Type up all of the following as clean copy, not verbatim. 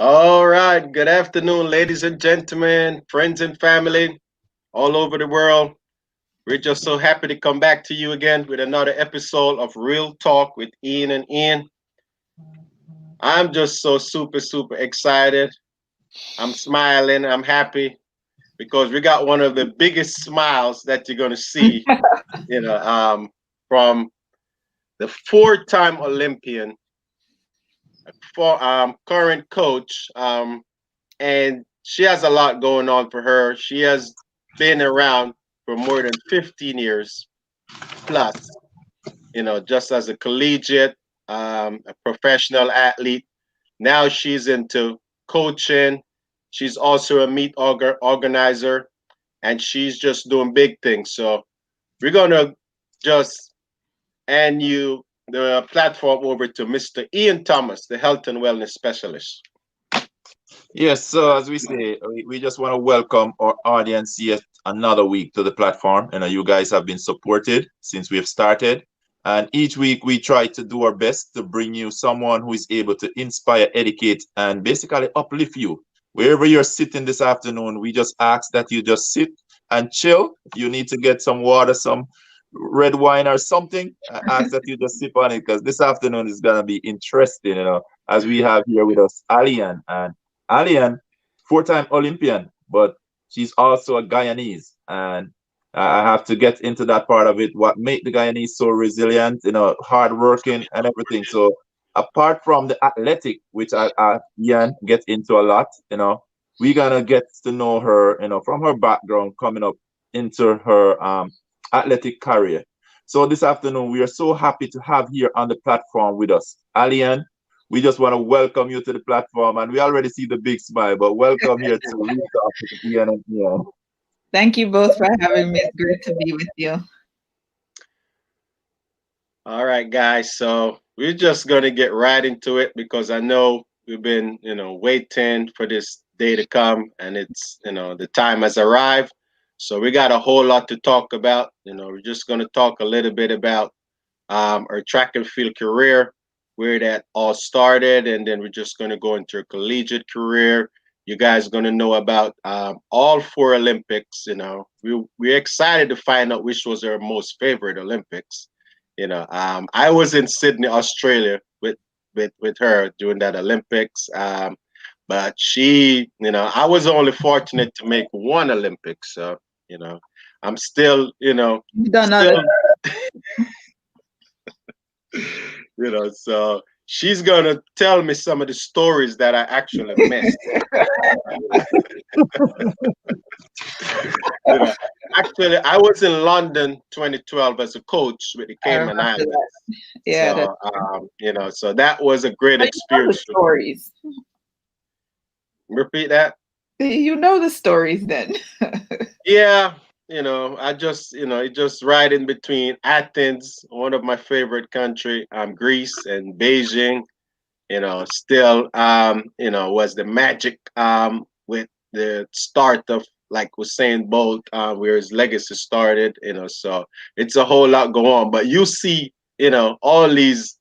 All right. Good afternoon, ladies and gentlemen, friends and family all over the world. We're just so happy to come back to you again with another episode of Real Talk with Ian and Ian. I'm just so super excited. I'm smiling. I'm happy because we got one of the biggest smiles that you're going to see, you know, from the four-time Olympian, for current coach, and she has a lot going on for her. She has been around for more than 15 years plus, just as a collegiate, a professional athlete. Now she's into coaching. She's also a meet organizer, and she's just doing big things. So we're gonna just hand you the platform over to Mr. Ian Thomas, the health and wellness specialist. Yes, so as we say, we just want to welcome our audience yet another week to the platform. You guys have been supported since we've started. And each week we try to do our best to bring you someone who is able to inspire, educate, and basically uplift you. Wherever you're sitting this afternoon, we just ask that you just sit and chill. If you need to get some water, some red wine or something, I ask that you just sip on it because this afternoon is going to be interesting, as we have here with us Aliann. And Aliann, four-time Olympian, but she's also a Guyanese. And I have to get into that part of it. What make the Guyanese so resilient, hardworking and everything. So apart from the athletic, which Ian get into a lot, we're gonna get to know her, from her background coming up into her athletic career. So this afternoon, we are so happy to have here on the platform with us, Aliann. We just want to welcome you to the platform, and we already see the big smile, but welcome here to Real Talk with Ian and Ian. Thank you both for having me. It's great to be with you. All right, guys. So we're just gonna get right into it because I know we've been, waiting for this day to come, and it's, the time has arrived. So we got a whole lot to talk about. We're just gonna talk a little bit about our track and field career, where that all started, and then we're just gonna go into her collegiate career. You guys are gonna know about all four Olympics. We're excited to find out which was her most favorite Olympics. I was in Sydney, Australia, with her during that Olympics. But she, I was only fortunate to make one Olympics. So, I'm still, You've done still, other. so she's gonna tell me some of the stories that I actually missed. You know, Actually, I was in London 2012 as a coach with the I Cayman remember Islands. that. Yeah, So, so that was a great but you know the experience. stories. Repeat that. You know the stories then. Yeah, I just, it just right in between Athens, one of my favorite country, Greece and Beijing. Still, was the magic with the start of like Usain Bolt, where his legacy started. So it's a whole lot go on. But you see, all these,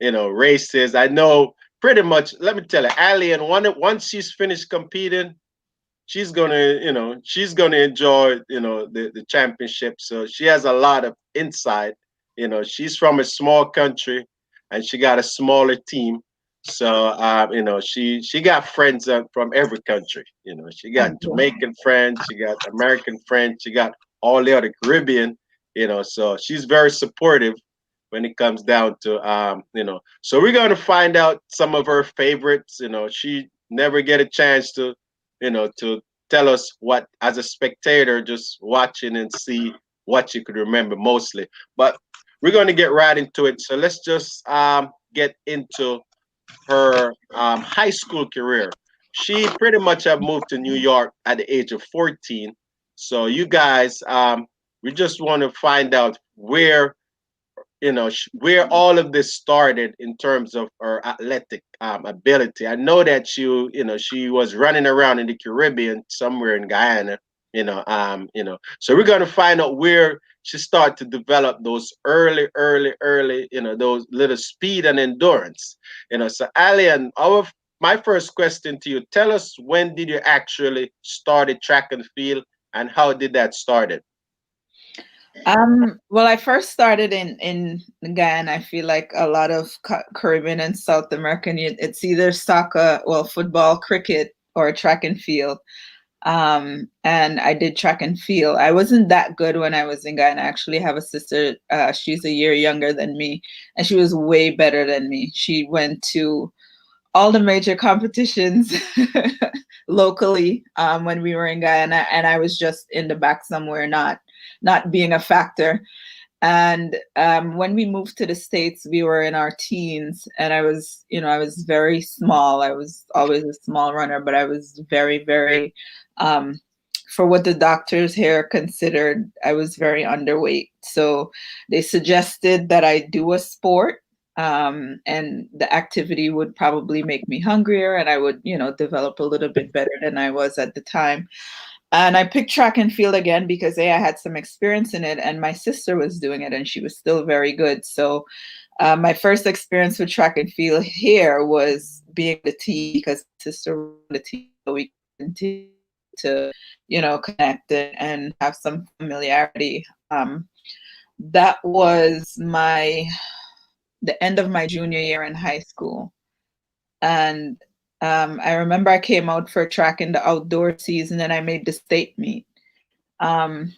races. I know pretty much. Let me tell you, Ali, and once she's finished competing, she's gonna enjoy the championship. So she has a lot of insight. She's from a small country and she got a smaller team. So she got friends from every country. She got Jamaican friends, she got American friends, she got all the other Caribbean. So she's very supportive when it comes down to so we're going to find out some of her favorites. She never get a chance to tell us what, as a spectator, just watching and see what you could remember mostly. But we're going to get right into it. So let's just get into her high school career. She pretty much have moved to New York at the age of 14. So you guys, we just want to find out where all of this started in terms of her athletic ability. I know that she was running around in the Caribbean somewhere in Guyana. So we're gonna find out where she started to develop those early, those little speed and endurance. So Alian, our my first question to you, tell us, when did you actually started track and field, and how did that started? Well, I first started in Guyana. I feel like a lot of Caribbean and South American, it's either soccer, well, football, cricket, or track and field. And I did track and field. I wasn't that good when I was in Guyana. I actually have a sister. She's a year younger than me, and she was way better than me. She went to all the major competitions locally when we were in Guyana, and I was just in the back somewhere, not being a factor. And when we moved to the States, we were in our teens, and I was very small. I was always a small runner, but I was very, very, for what the doctors here considered, I was very underweight. So they suggested that I do a sport, and the activity would probably make me hungrier, and I would, develop a little bit better than I was at the time. And I picked track and field again because I had some experience in it, and my sister was doing it, and she was still very good. So my first experience with track and field here was being the team, because my sister was the team, so we continued to, connect and have some familiarity. That was the end of my junior year in high school. And I remember I came out for track in the outdoor season, and I made the state meet. The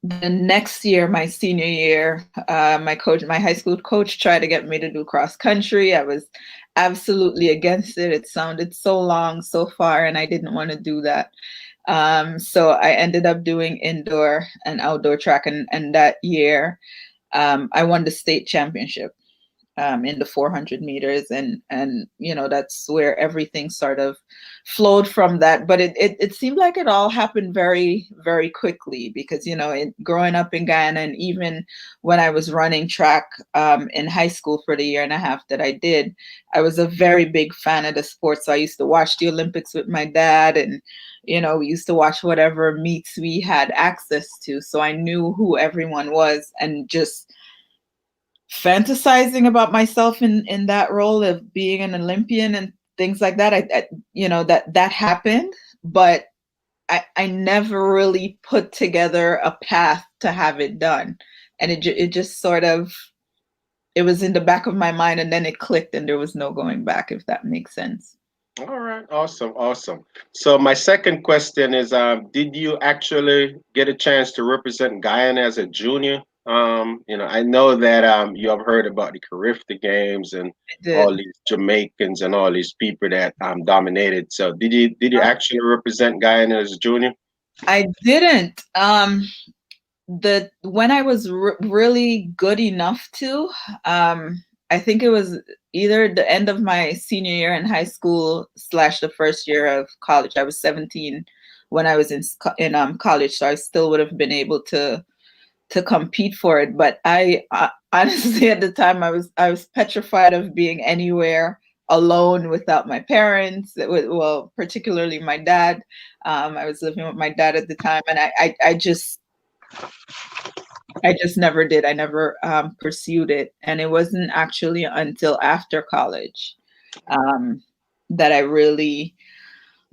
next year, my senior year, my high school coach tried to get me to do cross country. I was absolutely against it. It sounded so long, so far, and I didn't want to do that. So I ended up doing indoor and outdoor track, and that year, I won the state championship in the 400 meters, and that's where everything sort of flowed from that. But it seemed like it all happened very, very quickly, because growing up in Guyana, and even when I was running track in high school for the year and a half that I did, I was a very big fan of the sport. So I used to watch the Olympics with my dad, and we used to watch whatever meets we had access to. So I knew who everyone was, and just fantasizing about myself in that role of being an Olympian and things like that. That happened, but I never really put together a path to have it done. And it just sort of, it was in the back of my mind, and then it clicked, and there was no going back, if that makes sense. All right, awesome. So my second question is, did you actually get a chance to represent Guyana as a junior? I know that you have heard about the Carifta Games and all these Jamaicans and all these people that dominated. So did you actually represent Guyana as a junior? I didn't. When I was really good enough to, I think it was either the end of my senior year in high school / the first year of college. I was 17 when I was in college, so I still would have been able to compete for it. But I honestly, at the time, I was petrified of being anywhere alone without my parents. Well, particularly my dad. I was living with my dad at the time, and I just never did. I never pursued it. And it wasn't actually until after college that I really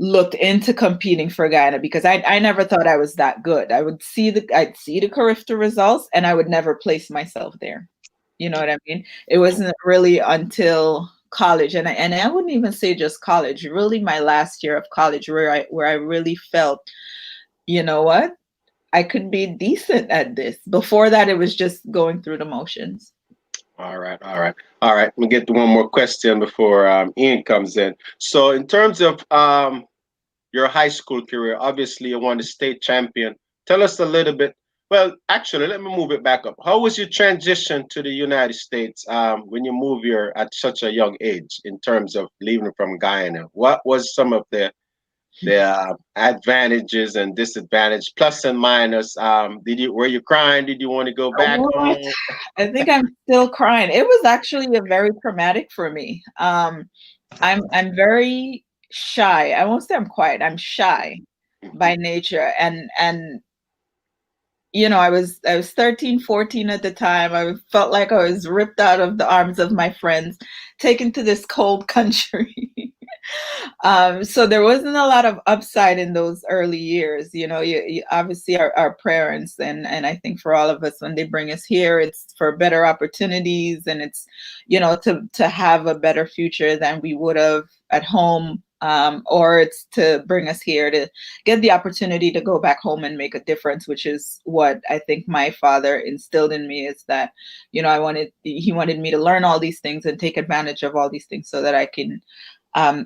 looked into competing for Guyana, because I never thought I was that good. I'd see the Carifta results, and I would never place myself there. You know what I mean? It wasn't really until college, and I wouldn't even say just college, really my last year of college, where I really felt, you know what? I could be decent at this. Before that, it was just going through the motions. All right. Let me get to one more question before Ian comes in. So in terms of your high school career, obviously you won the state champion. Tell us a little bit. Well, actually, let me move it back up. How was your transition to the United States when you moved here at such a young age, in terms of leaving from Guyana? What was some of the advantages and disadvantages, plus and minus? Were you crying? Did you want to go back home? I think I'm still crying. It was actually a very traumatic for me. I'm very shy. I won't say I'm quiet. I'm shy by nature, and I was 13, 14 at the time. I felt like I was ripped out of the arms of my friends, taken to this cold country. So there wasn't a lot of upside in those early years. You obviously our parents, and I think for all of us, when they bring us here, it's for better opportunities, and it's, to have a better future than we would have at home, or it's to bring us here to get the opportunity to go back home and make a difference, which is what I think my father instilled in me, is that, he wanted me to learn all these things and take advantage of all these things so that I can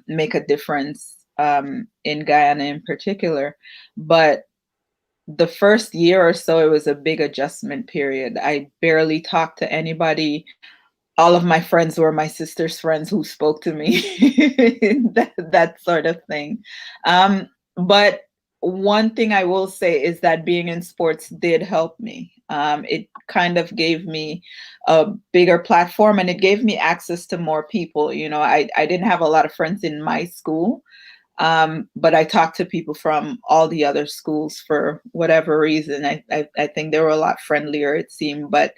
make a difference in Guyana in particular. But the first year or so, it was a big adjustment period. I barely talked to anybody. All of my friends were my sister's friends who spoke to me, that sort of thing. But one thing I will say is that being in sports did help me. It kind of gave me a bigger platform, and it gave me access to more people. I didn't have a lot of friends in my school, but I talked to people from all the other schools for whatever reason. I think they were a lot friendlier, it seemed. But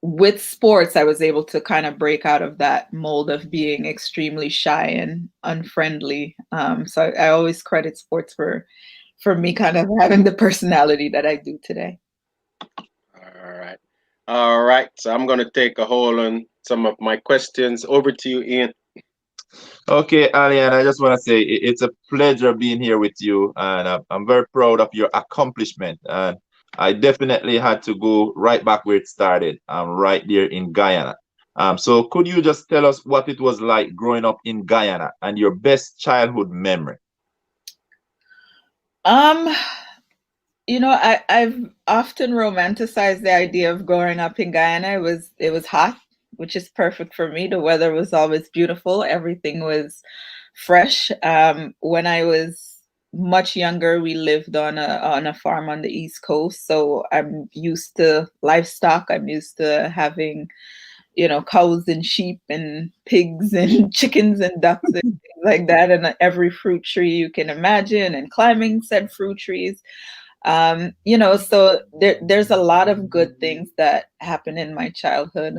with sports, I was able to kind of break out of that mold of being extremely shy and unfriendly. So I always credit sports for me kind of having the personality that I do today. All right. So I'm going to take a hold on some of my questions. Over to you, Ian. Okay, Aliann, I just want to say it's a pleasure being here with you, and I'm very proud of your accomplishment. And I definitely had to go right back where it started, right there in Guyana. So could you just tell us what it was like growing up in Guyana and your best childhood memory? I've often romanticized the idea of growing up in Guyana. It was hot, which is perfect for me. The weather was always beautiful. Everything was fresh. When I was much younger, we lived on a farm on the East Coast, so I'm used to livestock. I'm used to having, cows and sheep and pigs and chickens and ducks and things like that, and every fruit tree you can imagine, and climbing said fruit trees. So there's a lot of good things that happen in my childhood.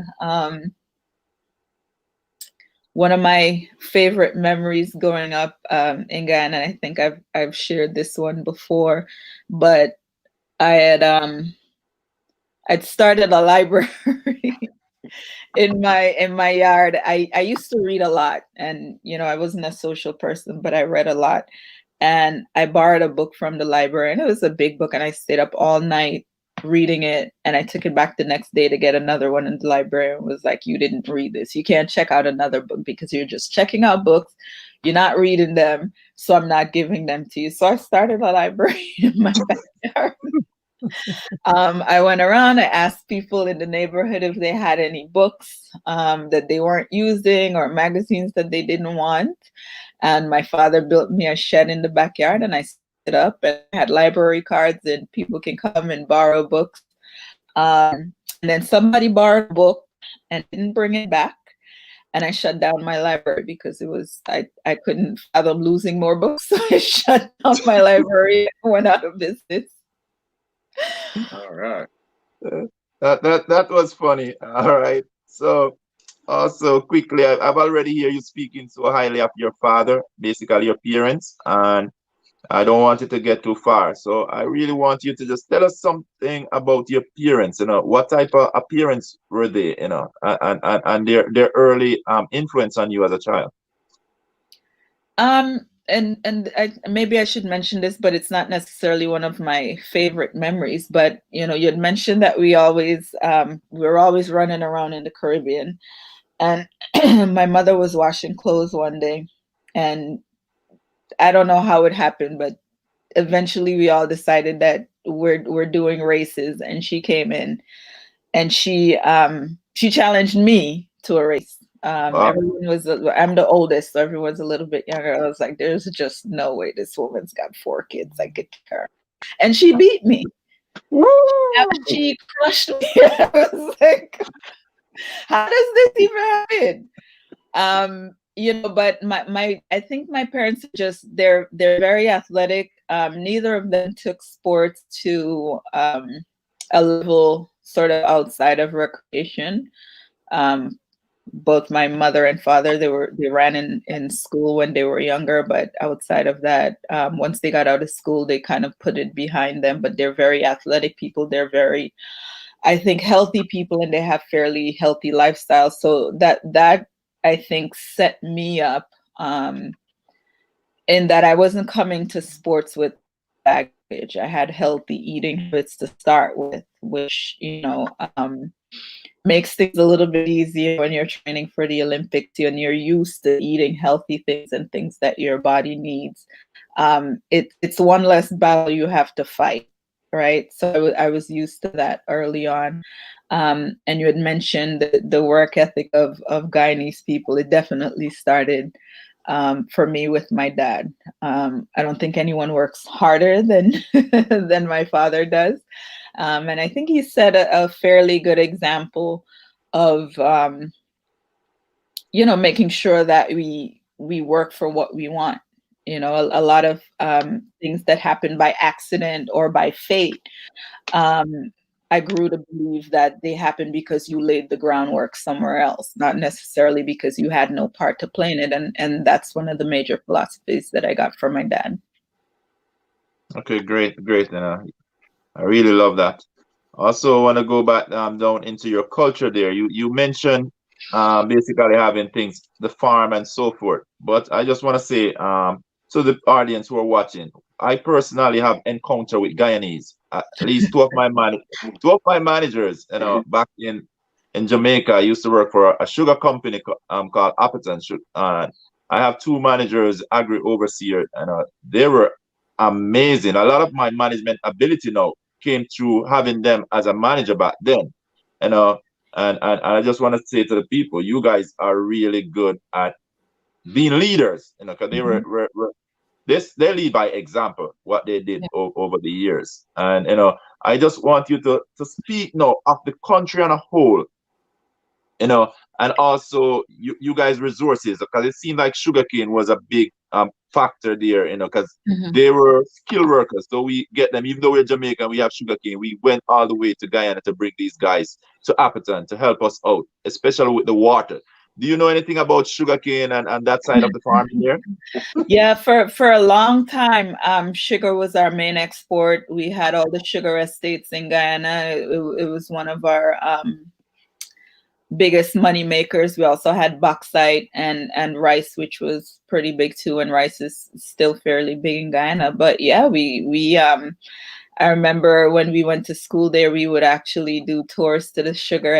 One of my favorite memories growing up in Guyana, and I think I've shared this one before, but I'd started a library in my yard. I used to read a lot, and I wasn't a social person, but I read a lot. And I borrowed a book from the library, and it was a big book, and I stayed up all night reading it, and I took it back the next day to get another one, and the librarian was like, "You didn't read this. You can't check out another book because you're just checking out books. You're not reading them, so I'm not giving them to you." So I started a library in my backyard. I went around, I asked people in the neighborhood if they had any books that they weren't using, or magazines that they didn't want. And my father built me a shed in the backyard, and I set it up, and I had library cards, and people can come and borrow books. And then somebody borrowed a book and didn't bring it back. And I shut down my library because I couldn't fathom losing more books. So I shut down my library and went out of business. All right. That was funny. All right. So also quickly, I've already heard you speaking so highly of your father, basically your parents, and I don't want it to get too far. So I really want you to just tell us something about your parents. What type of appearance were they? And their early influence on you as a child. And maybe I should mention this, but it's not necessarily one of my favorite memories. But you had mentioned that we were always running around in the Caribbean, and my mother was washing clothes one day, and I don't know how it happened, but eventually we all decided that we're doing races, and she came in, and she challenged me to a race. Everyone I'm the oldest, so everyone's a little bit younger. I was like, there's just no way this woman's got 4 kids. I could her. And she beat me. Woo! She crushed me. I was like, how does this even happen? But I think my parents they're very athletic. Neither of them took sports to a level sort of outside of recreation. both my mother and father, they ran in school when they were younger, but outside of that, once they got out of school, they kind of put it behind them. But they're very athletic people. They're very, I think, healthy people, and they have fairly healthy lifestyles. So that I think set me up, in that I wasn't coming to sports with baggage. I had healthy eating habits to start with, which, makes things a little bit easier when you're training for the Olympics and you're used to eating healthy things and things that your body needs. It's one less battle you have to fight, right? So I was used to that early on. And you had mentioned the work ethic of Guyanese people. It definitely started for me with my dad. I don't think anyone works harder than than my father does. And I think he set a fairly good example of, making sure that we work for what we want. A lot of things that happen by accident or by fate, I grew to believe that they happen because you laid the groundwork somewhere else, not necessarily because you had no part to play in it. And that's one of the major philosophies that I got from my dad. Okay, great. I really love that. Also, want to go back down into your culture there. You mentioned basically having things, the farm and so forth. But I just want to say to the audience who are watching, I personally have encounter with Guyanese. At least two of my managers, back in Jamaica. I used to work for a sugar company called Appleton. I have two managers, agri overseer, and they were amazing. A lot of my management ability now came through having them as a manager back then. And I just want to say to the people, you guys are really good at being leaders, because they were they lead by example, what they did over the years. And I just want you to speak now of the country on a whole, and also you guys resources, because it seemed like sugarcane was a big factor there, because they were skilled workers. So we get them, even though we're Jamaican, we have sugarcane. We went all the way to Guyana to bring these guys to Appleton to help us out, especially with the water. Do you know anything about sugarcane and that side of the farming there? Yeah, for a long time, sugar was our main export. We had all the sugar estates in Guyana. It was one of our biggest money makers. We also had bauxite and rice, which was pretty big too. And rice is still fairly big in Guyana. But yeah, we I remember when we went to school there, we would actually do tours to the sugar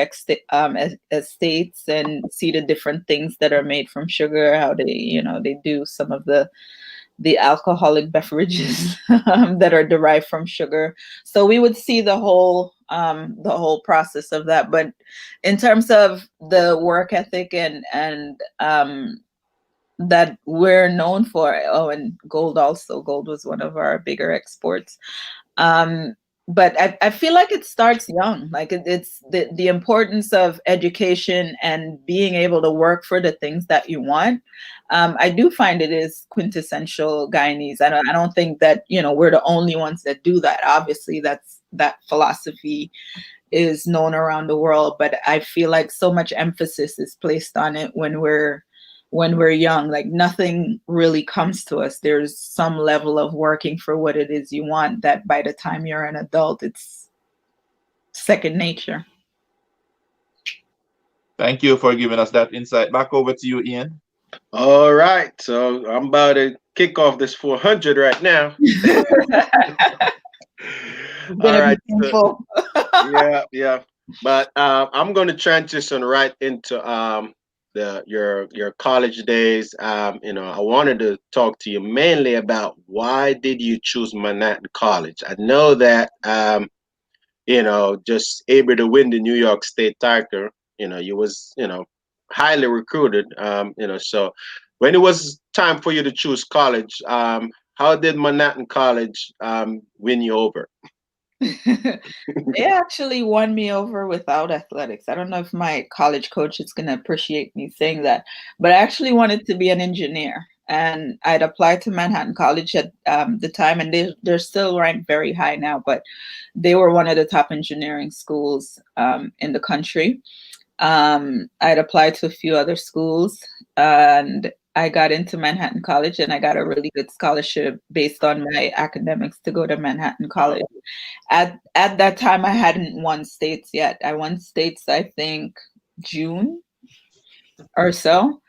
estates and see the different things that are made from sugar, how they do some of the alcoholic beverages that are derived from sugar. So we would see the whole process of that. But in terms of the work ethic and that we're known for, and gold also. Gold was one of our bigger exports. But I feel like it starts young. Like it's the importance of education and being able to work for the things that you want. I do find it is quintessential Guyanese. I don't think that we're the only ones that do that. Obviously, that philosophy is known around the world, but I feel like so much emphasis is placed on it when we're young. Like nothing really comes to us. There's some level of working for what it is you want that by the time you're an adult, it's second nature. Thank you for giving us that insight. Back over to you, Ian. All right, so I'm about to kick off this 400 right now. All right. Yeah. But I'm going to transition right into your college days. I wanted to talk to you mainly about why did you choose Manhattan College? I know that just able to win the New York State title. You was highly recruited. So when it was time for you to choose college, how did Manhattan College win you over? They actually won me over without athletics. I don't know if my college coach is going to appreciate me saying that, but I actually wanted to be an engineer. And I'd applied to Manhattan College at the time, and they're still ranked very high now, but they were one of the top engineering schools in the country. I'd applied to a few other schools, and I got into Manhattan College, and I got a really good scholarship based on my academics to go to Manhattan College. At that time, I hadn't won states yet. I won states, I think, June or so.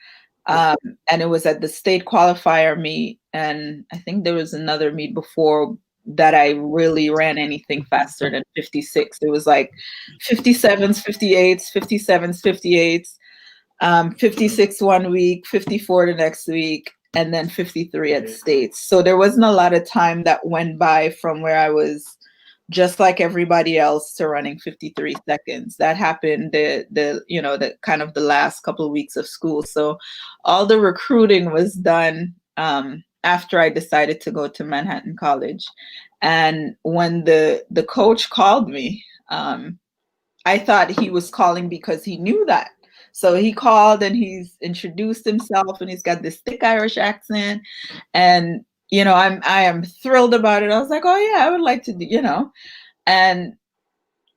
And it was at the state qualifier meet. And I think there was another meet before that I really ran anything faster than 56. It was like 57s, 58s, 57s, 58s, 56 one week, 54 the next week, and then 53 at states. So there wasn't a lot of time that went by from where I was just like everybody else to running 53 seconds. That happened the kind of the last couple of weeks of school. So all the recruiting was done after I decided to go to Manhattan College. And when the coach called me, I thought he was calling because he knew that. So he called and he's introduced himself, and he's got this thick Irish accent, and I am thrilled about it. I was like, oh yeah, I would like to do, and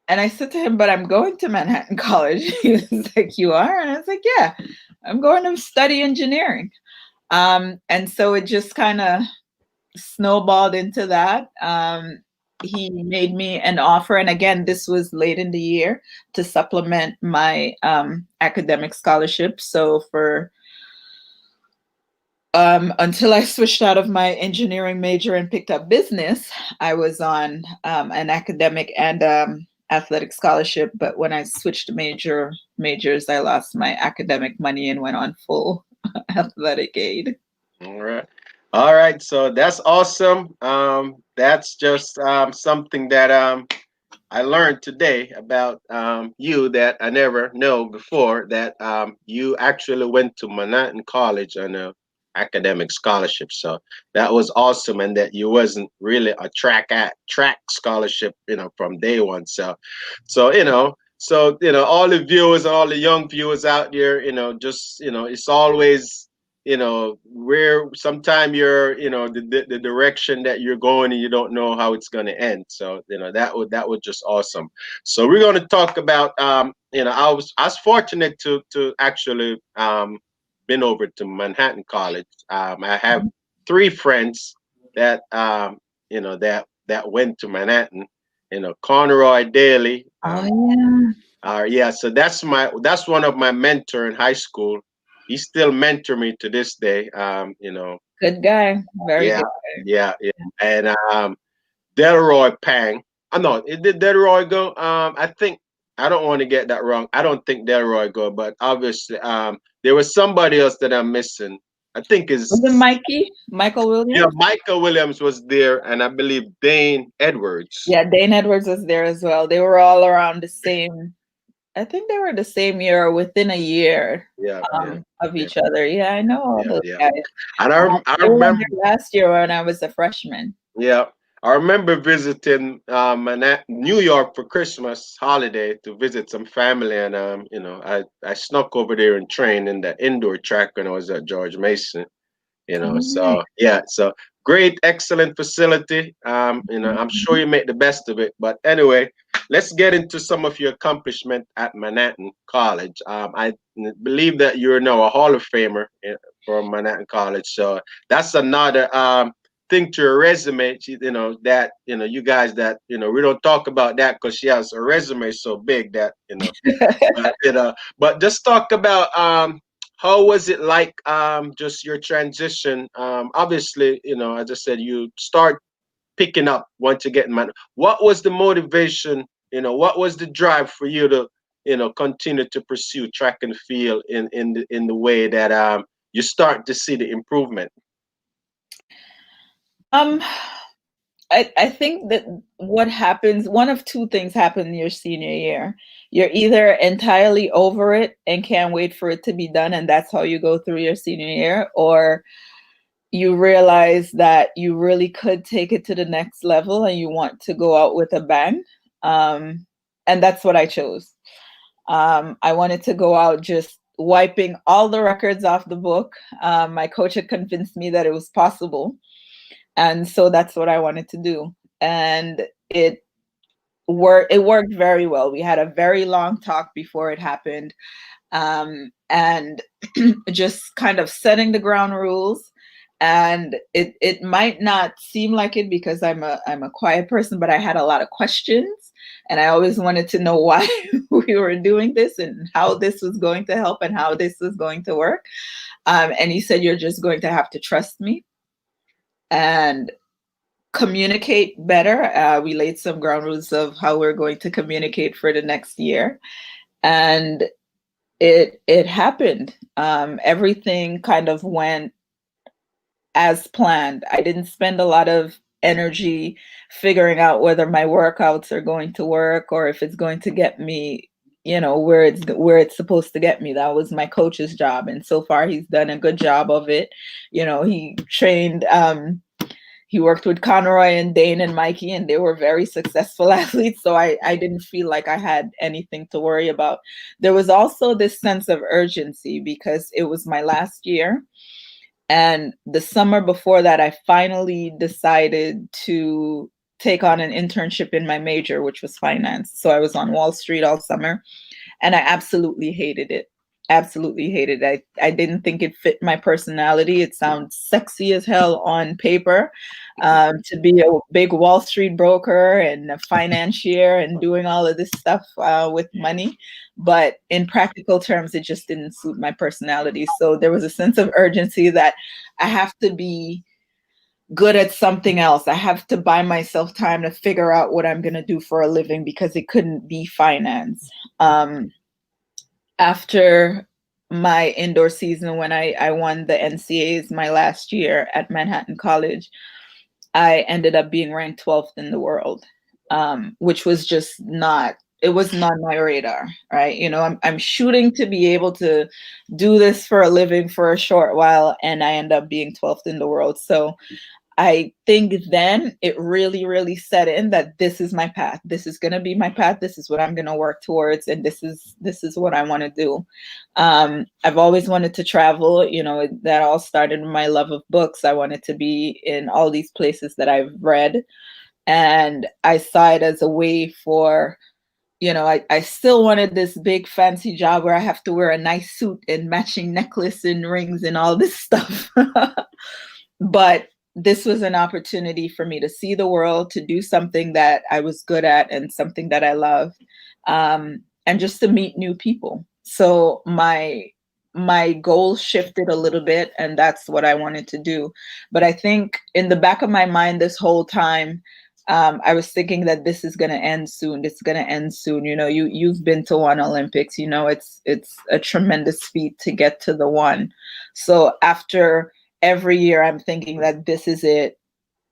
I said to him, but I'm going to Manhattan College. He was like, you are? And I was like, yeah, I'm going to study engineering. And so it just kind of snowballed into that. He made me an offer, and again, this was late in the year, to supplement my academic scholarship. So for until I switched out of my engineering major and picked up business, I was on an academic and athletic scholarship. But when I switched majors, I lost my academic money and went on full athletic aid. All right. So that's awesome. That's just something that I learned today about you that I never know before, that you actually went to Manhattan College on a academic scholarship. So that was awesome, and that you wasn't really a track scholarship, from day one. So all the viewers, all the young viewers out there, just it's always where sometime you're the direction that you're going, and you don't know how it's going to end. So that was just awesome. So we're going to talk about I was fortunate to actually been over to Manhattan College. I have 3 friends that that went to Manhattan. Conroy Daly. Yeah. So that's one of my mentor in high school. He still mentor me to this day. Good guy. Very good guy. Yeah. And Delroy Pang. No, did Delroy go? I think, I don't want to get that wrong. I don't think Delroy go, but obviously there was somebody else that I'm missing. I think is was it Michael Williams? Yeah, Michael Williams was there, and I believe Dane Edwards. Yeah, Dane Edwards was there as well. They were all around the same. I think they were the same year or within a year of each other. Yeah, I know all those guys. And I remember last year when I was a freshman. Yeah, I remember visiting New York for Christmas holiday to visit some family, and I snuck over there and trained in the indoor track when I was at George Mason. So great, excellent facility. I'm sure you make the best of it. But anyway, let's get into some of your accomplishment at Manhattan College. I believe that you're now a Hall of Famer from Manhattan College. So that's another thing to your resume. That you guys that we don't talk about that because she has a resume so big that But just talk about how was it like, just your transition? Obviously, as I said, you start picking up once you get in man. What was the motivation? What was the drive for you to, continue to pursue track and field in the way that you start to see the improvement? I think that what happens, one of 2 things happen in your senior year. You're either entirely over it and can't wait for it to be done, and that's how you go through your senior year, or you realize that you really could take it to the next level and you want to go out with a bang. And that's what I chose. I wanted to go out just wiping all the records off the book. My coach had convinced me that it was possible. And so that's what I wanted to do. And it it worked very well. We had a very long talk before it happened, and just kind of setting the ground rules. And it might not seem like it because I'm a quiet person, but I had a lot of questions, and I always wanted to know why we were doing this and how this was going to help and how this was going to work. And he said, "You're just going to have to trust me and communicate better." We laid some ground rules of how we're going to communicate for the next year, and it happened. Everything kind of went as planned. I didn't spend a lot of energy figuring out whether my workouts are going to work or if it's going to get me, where it's supposed to get me. That was my coach's job, and so far he's done a good job of it. He trained. He worked with Conroy and Dane and Mikey, and they were very successful athletes. So I didn't feel like I had anything to worry about. There was also this sense of urgency because it was my last year. And the summer before that, I finally decided to take on an internship in my major, which was finance. So I was on Wall Street all summer, and I absolutely hated it. Absolutely hated it. I didn't think it fit my personality. It sounds sexy as hell on paper, to be a big Wall Street broker and a financier and doing all of this stuff with money. But in practical terms, it just didn't suit my personality. So there was a sense of urgency that I have to be good at something else. I have to buy myself time to figure out what I'm going to do for a living because it couldn't be finance. After my indoor season, when I won the NCAAs my last year at Manhattan College, I ended up being ranked 12th in the world, which was just it was not my radar, right? I'm shooting to be able to do this for a living for a short while, and I end up being 12th in the world. So I think then it really, really set in that this is my path. This is going to be my path. This is what I'm going to work towards. And this is what I want to do. I've always wanted to travel. That all started with my love of books. I wanted to be in all these places that I've read. And I saw it as a way for, I still wanted this big fancy job where I have to wear a nice suit and matching necklace and rings and all this stuff. But this was an opportunity for me to see the world, to do something that I was good at and something that I love, and just to meet new people. So my goal shifted a little bit, and that's what I wanted to do. But I think in the back of my mind this whole time, I was thinking that this is going to end soon. This is going to end soon. You've been to one Olympics. It's a tremendous feat to get to the one. So after every year, I'm thinking that this is it.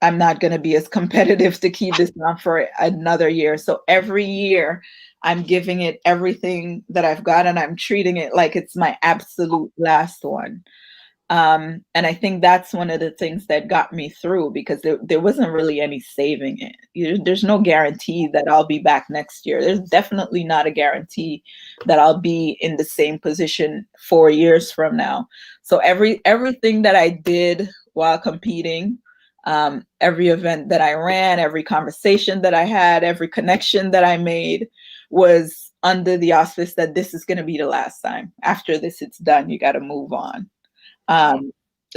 I'm not going to be as competitive to keep this on for another year. So every year, I'm giving it everything that I've got, and I'm treating it like it's my absolute last one. And I think that's one of the things that got me through, because there wasn't really any saving it. There's no guarantee that I'll be back next year. There's definitely not a guarantee that I'll be in the same position 4 years from now. So everything that I did while competing, every event that I ran, every conversation that I had, every connection that I made was under the auspice that this is going to be the last time. After this, it's done. You got to move on.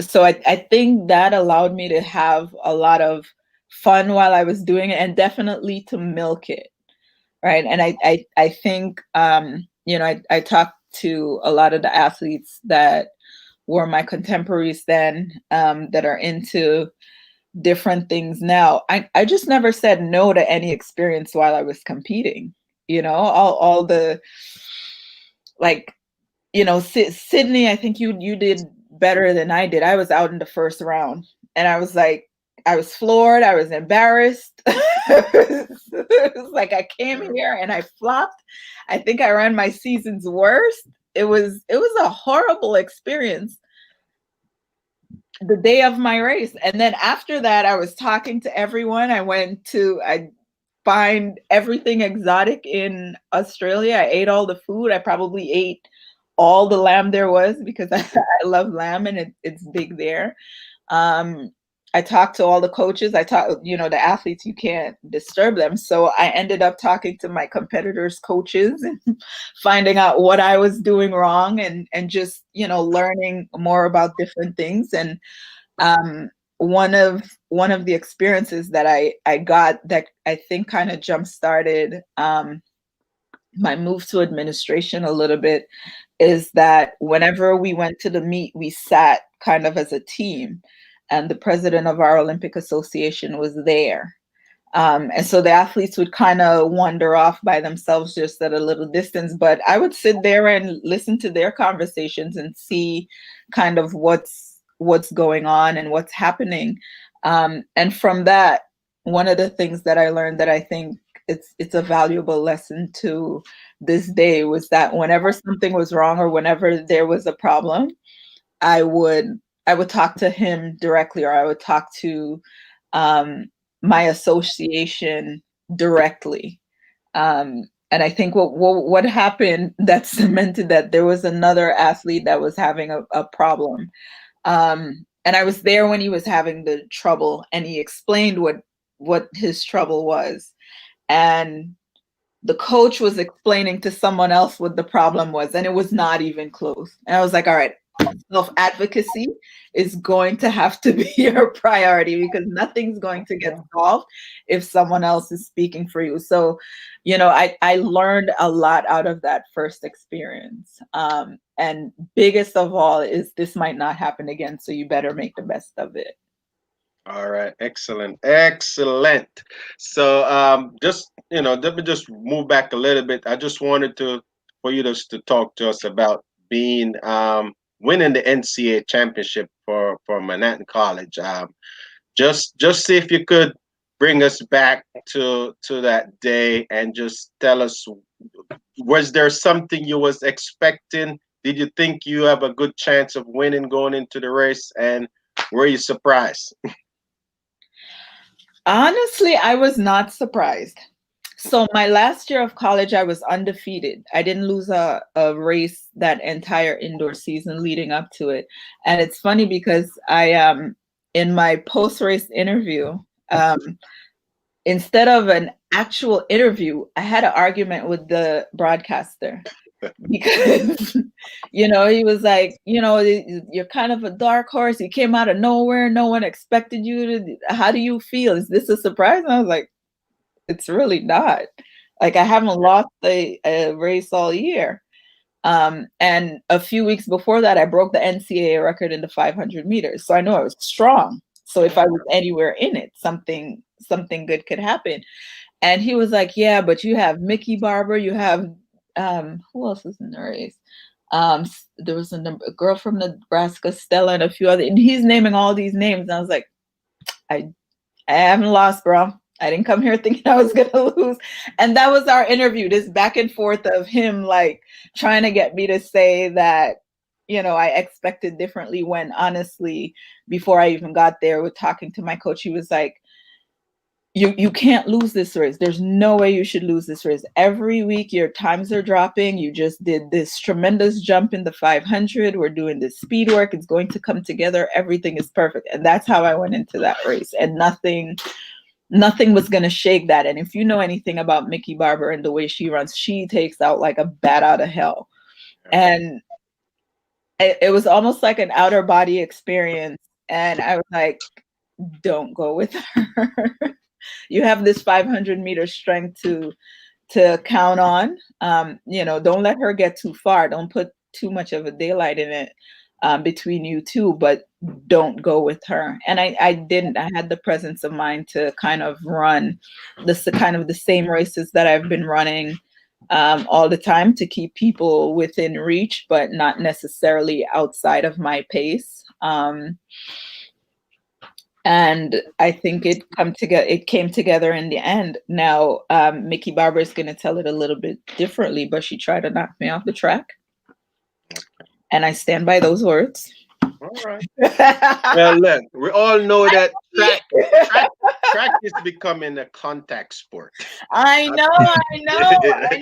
So I think that allowed me to have a lot of fun while I was doing it, and definitely to milk it. Right. And I think, I talked to a lot of the athletes that were my contemporaries then, that are into different things now. I just never said no to any experience while I was competing, all the, like, Sydney, I think you did better than I did. I was out in the first round, and I was like, I was floored. I was embarrassed. It was like I came here and I flopped. I think I ran my season's worst. It was a horrible experience the day of my race. And then after that, I was talking to everyone. I find everything exotic in Australia. I ate all the food. I probably ate all the lamb there was, because I love lamb, and it's big there. I talked to all the coaches. The athletes, you can't disturb them. So I ended up talking to my competitors' coaches and finding out what I was doing wrong and just, learning more about different things. And one of the experiences that I got that I think kind of jump started my move to administration a little bit is that whenever we went to the meet, we sat kind of as a team, and the president of our Olympic Association was there. And so the athletes would kind of wander off by themselves just at a little distance, but I would sit there and listen to their conversations and see kind of what's going on and what's happening. And from that, one of the things that I learned that I think it's a valuable lesson to this day was that whenever something was wrong or whenever there was a problem, I would talk to him directly, or I would talk to my association directly. And I think what happened that cemented that there was another athlete that was having a problem. And I was there when he was having the trouble, and he explained what his trouble was. And the coach was explaining to someone else what the problem was, and it was not even close. And I was like, all right, self-advocacy is going to have to be your priority, because nothing's going to get solved if someone else is speaking for you. So, I learned a lot out of that first experience. And biggest of all is this might not happen again, so you better make the best of it. All right, excellent. So, just let me just move back a little bit. I just wanted for you to talk to us about being winning the NCAA championship for Manhattan College. Just see if you could bring us back to that day and just tell us, was there something you was expecting? Did you think you have a good chance of winning going into the race, and were you surprised? Honestly, I was not surprised. So my last year of college, I was undefeated. I didn't lose a race that entire indoor season leading up to it. And it's funny because I in my post-race interview, instead of an actual interview, I had an argument with the broadcaster. Because he was like, you're kind of a dark horse, you came out of nowhere, no one expected you to, how do you feel, is this a surprise? And I was like, it's really not. Like, I haven't lost a race all year. And a few weeks before that, I broke the NCAA record in the 500 meters, so I know I was strong. So if I was anywhere in it, something good could happen. And he was like, yeah, but you have Mickey Barber, you have who else is in the race? There was a girl from Nebraska, Stella, and a few other, and he's naming all these names. And I was like, I haven't lost, bro. I didn't come here thinking I was gonna lose. And that was our interview, this back and forth of him like trying to get me to say that, I expected differently, when honestly, before I even got there with talking to my coach, he was like, you can't lose this race. There's no way you should lose this race. Every week your times are dropping. You just did this tremendous jump in the 500. We're doing this speed work. It's going to come together. Everything is perfect. And that's how I went into that race. And nothing was going to shake that. And if you know anything about Mickey Barber and the way she runs, she takes out like a bat out of hell. And it was almost like an outer body experience. And I was like, don't go with her. You have this 500-meter strength to count on. Don't let her get too far. Don't put too much of a daylight in it between you two, but don't go with her. And I didn't. I had the presence of mind to kind of run the same races that I've been running all the time, to keep people within reach, but not necessarily outside of my pace. And I think it came together in the end. Now, Mickey Barber is going to tell it a little bit differently, but she tried to knock me off the track. And I stand by those words. All right. Well, look, we all know that track track is becoming a contact sport. I know. And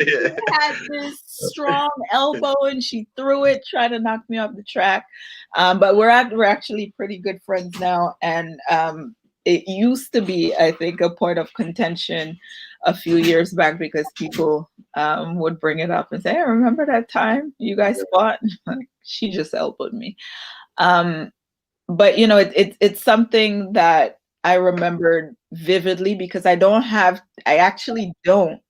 she had this strong elbow, and she threw it, trying to knock me off the track. But we're actually pretty good friends now, and it used to be, I think, a point of contention a few years back because people would bring it up and say, "I remember that time you guys fought." Like, she just elbowed me. But it's something that I remembered vividly because I actually don't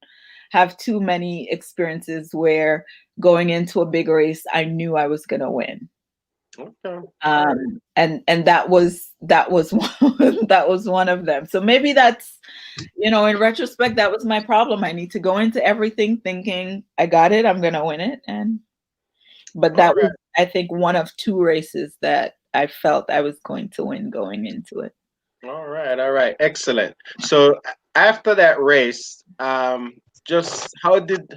have too many experiences where going into a big race, I knew I was going to win. Okay. And that was one, that was one of them. So maybe that's, in retrospect, that was my problem. I need to go into everything thinking I got it, I'm going to win it. But that was, I think, one of two races that I felt I was going to win going into it. All right. Excellent. So after that race, just how did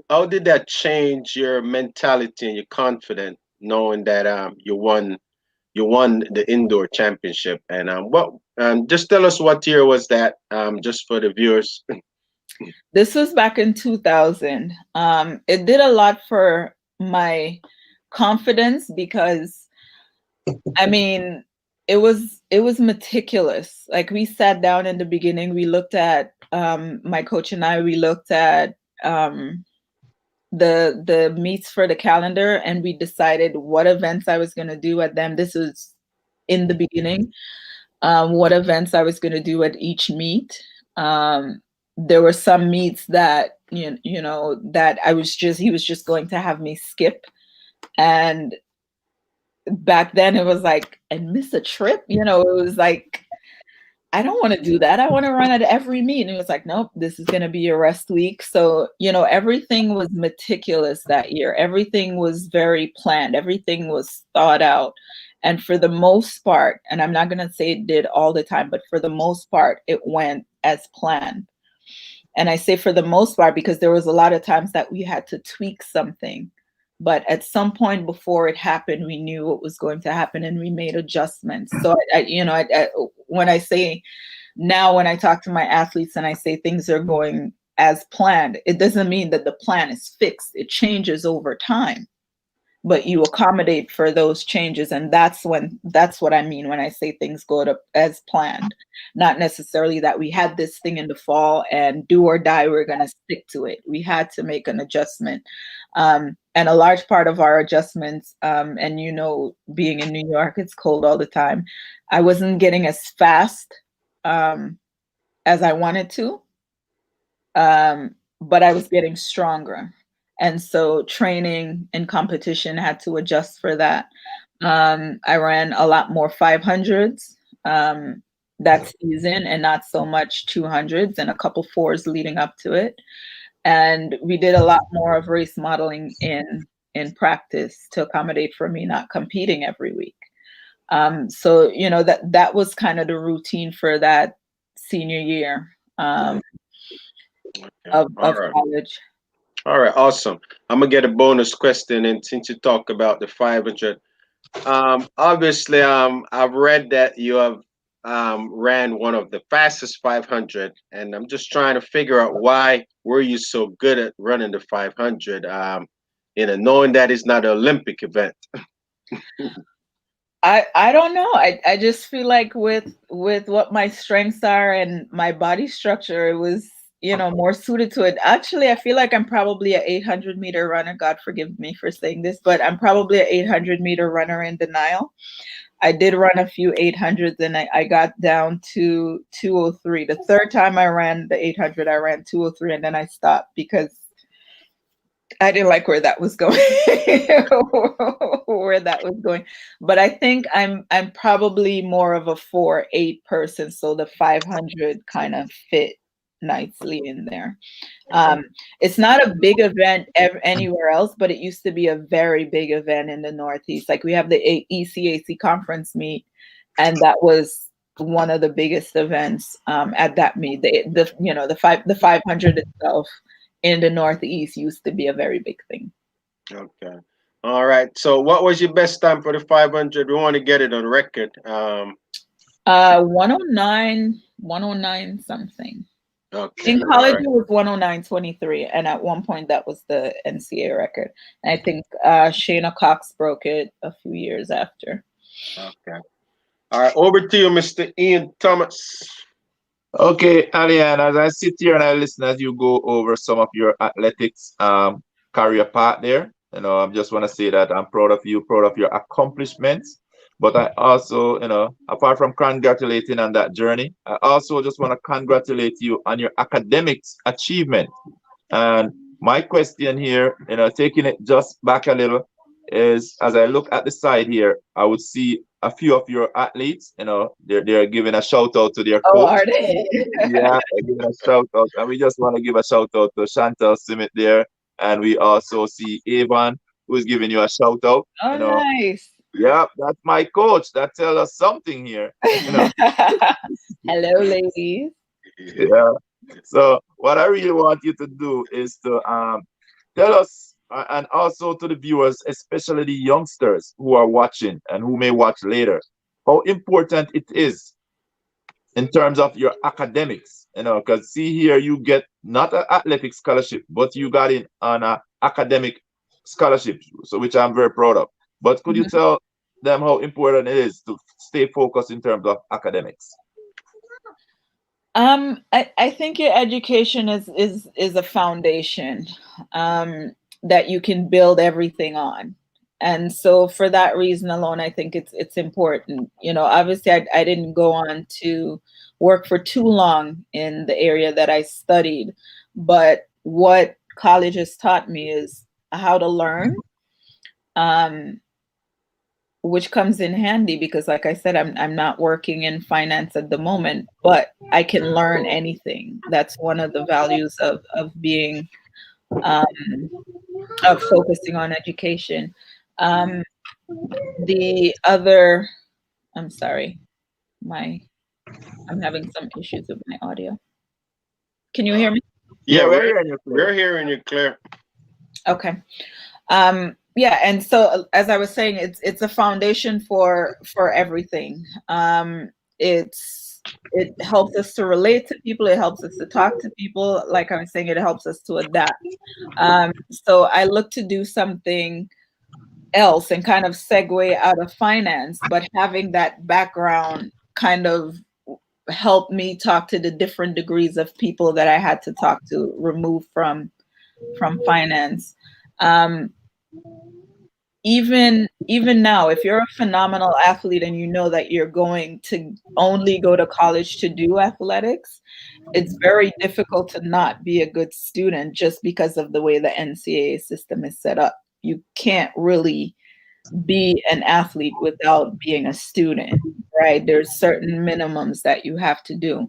that change your mentality and your confidence, knowing that you won the indoor championship? And just tell us what year was that, just for the viewers. This was back in 2000. It did a lot for my confidence because, I mean, it was meticulous. Like, we sat down in the beginning, we looked at, my coach and I, we looked at the meets for the calendar, and we decided what events I was going to do at them. This was in the beginning, what events I was going to do at each meet. There were some meets that, that he was just going to have me skip. And back then it was like, and miss a trip, it was like, I don't want to do that. I want to run at every meet. And it was like, nope, this is going to be your rest week. So, everything was meticulous that year. Everything was very planned. Everything was thought out. And for the most part, and I'm not going to say it did all the time, but for the most part, it went as planned. And I say for the most part because there was a lot of times that we had to tweak something. But at some point before it happened, we knew what was going to happen and we made adjustments. So, when I say now, when I talk to my athletes and I say things are going as planned, it doesn't mean that the plan is fixed. It changes over time, but you accommodate for those changes. And that's what I mean when I say things go as planned, not necessarily that we had this thing in the fall and do or die, we're going to stick to it. We had to make an adjustment. And a large part of our adjustments, and being in New York, it's cold all the time. I wasn't getting as fast as I wanted to, but I was getting stronger. And so training and competition had to adjust for that. I ran a lot more 500s that season and not so much 200s and a couple 4s leading up to it. And we did a lot more of race modeling in practice to accommodate for me not competing every week. So, that was kind of the routine for that senior year of college. All right, awesome. I'm gonna get a bonus question, and since you talk about the 500, obviously, I've read that you have ran one of the fastest 500, and I'm just trying to figure out why were you so good at running the 500, knowing that it's not an Olympic event. I don't know. I just feel like with what my strengths are and my body structure, it was, more suited to it. Actually, I feel like I'm probably an 800-meter runner. God forgive me for saying this, but I'm probably an 800-meter runner in denial. I did run a few 800s and I got down to 203. The third time I ran the 800, I ran 203 and then I stopped because I didn't like where that was going. But I think I'm probably more of a 4-8 person, so the 500 kind of fit nicely in there. It's not a big event anywhere else, but it used to be a very big event in the Northeast. Like, we have the ECAC conference meet, and that was one of the biggest events at that meet. The 500 itself in the Northeast used to be a very big thing. Okay. All right. So what was your best time for the 500? We want to get it on record. 109. 109 something. Okay. In college, All right. it was 109.23, and at one point that was the NCAA record. And I think Shayna Cox broke it a few years after. Okay. All right. Over to you, Mr. Ian Thomas. Okay, Aliann, as I sit here and I listen as you go over some of your athletics career path there, I just want to say that I'm proud of you, proud of your accomplishments. But I also, apart from congratulating on that journey, I also just want to congratulate you on your academics achievement. And my question here, taking it just back a little, is as I look at the side here, I would see a few of your athletes, they're giving a shout out to their Oh, coach. are they? Yeah, they're giving a shout out. And we just want to give a shout out to Chantal Simit there. And we also see Avon, who is giving you a shout out. Oh, nice. Yeah, that's my coach. That tells us something here. Hello, ladies. Yeah. So what I really want you to do is to tell us, and also to the viewers, especially the youngsters who are watching and who may watch later, how important it is in terms of your academics. Because see here, you get not an athletic scholarship, but you got in on an academic scholarship, so which I'm very proud of. But could you tell them how important it is to stay focused in terms of academics? I think your education is a foundation that you can build everything on. And so for that reason alone, I think it's important. Obviously I didn't go on to work for too long in the area that I studied, but what college has taught me is how to learn, which comes in handy because, like I said, I'm not working in finance at the moment, but I can learn anything. That's one of the values of being of focusing on education. The other, I'm sorry, I'm having some issues with my audio. Can you hear me? Yeah, we're hearing you. We're hearing you clear. Okay. Yeah, and so as I was saying, it's a foundation for everything. It helps us to relate to people. It helps us to talk to people. Like I was saying, it helps us to adapt. So I look to do something else and kind of segue out of finance, but having that background kind of helped me talk to the different degrees of people that I had to talk to, removed from finance. Even now, if you're a phenomenal athlete and you know that you're going to only go to college to do athletics, it's very difficult to not be a good student just because of the way the NCAA system is set up. You can't really be an athlete without being a student, right? There's certain minimums that you have to do.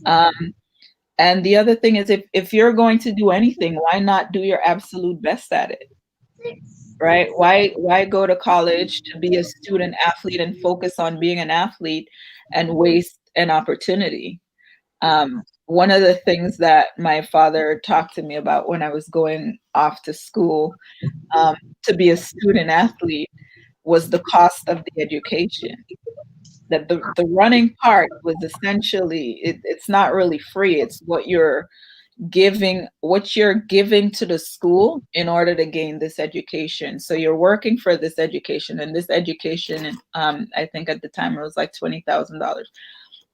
And the other thing is, if you're going to do anything, why not do your absolute best at it? Right? Why go to college to be a student athlete and focus on being an athlete and waste an opportunity? One of the things that my father talked to me about when I was going off to school to be a student athlete was the cost of the education. That the running part was essentially, it's not really free. It's what you're giving to the school in order to gain this education. So you're working for this education, and this education, I think at the time it was like $20,000,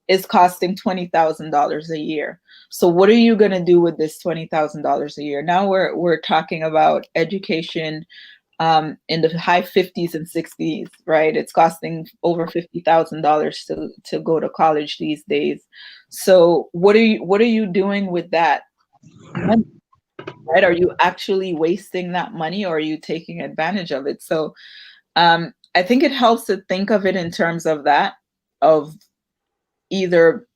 is costing $20,000 a year. So what are you going to do with this $20,000 a year? Now we're talking about education in the high 50s and 60s, right? It's costing over $50,000 to go to college these days. So what are you doing with that money, right? Are you actually wasting that money, or are you taking advantage of it? So I think it helps to think of it in terms of that, of either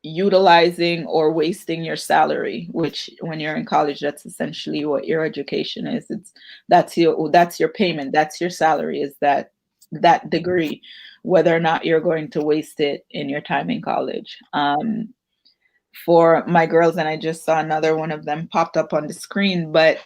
utilizing or wasting your salary, which when you're in college, that's essentially what your education is. That's your payment, that's your salary, is that degree, whether or not you're going to waste it in your time in college. For my girls, and I just saw another one of them popped up on the screen, but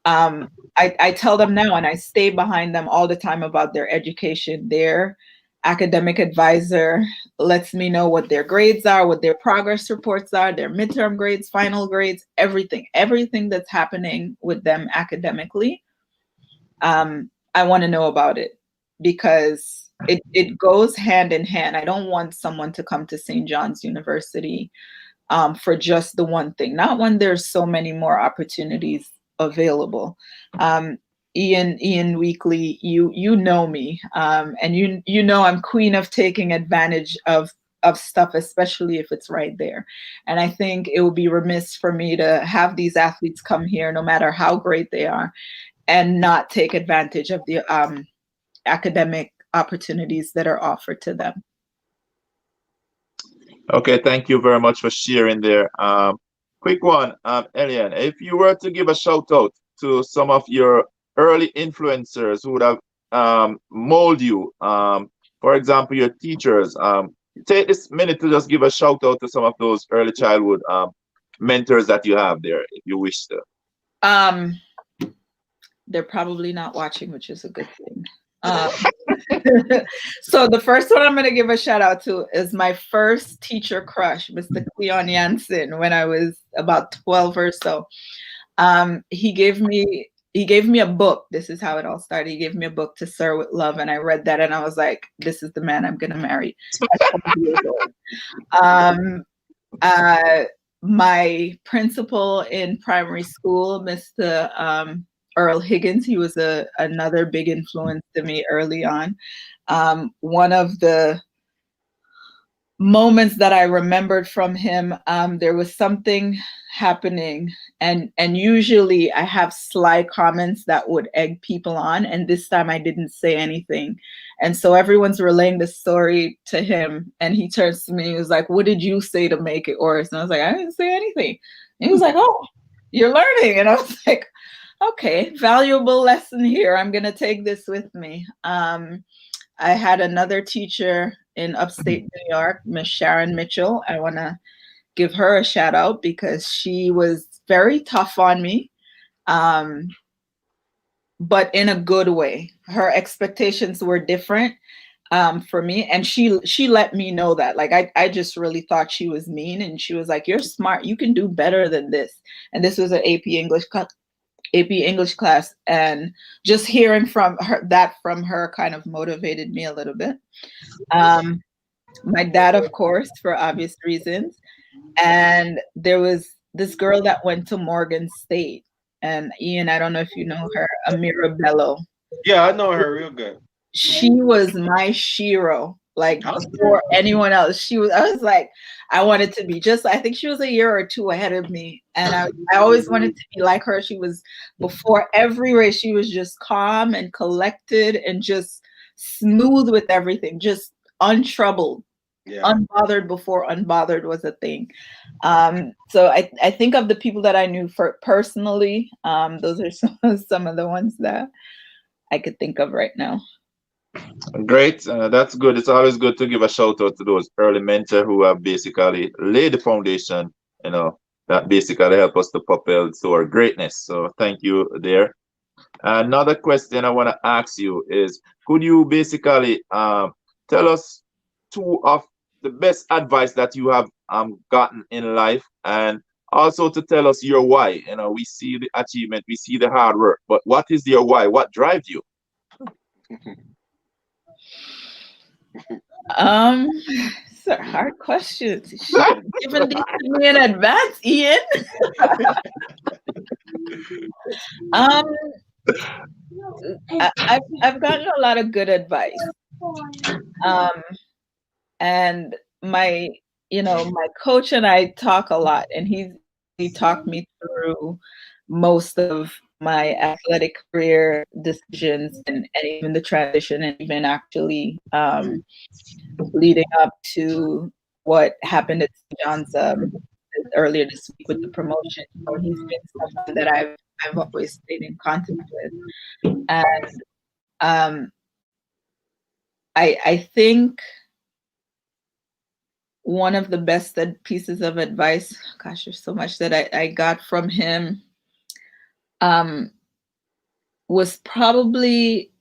I tell them now, and I stay behind them all the time about their education. Their academic advisor lets me know what their grades are, what their progress reports are, their midterm grades, final grades, everything that's happening with them academically. I want to know about it because it goes hand in hand. I don't want someone to come to St. John's University for just the one thing, not when there's so many more opportunities available. Ian Weekly, you know me, and you know I'm queen of taking advantage of stuff, especially if it's right there. And I think it would be remiss for me to have these athletes come here, no matter how great they are, and not take advantage of the academic opportunities that are offered to them. Okay, thank you very much for sharing there. Quick one, Aliann, if you were to give a shout out to some of your early influencers who would have molded you, for example, your teachers, take this minute to just give a shout out to some of those early childhood mentors that you have there, if you wish to. They're probably not watching, which is a good thing. So the first one I'm going to give a shout out to is my first teacher crush, Mr. Cleon Jansen, when I was about 12 or so. He gave me a book. This is how it all started. He gave me a book, To Sir with Love, and I read that and I was like, this is the man I'm going to marry. At 12 years old. My principal in primary school, Mr. Earl Higgins, he was another big influence to me early on. One of the moments that I remembered from him, there was something happening, and usually I have sly comments that would egg people on, and this time I didn't say anything. And so everyone's relaying the story to him, and he turns to me, he was like, what did you say to make it worse? And I was like, I didn't say anything. And he was like, oh, you're learning. And I was like, okay, valuable lesson here. I'm going to take this with me. I had another teacher in upstate New York, Miss Sharon Mitchell. I want to give her a shout out because she was very tough on me, but in a good way. Her expectations were different for me. And she let me know that. Like, I just really thought she was mean. And she was like, you're smart. You can do better than this. And this was an AP English class, and just hearing from her kind of motivated me a little bit. My dad, of course, for obvious reasons. And there was this girl that went to Morgan State, and Ian, I don't know if you know her, Amira Bello. Yeah, I know her real good. She was my shiro, like before anyone else. I was like, I wanted to be I think she was a year or two ahead of me. And I always wanted to be like her. She was, before every race, she was just calm and collected and just smooth with everything, just untroubled. Yeah. Unbothered before unbothered was a thing. So I think of the people that I knew personally. Those are some of the ones that I could think of right now. Great, that's good. It's always good to give a shout out to those early mentors who have basically laid the foundation, that basically help us to propel to our greatness. So thank you there. Another question I want to ask you is, could you basically tell us two of the best advice that you have gotten in life, and also to tell us your why? We see the achievement, we see the hard work, but what is your why? What drives you? It's a hard question. Given these to me in advance, Ian. I've gotten a lot of good advice. And my coach and I talk a lot, and he talked me through most of my athletic career decisions and even the transition, and even actually leading up to what happened at St. John's earlier this week with the promotion. So he's been someone that I've always stayed in contact with. And I think one of the best pieces of advice, gosh, there's so much that I got from him, was probably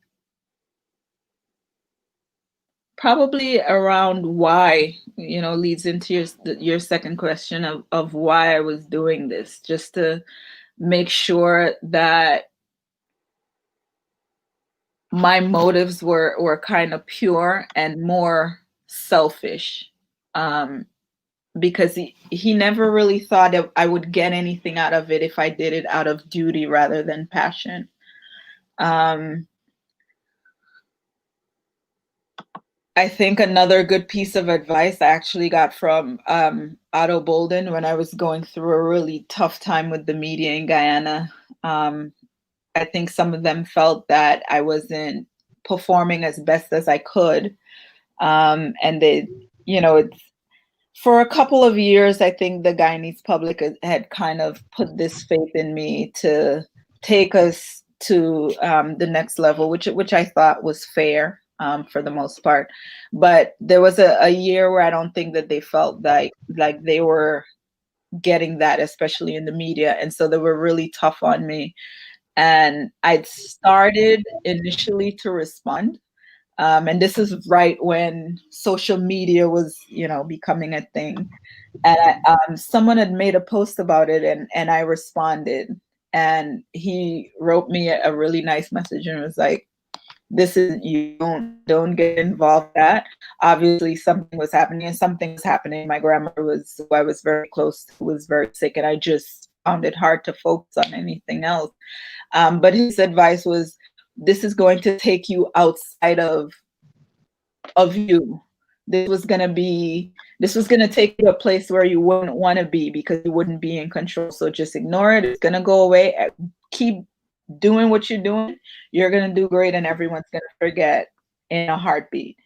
probably around why, leads into your second question of why I was doing this, just to make sure that my motives were kind of pure and more selfish. Because he never really thought I would get anything out of it if I did it out of duty rather than passion. I think another good piece of advice I actually got from Otto Bolden when I was going through a really tough time with the media in Guyana. I think some of them felt that I wasn't performing as best as I could. And they, it's, for a couple of years, I think the Guyanese public had kind of put this faith in me to take us to the next level, which I thought was fair for the most part. But there was a year where I don't think that they felt like they were getting that, especially in the media. And so they were really tough on me. And I'd started initially to respond. And this is right when social media was, becoming a thing. And someone had made a post about it, and I responded. And he wrote me a really nice message and was like, "This is, you don't get involved in that." Obviously, something was happening, and something was happening. My grandmother who I was very close to, was very sick, and I just found it hard to focus on anything else. But his advice was, this is going to take you outside of you. This was going to take you to a place where you wouldn't want to be, because you wouldn't be in control. So just ignore it. It's going to go away. Keep doing what you're doing. You're going to do great, and everyone's going to forget in a heartbeat.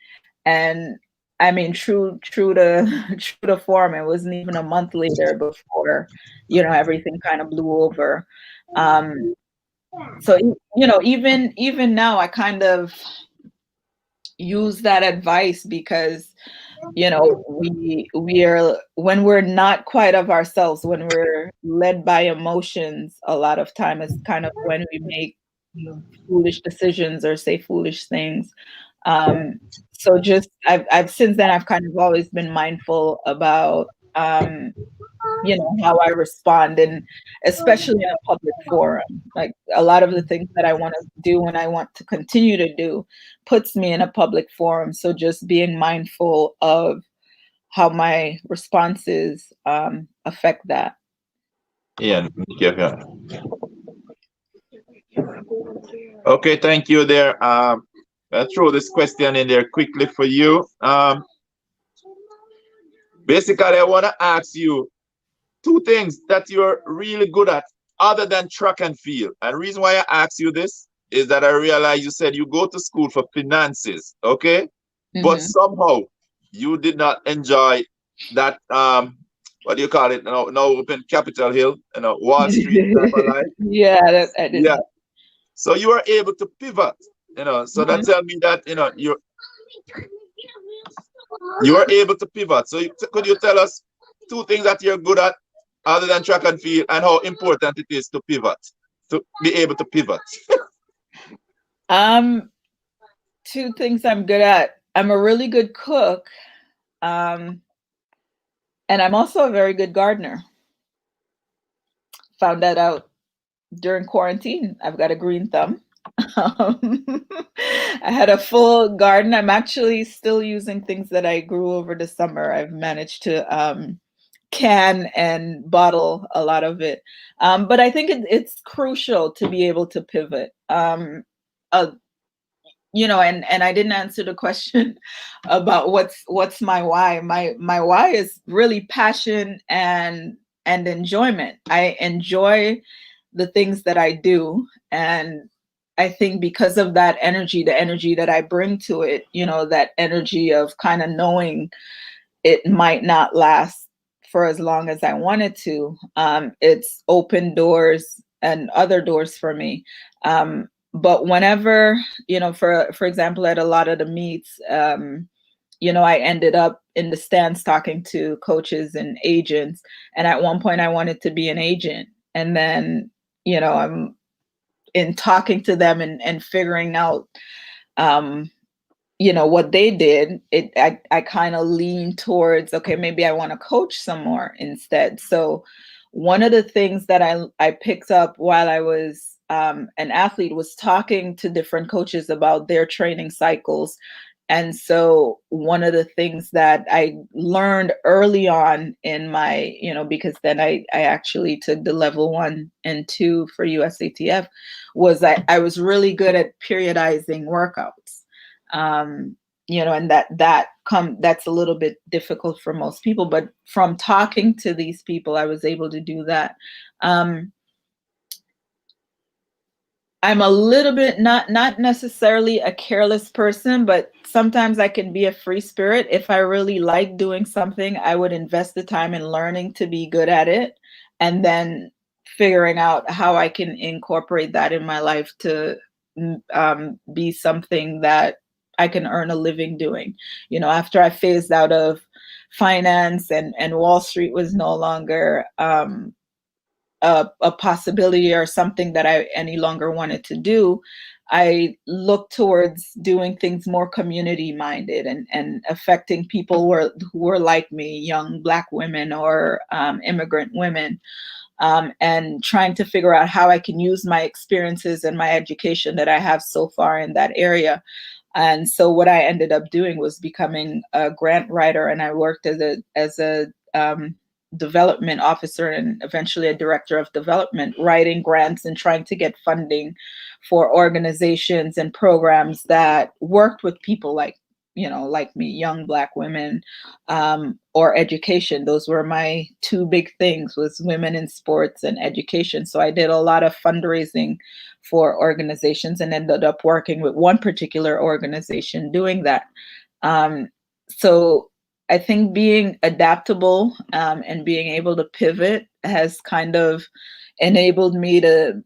And I mean, true to form, it wasn't even a month later before, everything kind of blew over. So, even now I kind of use that advice, because, we are, when we're not quite of ourselves, when we're led by emotions, a lot of time is kind of when we make foolish decisions or say foolish things. So just, I've since then, I've kind of always been mindful about, how I respond, and especially in a public forum. Like, a lot of the things that I want to do and I want to continue to do puts me in a public forum. So just being mindful of how my responses affect that. Yeah. Okay, thank you there. I'll throw this question in there quickly for you. Basically, I want to ask you two things that you're really good at other than track and field. And the reason why I ask you this is that I realize you said you go to school for finances, okay? Mm-hmm. But somehow you did not enjoy that, what do you call it? Now open Capitol Hill, Wall Street type of life. Yeah, I did. Yeah. So you are able to pivot, so mm-hmm. That tells me that, you are able to pivot. So could you tell us two things that you're good at other than track and field, and how important it is to pivot, to be able to pivot? Two things I'm good at. I'm a really good cook. And I'm also a very good gardener. Found that out during quarantine. I've got a green thumb. I had a full garden. I'm actually still using things that I grew over the summer. I've managed to can and bottle a lot of it. But I think it's crucial to be able to pivot. And I didn't answer the question about what's my why. My why is really passion and enjoyment. I enjoy the things that I do, and I think because of that energy, the energy that I bring to it, that energy of kind of knowing it might not last for as long as I wanted to, it's opened doors and other doors for me. But whenever, for example, at a lot of the meets, I ended up in the stands talking to coaches and agents. And at one point I wanted to be an agent. And then, I'm in talking to them and figuring out what they did, I kind of leaned towards, okay, maybe I want to coach some more instead. So one of the things that I picked up while I was an athlete was talking to different coaches about their training cycles. And so one of the things that I learned early on in my, because then I actually took the level 1 and 2 for USATF, was I was really good at periodizing workouts. And that's a little bit difficult for most people, but from talking to these people, I was able to do that. I'm a little bit not necessarily a careless person, but sometimes I can be a free spirit. If I really like doing something, I would invest the time in learning to be good at it, and then figuring out how I can incorporate that in my life to be something that I can earn a living doing. After I phased out of finance and Wall Street was no longer a possibility or something that I any longer wanted to do, I looked towards doing things more community minded and affecting people who were like me, young Black women or immigrant women, and trying to figure out how I can use my experiences and my education that I have so far in that area. And so what I ended up doing was becoming a grant writer, and I worked as a development officer and eventually a director of development, writing grants and trying to get funding for organizations and programs that worked with people like me, young Black women, or education. Those were my two big things, was women in sports and education. So I did a lot of fundraising for organizations and ended up working with one particular organization doing that. So I think being adaptable and being able to pivot has kind of enabled me to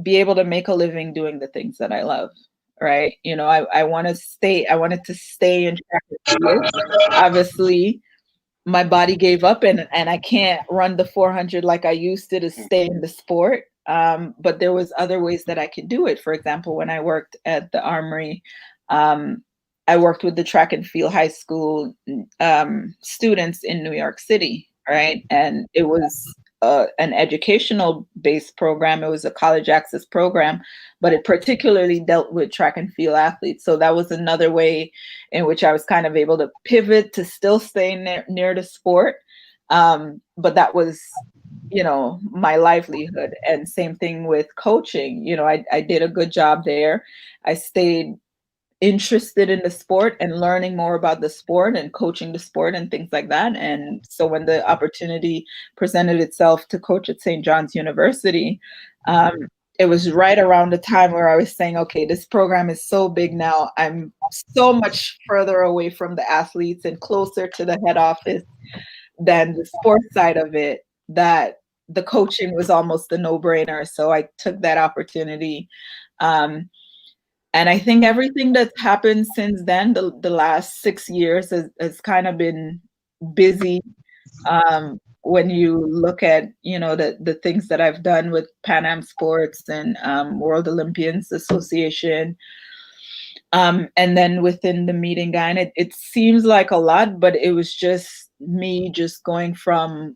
be able to make a living doing the things that I love. Right. I wanted to stay in track and field. Obviously, my body gave up and I can't run the 400 like I used to stay in the sport. But there was other ways that I could do it. For example, when I worked at the Armory, I worked with the track and field high school students in New York City, right? And it was an educational based program. It was a college access program, but it particularly dealt with track and field athletes. So that was another way in which I was kind of able to pivot to still stay near the sport. But that was, my livelihood. And same thing with coaching. I did a good job there. I stayed interested in the sport and learning more about the sport and coaching the sport and things like that. And so when the opportunity presented itself to coach at St. John's University, it was right around the time where I was saying, okay, this program is so big now. I'm so much further away from the athletes and closer to the head office than the sports side of it, that the coaching was almost a no-brainer. So I took that opportunity. And I think everything that's happened since then, the last 6 years has kind of been busy. When you look at, the things that I've done with Panam Sports and World Olympians Association, and then within the meeting Guyana, it seems like a lot, but it was just me just going from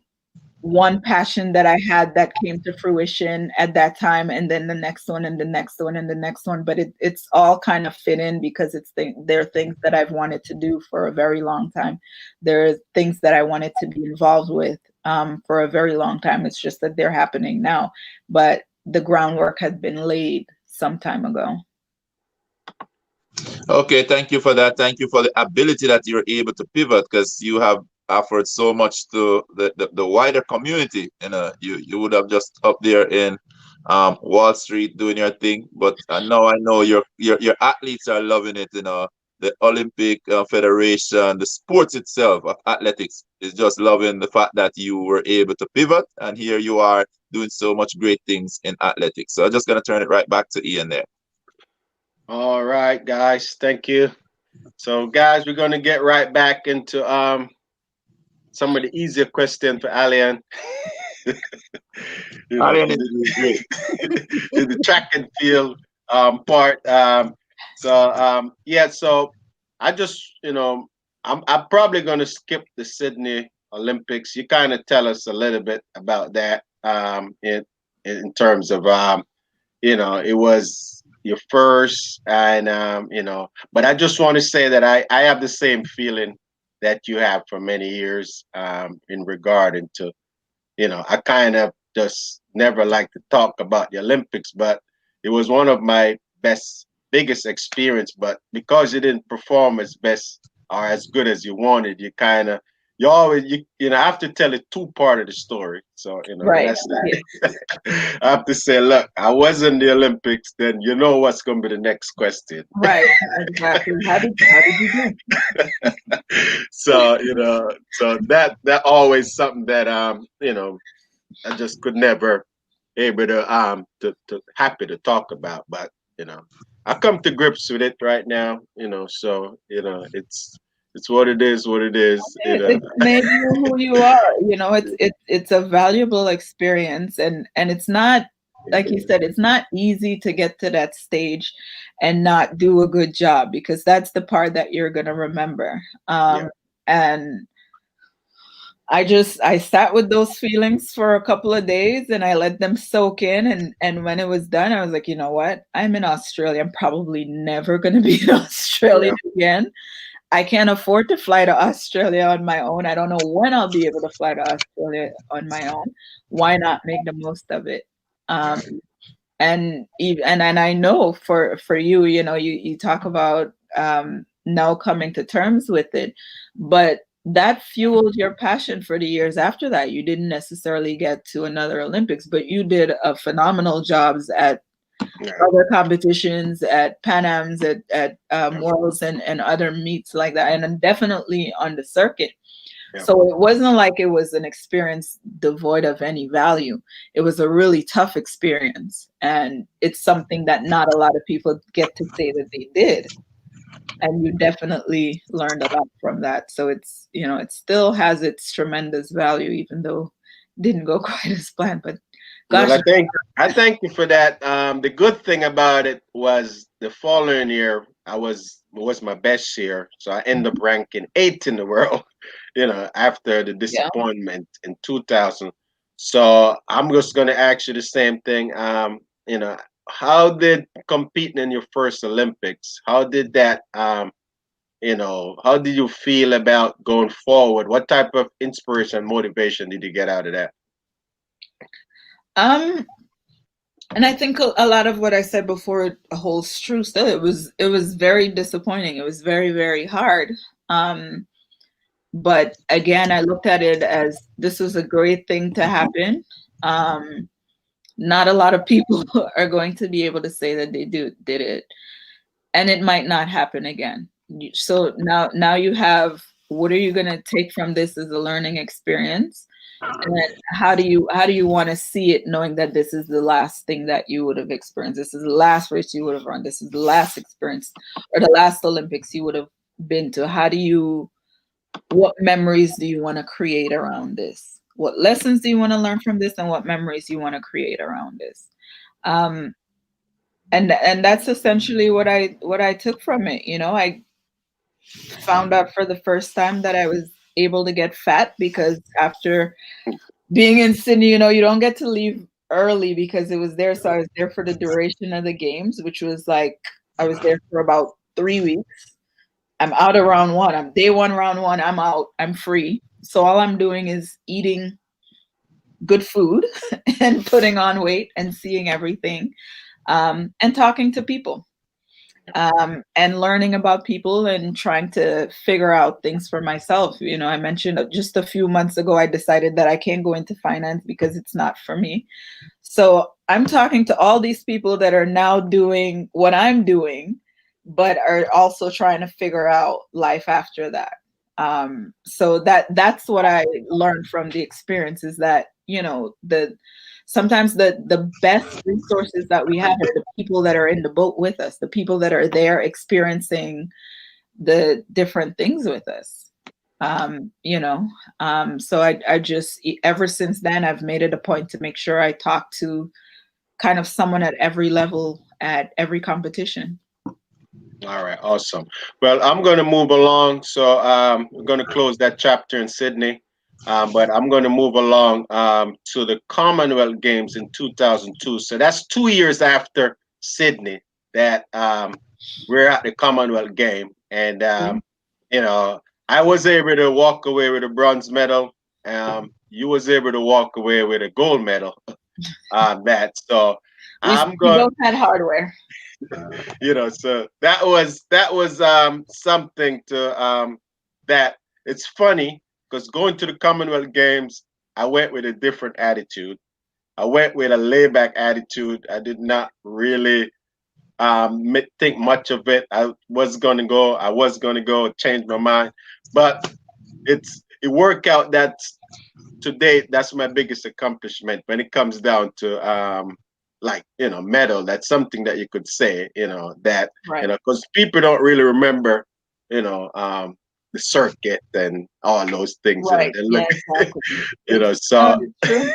one passion that I had that came to fruition at that time, and then the next one and the next one and the next one. But it's all kind of fit in because there are things that I've wanted to do for a very long time. There are things that I wanted to be involved with for a very long time. It's just that they're happening now, but the groundwork has been laid some time ago. Okay, thank you for that. Thank you for the ability that you're able to pivot, because you have offered so much to the wider community. You would have just up there in Wall Street doing your thing, but now I know your athletes are loving it. The Olympic Federation, the sports itself of athletics is just loving the fact that you were able to pivot, and here you are doing so much great things in athletics. So I'm just gonna turn it right back to Ian there. All right, guys. Thank you. So, guys, we're going to get right back into some of the easier questions for Aliann. Aliann is doing great. The track and field part. So I just, I'm probably going to skip the Sydney Olympics. You kind of tell us a little bit about that, in terms of, it was your first, and but I just want to say that I have the same feeling that you have for many years, in regard into, I kind of just never like to talk about the Olympics, but it was one of my biggest experience. But because you didn't perform as best or as good as you wanted, you always, I have to tell it two part of the story. So, Right. that's I have to say, look, I was in the Olympics, then you know what's going to be the next question. Right. Exactly. How did you do? So, so that always something that, I just could never able to happy to talk about. But, I come to grips with it right now, so, it's what it is, what it is. It's made you who you are. It's a valuable experience, and it's not, like you said, it's not easy to get to that stage and not do a good job, because that's the part that you're gonna remember. Yeah. And I sat with those feelings for a couple of days and I let them soak in, and when it was done, I was like, you know what? I'm in Australia. I'm probably never gonna be in Australia again. I can't afford to fly to Australia on my own. I don't know when I'll be able to fly to Australia on my own. Why not make the most of it? And I know for you, you talk about now coming to terms with it, but that fueled your passion for the years after that. You didn't necessarily get to another Olympics, but you did a phenomenal jobs at other competitions, at Panams, at Worlds, and other meets like that, and then definitely on the circuit. Yeah. So it wasn't like it was an experience devoid of any value. It was a really tough experience, and it's something that not a lot of people get to say that they did. And you definitely learned a lot from that. So it's, it still has its tremendous value, even though it didn't go quite as planned. But gosh, Well, I thank you for that. The good thing about it was the following year was my best year, so I ended up ranking 8th in the world. After the disappointment in 2000. So I'm just going to ask you the same thing. How did competing in your first Olympics? How did that? How did you feel about going forward? What type of inspiration, motivation did you get out of that? And I think a lot of what I said before holds true still. It was very disappointing. It was very, very hard. But again, I looked at it as this was a great thing to happen. Not a lot of people are going to be able to say that they did it, and it might not happen again. So now you have, what are you going to take from this as a learning experience? And then how do you want to see it, knowing that this is the last thing that you would have experienced? This is the last race you would have run. This is the last experience or the last Olympics you would have been to. What memories do you want to create around this? What lessons do you want to learn from this, and what memories you want to create around this? And that's essentially what I took from it. I found out for the first time that I was able to get fat, because after being in Sydney, you don't get to leave early because it was there. So I was there for the duration of the games, which was like, I was there for about 3 weeks. I'm out of round one. I'm day one, round one. I'm out. I'm free. So all I'm doing is eating good food and putting on weight and seeing everything, and talking to people, and learning about people and trying to figure out things for myself. I mentioned just a few months ago, I decided that I can't go into finance because it's not for me. So I'm talking to all these people that are now doing what I'm doing, but are also trying to figure out life after that. So that's what I learned from the experience, is that, sometimes the best resources that we have are the people that are in the boat with us, the people that are there experiencing the different things with us. So I just, ever since then, I've made it a point to make sure I talk to kind of someone at every level at every competition. All right, awesome. Well, I'm going to move along. So we're going to close that chapter in Sydney, but I'm going to move along to the Commonwealth Games in 2002. So that's 2 years after Sydney that we're at the Commonwealth Game, and you know, I was able to walk away with a bronze medal. You was able to walk away with a gold medal. Matt. So I'm We going. both had hardware. So that was something to that it's funny because going to the Commonwealth Games, I went with a different attitude. I went with a layback attitude. I did not really think much of it. I was gonna go, change my mind, but it worked out that to date, that's my biggest accomplishment when it comes down to medal. That's something that you could say, that Right. because people don't really remember, the circuit and all those things. Right. They look, Yeah, exactly. so True.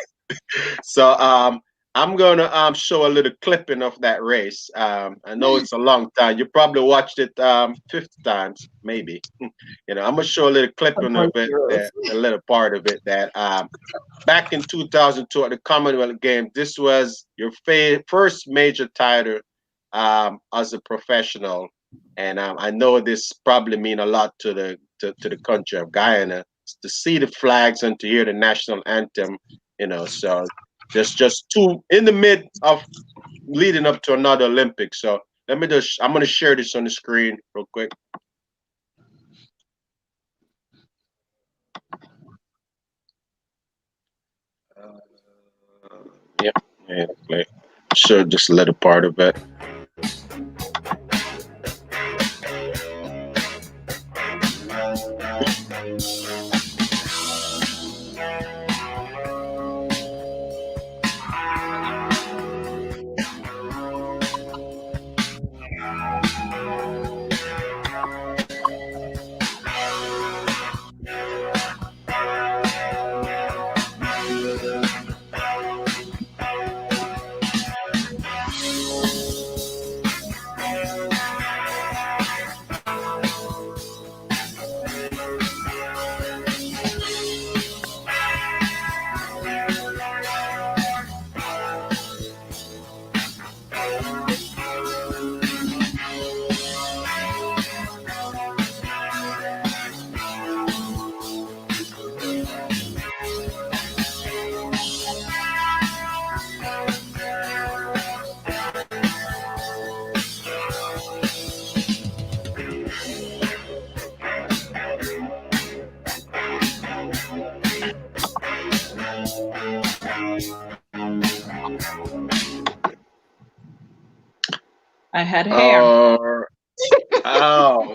so I'm gonna show a little clipping of that race. I know it's a long time. You probably watched it 50 times, maybe. I'm gonna show a little clipping of it, a little part of it that back in 2002 at the Commonwealth Games, this was your first major title as a professional, and I know this probably mean a lot to the country of Guyana to see the flags and to hear the national anthem. So just two in the mid of leading up to another Olympics. So I'm gonna share this on the screen real quick. Yep. Yeah, play. Show just a little part of it. I had hair. Oh.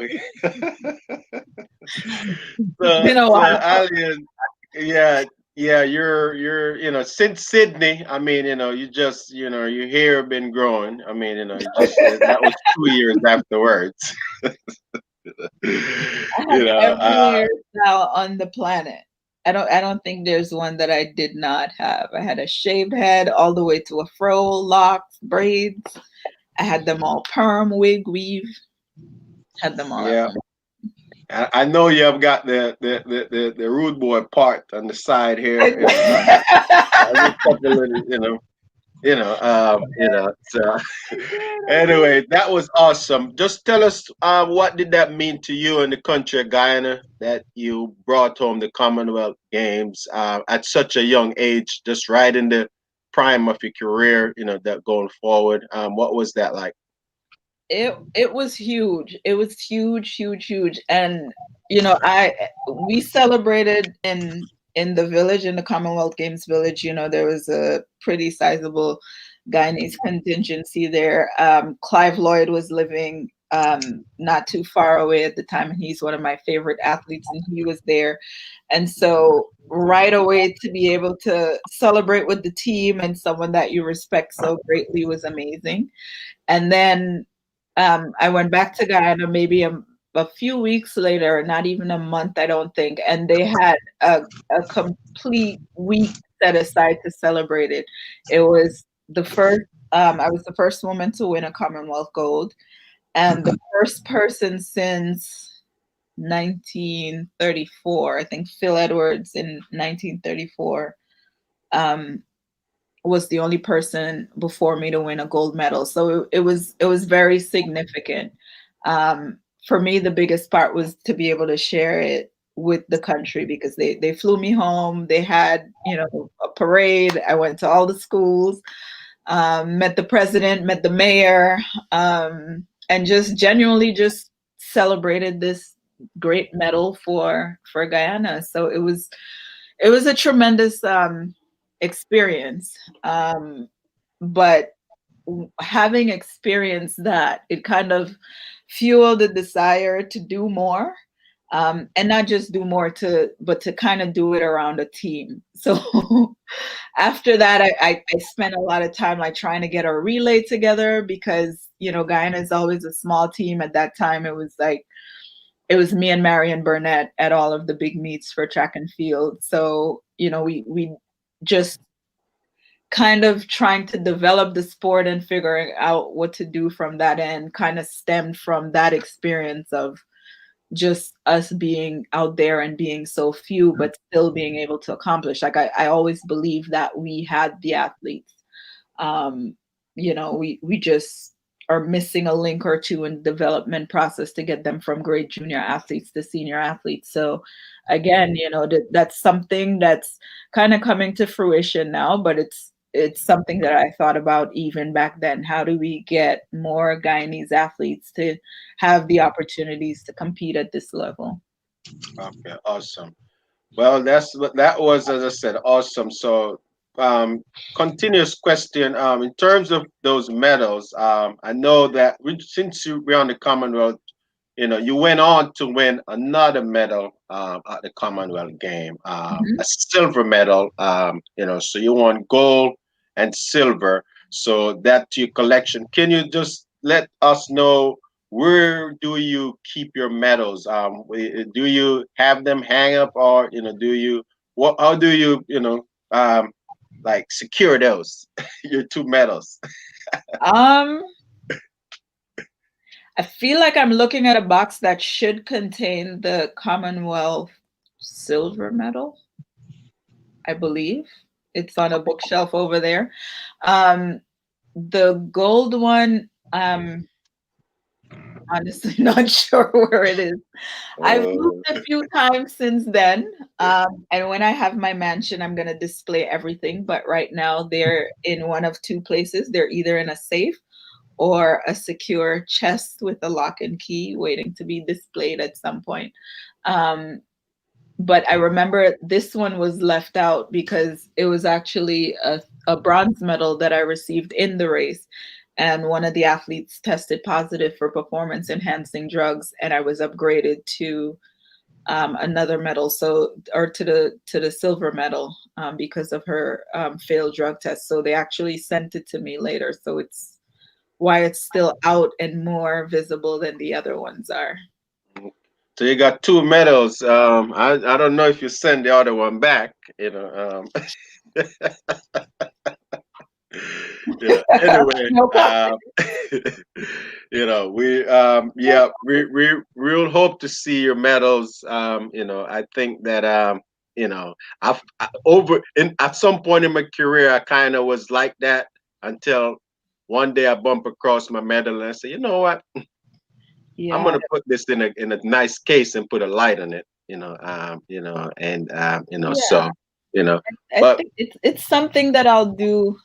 Been a So while. Aliann, yeah, yeah, you're since Sydney. I mean, you just your hair been growing. I mean, you just that was 2 years afterwards. I have you know, every uh, hairstyle on the planet. I don't think there's one that I did not have. I had a shaved head all the way to a fro, locks, braids. I had them all perm, wig, weave. Had them all. yeah. I know you have got the rude boy part on the side here. There's a couple of So anyway, that was awesome. Just tell us, what did that mean to you in the country of Guyana that you brought home the Commonwealth Games at such a young age, just right in the prime of your career, that going forward. What was that like? It was huge. It was huge, huge, huge. And we celebrated in the village, in the Commonwealth Games village. There was a pretty sizable Guyanese contingency there. Clive Lloyd was living not too far away at the time, and he's one of my favorite athletes, and he was there. And so right away to be able to celebrate with the team and someone that you respect so greatly was amazing. And then I went back to Guyana maybe a few weeks later, not even a month, I don't think, and they had a complete week set aside to celebrate it. It was the first. I was the first woman to win a Commonwealth gold. And the first person since 1934, I think Phil Edwards in 1934, was the only person before me to win a gold medal. So it was very significant. For me, the biggest part was to be able to share it with the country, because they flew me home. They had, a parade. I went to all the schools, met the president, met the mayor, and just genuinely just celebrated this great medal for Guyana. So it was a tremendous experience. But having experienced that, it kind of fueled the desire to do more. And not just do more but to kind of do it around a team. So after that, I spent a lot of time like trying to get a relay together, because, Guyana is always a small team. At that time, it was me and Marion Burnett at all of the big meets for track and field. So, we just kind of trying to develop the sport and figuring out what to do from that end kind of stemmed from that experience of just us being out there and being so few, but still being able to accomplish. Like I always believe that we had the athletes. We just are missing a link or two in the development process to get them from grade junior athletes to senior athletes. So again, that's something that's kind of coming to fruition now, but it's something that I thought about even back then. How do we get more Guyanese athletes to have the opportunities to compete at this level? Okay, awesome. Well, that was, as I said, awesome. So, continuous question. In terms of those medals, I know that since we're on the Commonwealth, you went on to win another medal at the Commonwealth game, a silver medal. So you won gold and silver. So that's your collection. Can you just let us know, where do you keep your medals? Do you have them hang up, or how do you like secure those your two medals? I feel like I'm looking at a box that should contain the Commonwealth silver medal. I believe it's on a bookshelf over there. The gold one, honestly not sure where it is. I've moved a few times since then. And when I have my mansion, I'm going to display everything. But right now they're in one of two places. They're either in a safe or a secure chest with a lock and key waiting to be displayed at some point. But I remember this one was left out because it was actually a bronze medal that I received in the race. And one of the athletes tested positive for performance enhancing drugs, and I was upgraded to another medal, or to the silver medal, because of her failed drug test. So they actually sent it to me later. So it's why it's still out and more visible than the other ones are. So you got two medals. I don't know if you send the other one back. Anyway, No we'll hope to see your medals. I think that at some point in my career, I kind of was like that, until one day I bump across my medal and I say, you know what? Yeah. I'm gonna put this in a nice case and put a light on it. So I think it's something that I'll do.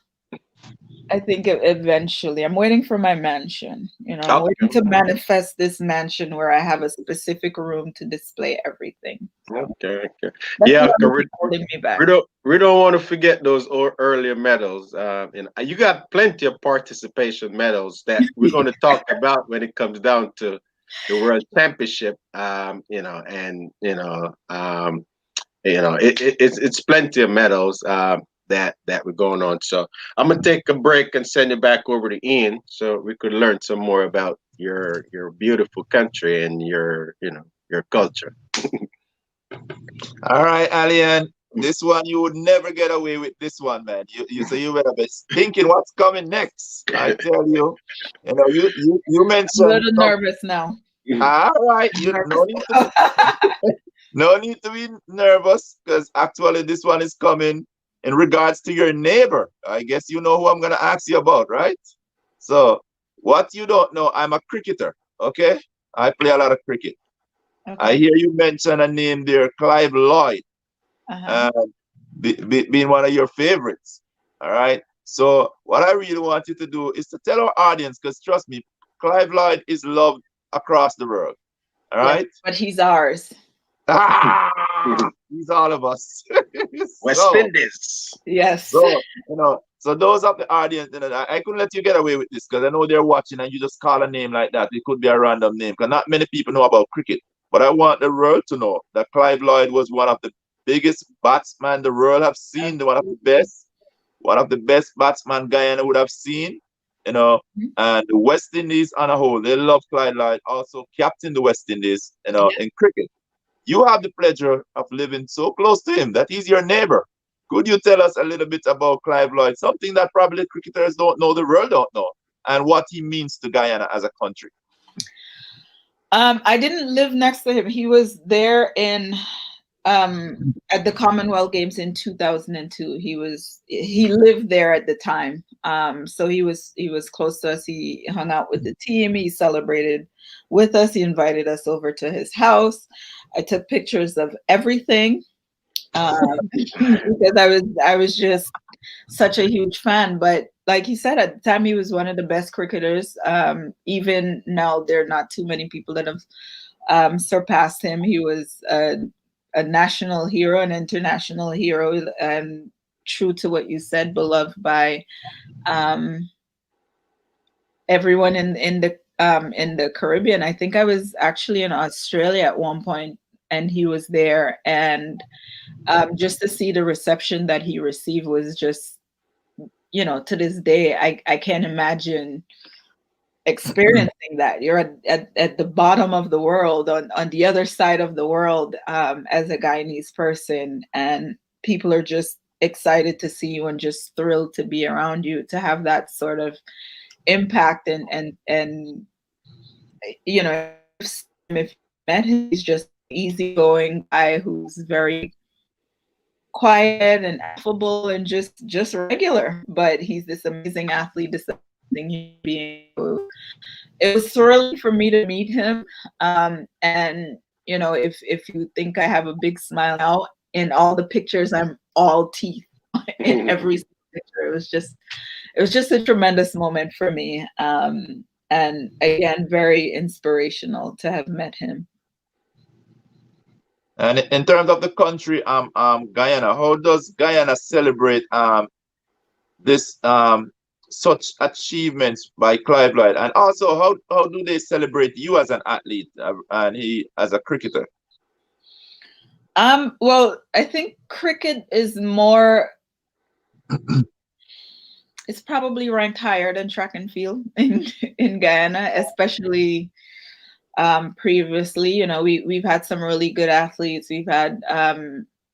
I think eventually. I'm waiting for my mansion. I'm waiting to manifest this mansion where I have a specific room to display everything. Okay. That's holding me back. We don't want to forget those earlier medals. You got plenty of participation medals that we're going to talk about when it comes down to the World Championship. It's plenty of medals that we're going on. So I'm gonna take a break and send it back over to Ian, so we could learn some more about your beautiful country and your culture. All right, Aliann. This one you would never get away with. This one, man. You say you better be thinking what's coming next. I tell you. You know, you I'm a mentioned. little nervous now. All right, you Nervous. no need to be nervous because actually this one is coming in regards to your neighbor. I guess you know who I'm gonna ask you about, right? So what you don't know, I'm a cricketer. Okay, I play a lot of cricket. Okay. I hear you mention a name there, Clive Lloyd, being one of your favorites. All right. So what I really want you to do is to tell our audience, because trust me, Clive Lloyd is loved across the world. All right. Yes, but he's ours. He's all of us. West Indies. Yes. So, so those of the audience, I couldn't let you get away with this because I know they're watching and you just call a name like that. It could be a random name because not many people know about cricket. But I want the world to know that Clive Lloyd was one of the biggest batsmen the world have seen, one of the best batsmen Guyana would have seen, and the West Indies on a whole, they love Clive Lloyd, also captain the West Indies, in cricket. You have the pleasure of living so close to him that he's your neighbor. Could you tell us a little bit about Clive Lloyd, something that probably cricketers don't know, the world don't know, and what he means to Guyana as a country? I didn't live next to him. He was there at the Commonwealth Games in 2002. He lived there at the time. So he was close to us. He hung out with the team. He celebrated with us. He invited us over to his house. I took pictures of everything because I was just such a huge fan. But like he said, at the time, he was one of the best cricketers. Even now, there are not too many people that have surpassed him. He was a national hero, an international hero, and true to what you said, beloved by everyone in the Caribbean. I think I was actually in Australia at one point, and he was there, and just to see the reception that he received was just, to this day, I can't imagine experiencing that. You're at the bottom of the world, on the other side of the world, as a Guyanese person, and people are just excited to see you and just thrilled to be around you, to have that sort of impact. And if you met him, he's just an easygoing guy who's very quiet and affable and just regular, but he's this amazing athlete, this amazing human being. It was thrilling for me to meet him. And if you think I have a big smile now, in all the pictures, I'm all teeth in every picture. It was just a tremendous moment for me. And again, very inspirational to have met him. And in terms of the country, Guyana, how does Guyana celebrate this such achievements by Clive Lloyd? And also, how do they celebrate you as an athlete and he as a cricketer? Well, I think cricket is more, it's probably ranked higher than track and field in Guyana, especially previously. We've had some really good athletes. We've had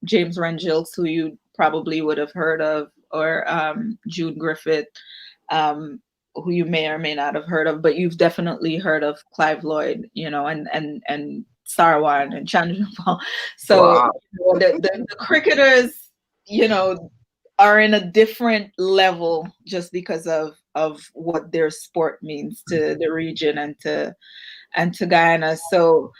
James Rengills, who you probably would have heard of, or June Griffith, who you may or may not have heard of, but you've definitely heard of Clive Lloyd, and Sarwan and Chandrapal. So Wow. the cricketers, are in a different level just because of what their sport means to the region and to Guyana. So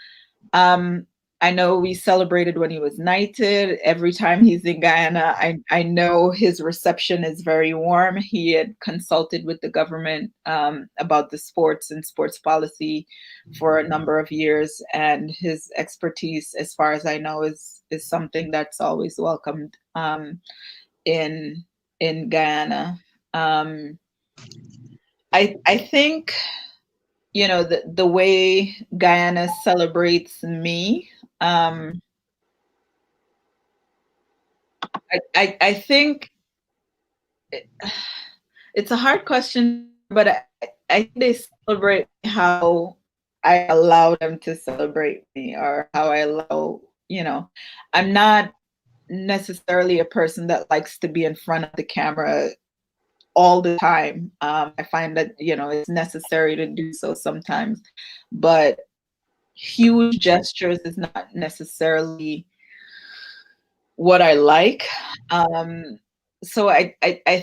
I know we celebrated when he was knighted. Every time he's in Guyana, I know his reception is very warm. He had consulted with the government about the sports and sports policy for a number of years, and his expertise, as far as I know, is something that's always welcomed in Guyana. I think, the way Guyana celebrates me, I think it's a hard question, but I think they celebrate how I allow them to celebrate me, or how I allow, I'm not necessarily a person that likes to be in front of the camera all the time. I find that, it's necessary to do so sometimes, but huge gestures is not necessarily what I like. So I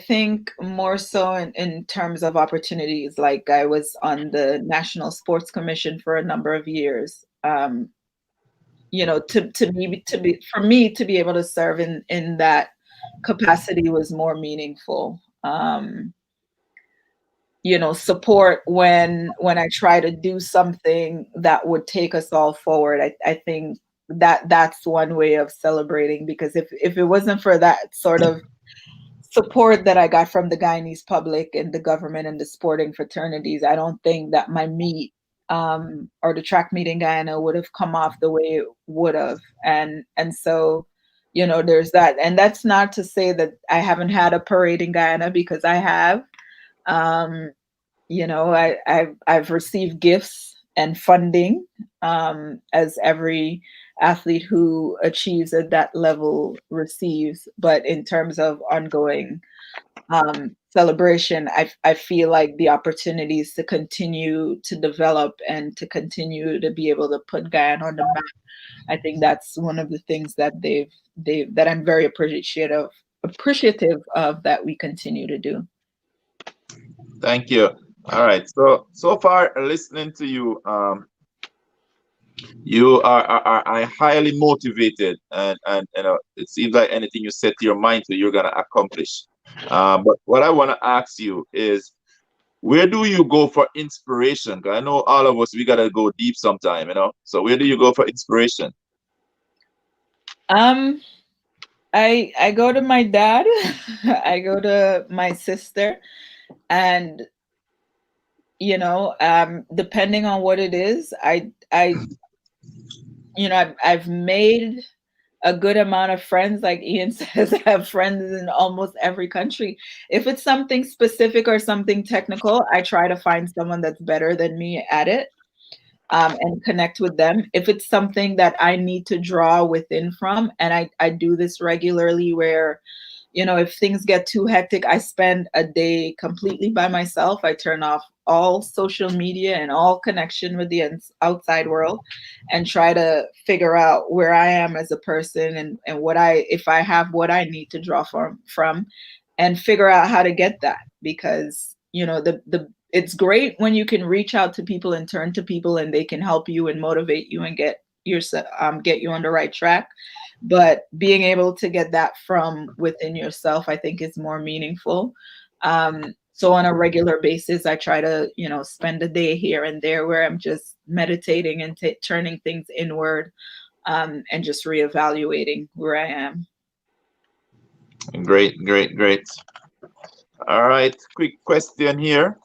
think more so in terms of opportunities, like I was on the National Sports Commission for a number of years. For me to be able to serve in that capacity was more meaningful. Support when I try to do something that would take us all forward. I think that's one way of celebrating, because if it wasn't for that sort of support that I got from the Guyanese public and the government and the sporting fraternities, I don't think that my meet or the track meet in Guyana would have come off the way it would have. And so, there's that. And that's not to say that I haven't had a parade in Guyana, because I have. I've received gifts and funding, as every athlete who achieves at that level receives. But in terms of ongoing celebration, I feel like the opportunities to continue to develop and to continue to be able to put Guyana on the map, I think that's one of the things that that I'm very appreciative of, that we continue to do. Thank you. All right. So far, listening to you, you are highly motivated, and it seems like anything you set your mind to, you're gonna accomplish. But what I want to ask you is, where do you go for inspiration? 'Cause I know all of us, we gotta go deep sometime, So where do you go for inspiration? I go to my dad, I go to my sister, and depending on what it is, I've made a good amount of friends. Like Ian says, I have friends in almost every country. If it's something specific or something technical, I try to find someone that's better than me at it, and connect with them. If it's something that I need to draw within from, and I do this regularly, where if things get too hectic, I spend a day completely by myself. I turn off all social media and all connection with the outside world, and try to figure out where I am as a person, and if I have what I need to draw from, and figure out how to get that. Because it's great when you can reach out to people and turn to people, and they can help you and motivate you and get you on the right track. But being able to get that from within yourself, I think, is more meaningful. So on a regular basis, I try to, spend a day here and there where I'm just meditating and turning things inward, and just reevaluating where I am. Great. All right, quick question here.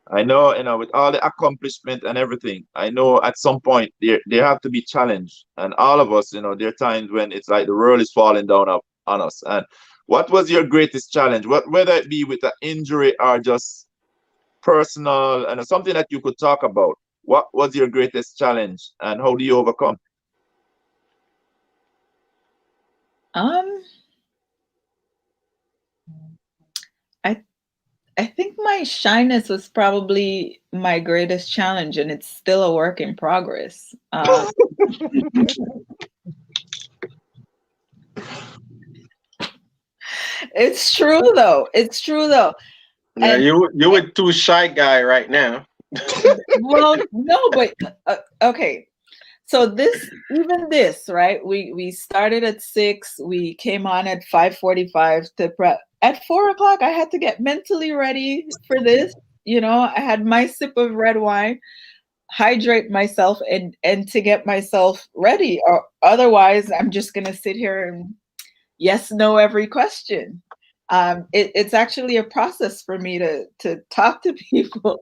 I know, with all the accomplishment and everything, I know at some point there have to be challenge, and all of us, there are times when it's like the world is falling down on us. And what was your greatest challenge? Whether it be with an injury or just personal, and something that you could talk about. What was your greatest challenge, and how do you overcome? I think my shyness was probably my greatest challenge, and it's still a work in progress. It's true though. Yeah, you with too shy guy right now. Well, no, but okay. So this, right? We started at 6. We came on at 5:45 to prep. At 4:00, I had to get mentally ready for this. I had my sip of red wine, hydrate myself, and to get myself ready. Or otherwise, I'm just gonna sit here and yes, no every question. It's actually a process for me to talk to people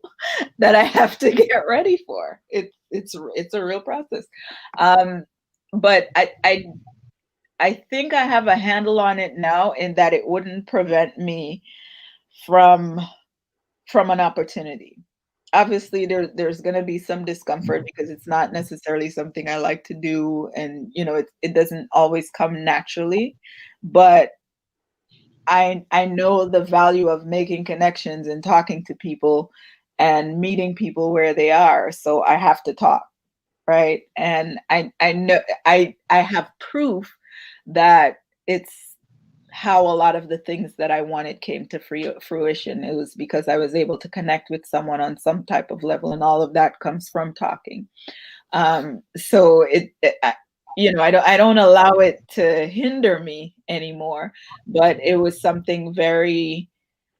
that I have to get ready for. It's a real process. But I think I have a handle on it now, in that it wouldn't prevent me from an opportunity. obviously there's going to be some discomfort because it's not necessarily something I like to do, and it doesn't always come naturally, but I know the value of making connections and talking to people and meeting people where they are, so I have to talk, right? And I know I have proof that it's how a lot of the things that I wanted came to fruition. It was because I was able to connect with someone on some type of level, and all of that comes from talking. So I don't allow it to hinder me anymore, but it was something very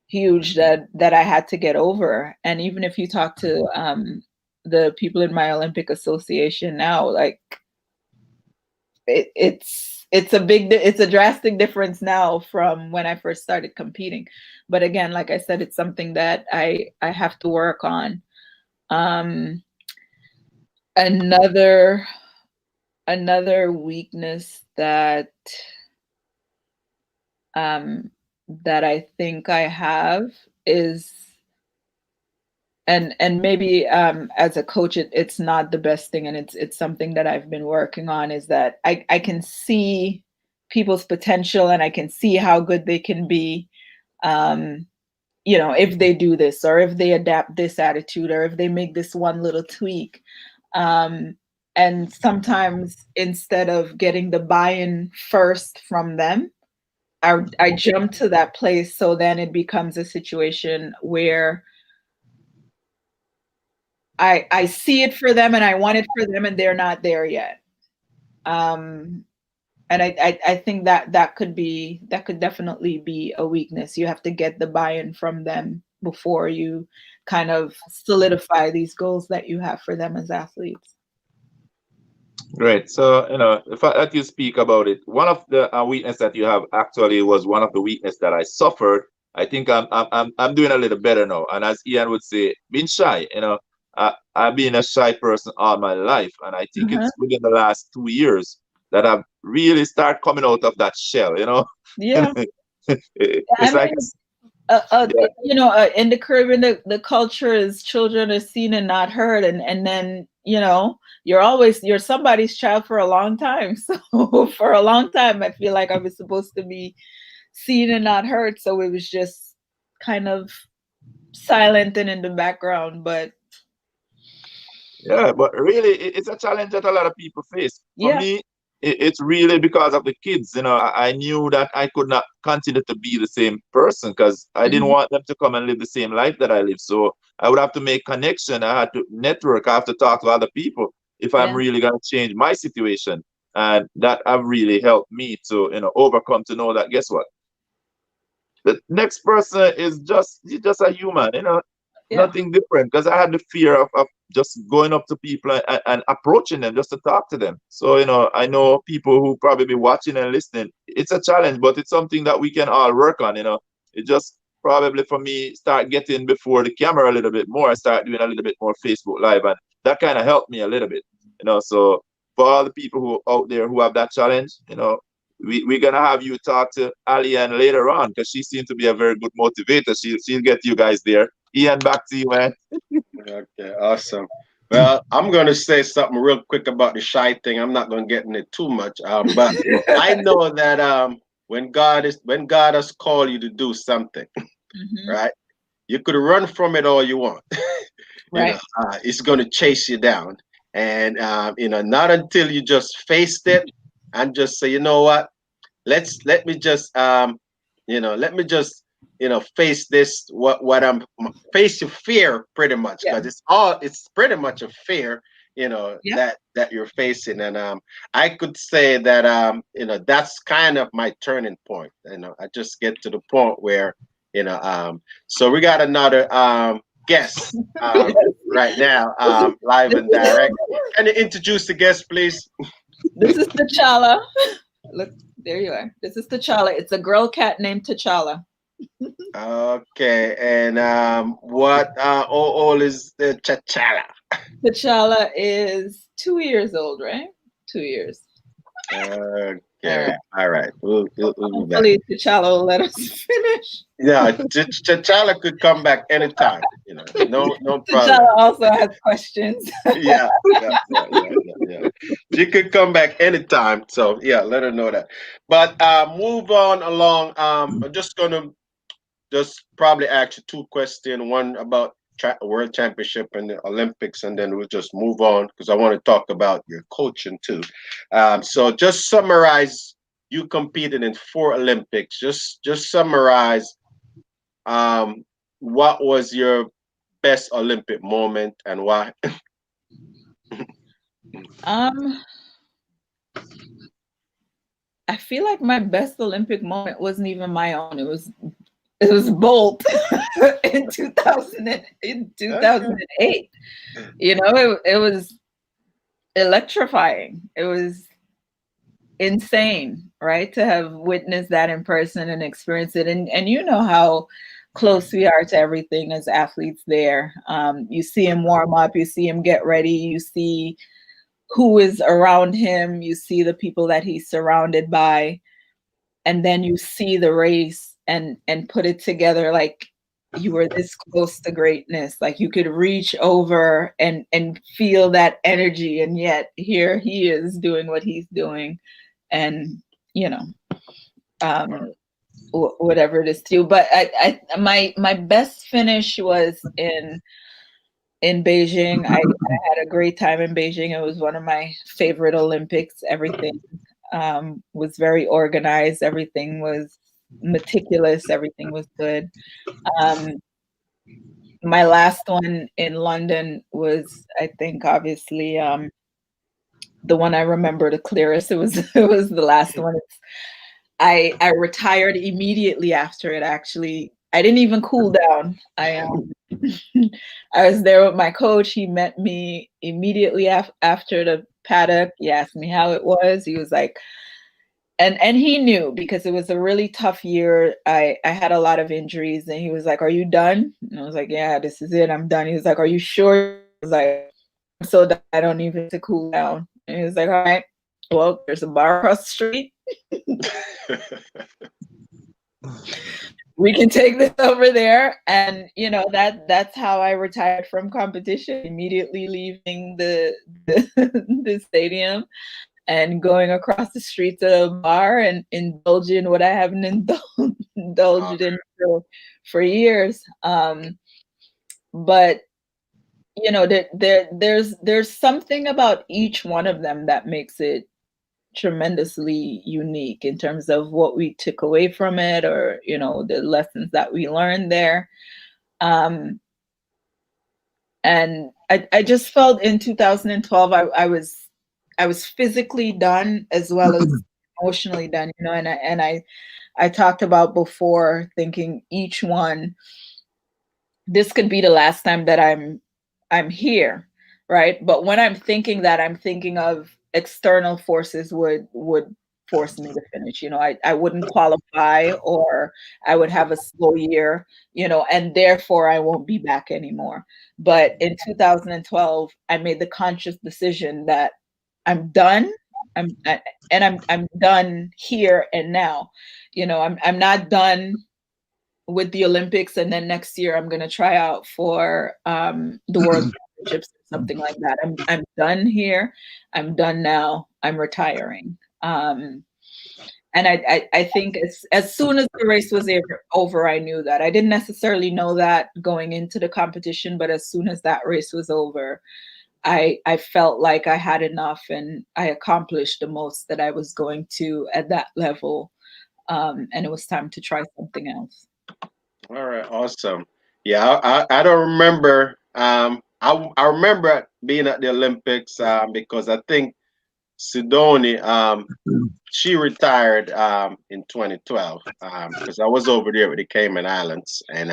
huge that I had to get over. And even if you talk to the people in my Olympic Association now, like it's a drastic difference now from when I first started competing. But again, like I said, it's something that I have to work on. Another weakness that I think I have is, and maybe as a coach it's not the best thing, and it's something that I've been working on, is that I can see people's potential and I can see how good they can be, if they do this, or if they adapt this attitude, or if they make this one little tweak. And sometimes instead of getting the buy-in first from them, I jump to that place. So then it becomes a situation where I see it for them and I want it for them, and they're not there yet. And I think that could definitely be a weakness. You have to get the buy-in from them before you kind of solidify these goals that you have for them as athletes. Great. So, the fact that you speak about it, one of the weakness that you have actually was one of the weakness that I suffered. I think I'm doing a little better now. And as Ian would say, being shy, I've been a shy person all my life. And I think it's within the last 2 years that I've really started coming out of that shell, Yeah. It's like, in the Caribbean, the culture is children are seen and not heard, and then you're somebody's child for a long time. So for a long time, I feel like I was supposed to be seen and not heard. So it was just kind of silent and in the background. But yeah, but really, it's a challenge that a lot of people face. For me, it's really because of the kids. I knew that I could not continue to be the same person because I didn't want them to come and live the same life that I live. So I would have to make connection. I had to network. I have to talk to other people if I'm really going to change my situation. And that have really helped me to, overcome, to know that, guess what? The next person is just a human, nothing different. Because I had the fear of just going up to people and approaching them just to talk to them. So, I know people who probably be watching and listening. It's a challenge, but it's something that we can all work on, It just probably, for me, start getting before the camera a little bit more. I start doing a little bit more Facebook Live, and that kind of helped me a little bit, So for all the people who out there who have that challenge, we're going to have you talk to Aliann later on, because she seems to be a very good motivator. She'll get you guys there. Ian, back to you, man. Okay, awesome. Well, I'm going to say something real quick about the shy thing. I'm not going to get in it too much, but I know that when God has called you to do something, right? You could run from it all you want. Right. It's going to chase you down, and not until you just faced it and just say, you know what? Let me just face this, what I'm face your fear, pretty much, because it's pretty much a fear, that you're facing. And I could say that that's kind of my turning point. I just get to the point where so we got another guest right now, live and direct. Can you introduce the guest, please? This is T'Challa. Look, there you are. This is T'Challa. It's a girl cat named T'Challa. Okay, and what old is the T'Challa? T'Challa is 2 years old, right? 2 years. Okay, Okay. All right. We'll be back. Hopefully T'Challa will let us finish. Yeah, T'Challa could come back anytime. No problem. T'Challa also has questions. Yeah. She could come back anytime. So yeah, let her know that. But move on along. I'm just gonna probably ask you two questions. One about World Championship and the Olympics, and then we'll just move on because I want to talk about your coaching too. So just summarize. You competed in 4 Olympics. Just summarize. What was your best Olympic moment and why? I feel like my best Olympic moment wasn't even my own. It was Bolt in 2008. It was electrifying. It was insane, right? To have witnessed that in person and experienced it. And you know how close we are to everything as athletes there. You see him warm up, you see him get ready, you see who is around him, you see the people that he's surrounded by, and then you see the race and put it together like you were this close to greatness, like you could reach over and feel that energy, and yet here he is doing what he's doing, and whatever it is too. But my best finish was in Beijing. I had a great time in Beijing. It was one of my favorite Olympics. Everything was very organized. Everything was meticulous. Everything was good. My last one in London was, I think, obviously the one I remember the clearest. It was the last one. I retired immediately after it. Actually, I didn't even cool down. I was there with my coach. He met me immediately after the paddock. He asked me how it was. He was like, and he knew because it was a really tough year. I had a lot of injuries, and he was like, "Are you done?" And I was like, "Yeah, this is it. I'm done." He was like, "Are you sure?" I was like, "I'm so done. I don't even have to cool down." And he was like, "All right, well, there's a bar across the street. We can take this over there." And that's how I retired from competition, immediately leaving the stadium and going across the street to a bar and indulging in what I haven't indulged in for years. But there's something about each one of them that makes it tremendously unique in terms of what we took away from it, or the lessons that we learned there. And I just felt in 2012 I was physically done as well as emotionally done, and I talked about before, thinking each one, this could be the last time that I'm here, right? But when I'm thinking that, I'm thinking of external forces would force me to finish. I wouldn't qualify, or I would have a slow year, and therefore I won't be back anymore. But in 2012, I made the conscious decision that I'm done. I'm done here and now. I'm not done with the Olympics, and then next year I'm going to try out for the World Championships or something like that. I'm done here. I'm done now. I'm retiring. And I think as soon as the race was over, I knew that. I didn't necessarily know that going into the competition, but as soon as that race was over, I felt like I had enough and I accomplished the most that I was going to at that level. And it was time to try something else. All right, awesome. Yeah, I don't remember. I remember being at the Olympics because I think Sidonie she retired in 2012 because I was over there with the Cayman Islands, and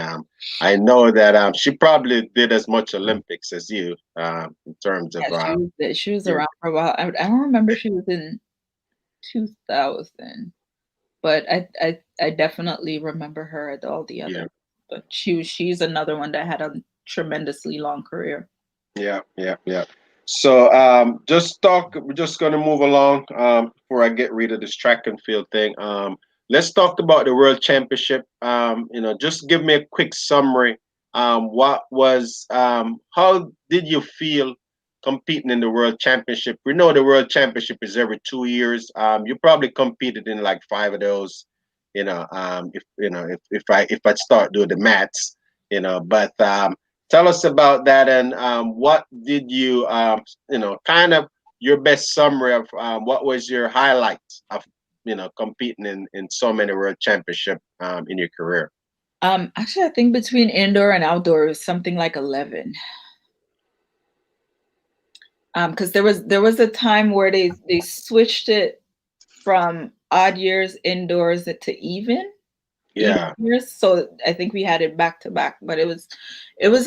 I know that she probably did as much Olympics as you in terms of. She was around for a while. I don't remember she was in 2000. But I definitely remember her at all the other. Yeah. But she's another one that had a tremendously long career. Yeah. So we're just gonna move along before I get rid of this track and field thing. Let's talk about the World Championship. Just give me a quick summary. How did you feel competing in the World Championship? We know the World Championship is every 2 years. You probably competed in like five of those. If I start doing the maths, but tell us about that, and what did you, kind of your best summary of what was your highlights of, competing in so many world championship in your career. Actually, I think between indoor and outdoor is something like 11. Because there was a time where they switched it from odd years indoors to even years. So I think we had it back to back, but it was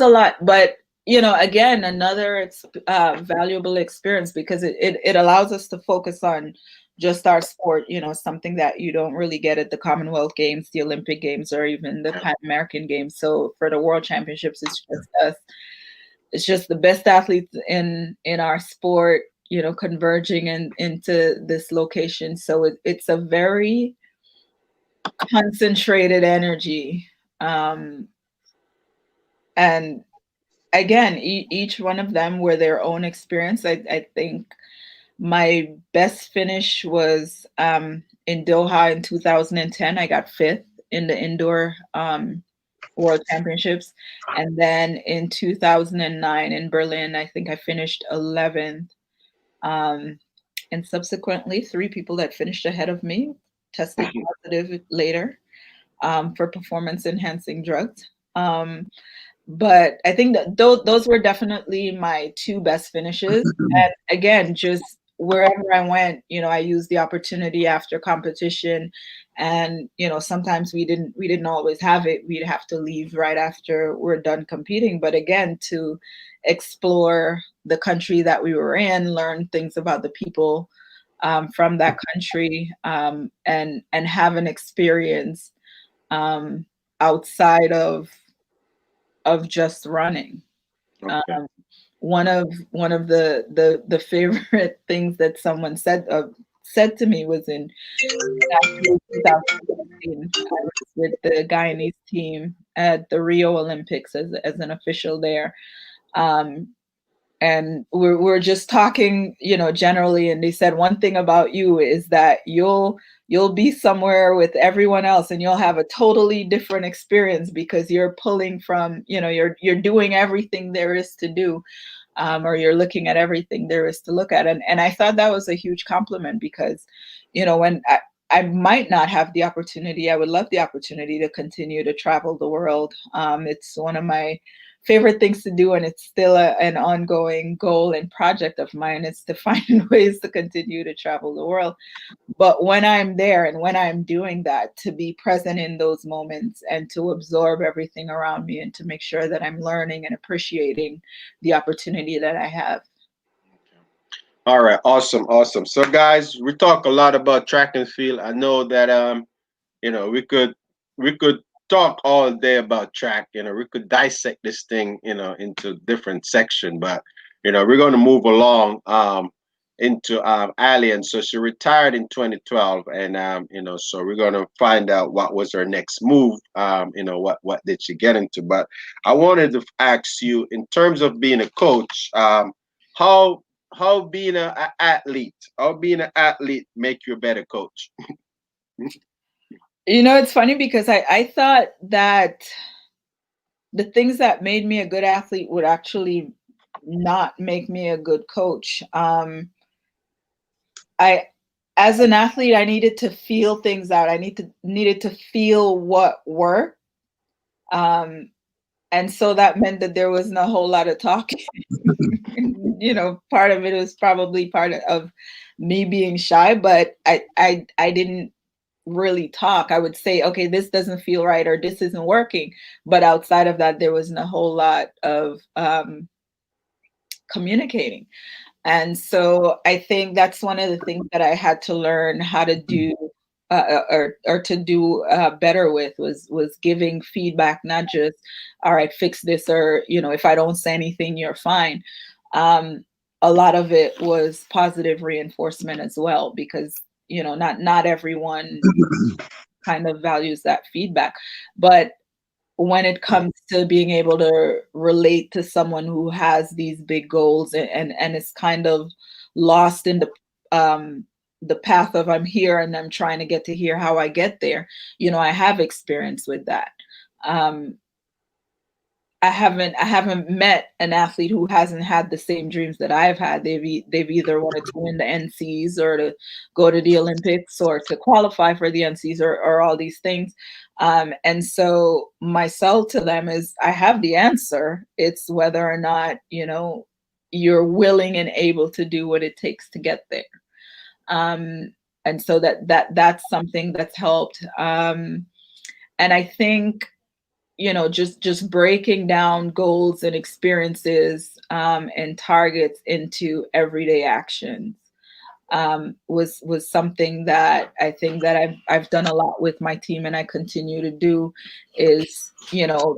a lot. But again, another valuable experience, because it allows us to focus on just our sport, something that you don't really get at the Commonwealth Games, the Olympic Games, or even the Pan American Games. So for the World Championships, it's just us. It's just the best athletes in our sport, converging into this location. So it's a very concentrated energy. And again, each one of them were their own experience. I think my best finish was in Doha in 2010. I got 5th in the indoor World Championships. And then in 2009 in Berlin, I think I finished 11th. And subsequently, 3 people that finished ahead of me tested positive later for performance enhancing drugs. But I think that those were definitely my 2 best finishes. And again, just wherever I went, I used the opportunity after competition. And sometimes we didn't always have it. We'd have to leave right after we're done competing. But again, to explore the country that we were in, learn things about the people from that country, and have an experience outside of just running. Okay. One of the favorite things that someone said to me was in 2016. I was with the Guyanese team at the Rio Olympics as an official there. And we're just talking, generally, and they said, one thing about you is that you'll be somewhere with everyone else and you'll have a totally different experience, because you're pulling from, you're doing everything there is to do, or you're looking at everything there is to look at. And I thought that was a huge compliment, because, when I might not have the opportunity, I would love the opportunity to continue to travel the world. It's one of my favorite things to do, and it's still an ongoing goal and project of mine, is to find ways to continue to travel the world. But when I'm there and when I'm doing that, to be present in those moments and to absorb everything around me and to make sure that I'm learning and appreciating the opportunity that I have. All right, awesome. So guys, we talk a lot about track and field. I know that we could talk all day about track. We could dissect this thing, into different section, but we're going to move along into Aliann. So she retired in 2012, and so we're going to find out what was her next move. What did she get into? But I wanted to ask you, in terms of being a coach, how being an athlete make you a better coach? It's funny, because I thought that the things that made me a good athlete would actually not make me a good coach. As an athlete, I needed to feel things out. I needed to feel what worked. And so that meant that there wasn't a whole lot of talking. Part of it was probably part of me being shy, but I didn't really talk. I would say, okay, this doesn't feel right, or this isn't working. But outside of that, there wasn't a whole lot of communicating. And so I think that's one of the things that I had to learn how to do, or to do better with, was giving feedback, not just, all right, fix this, or if I don't say anything, you're fine. a lot of it was positive reinforcement as well, because, you know, not everyone kind of values that feedback. But when it comes to being able to relate to someone who has these big goals and is kind of lost in the path of I'm here and I'm trying to get to here, how I get there, you know, I have experience with that. I haven't met an athlete who hasn't had the same dreams that I've had. They've either wanted to win the NCs or to go to the Olympics or to qualify for the NCs or all these things. And so my sell to them is I have the answer. It's whether or not, you know, you're willing and able to do what it takes to get there. And so that's something that's helped. And I think, you know, just breaking down goals and experiences and targets into everyday actions was something that I think that I've done a lot with my team, and I continue to do, is, you know,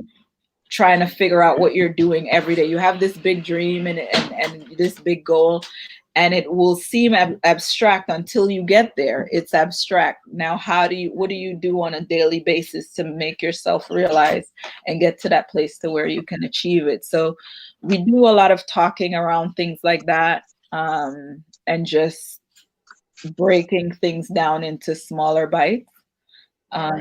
trying to figure out what you're doing every day. You have this big dream and this big goal, and it will seem abstract until you get there. It's abstract. Now, what do you do on a daily basis to make yourself realize and get to that place to where you can achieve it? So we do a lot of talking around things like that, and just breaking things down into smaller bites. All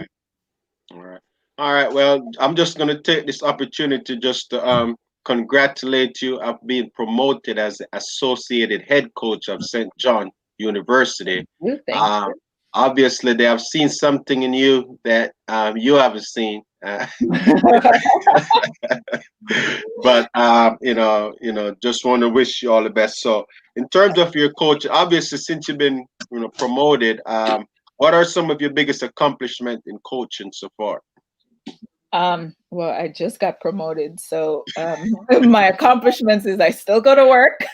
right. All right. Well, I'm just going to take this opportunity just to congratulate you of being promoted as the associated head coach of St. John University. Thank you. Obviously, they have seen something in you that you haven't seen. But just want to wish you all the best. So, in terms of your coach, obviously, since you've been promoted, what are some of your biggest accomplishments in coaching so far? Well, I just got promoted, so my accomplishments is I still go to work.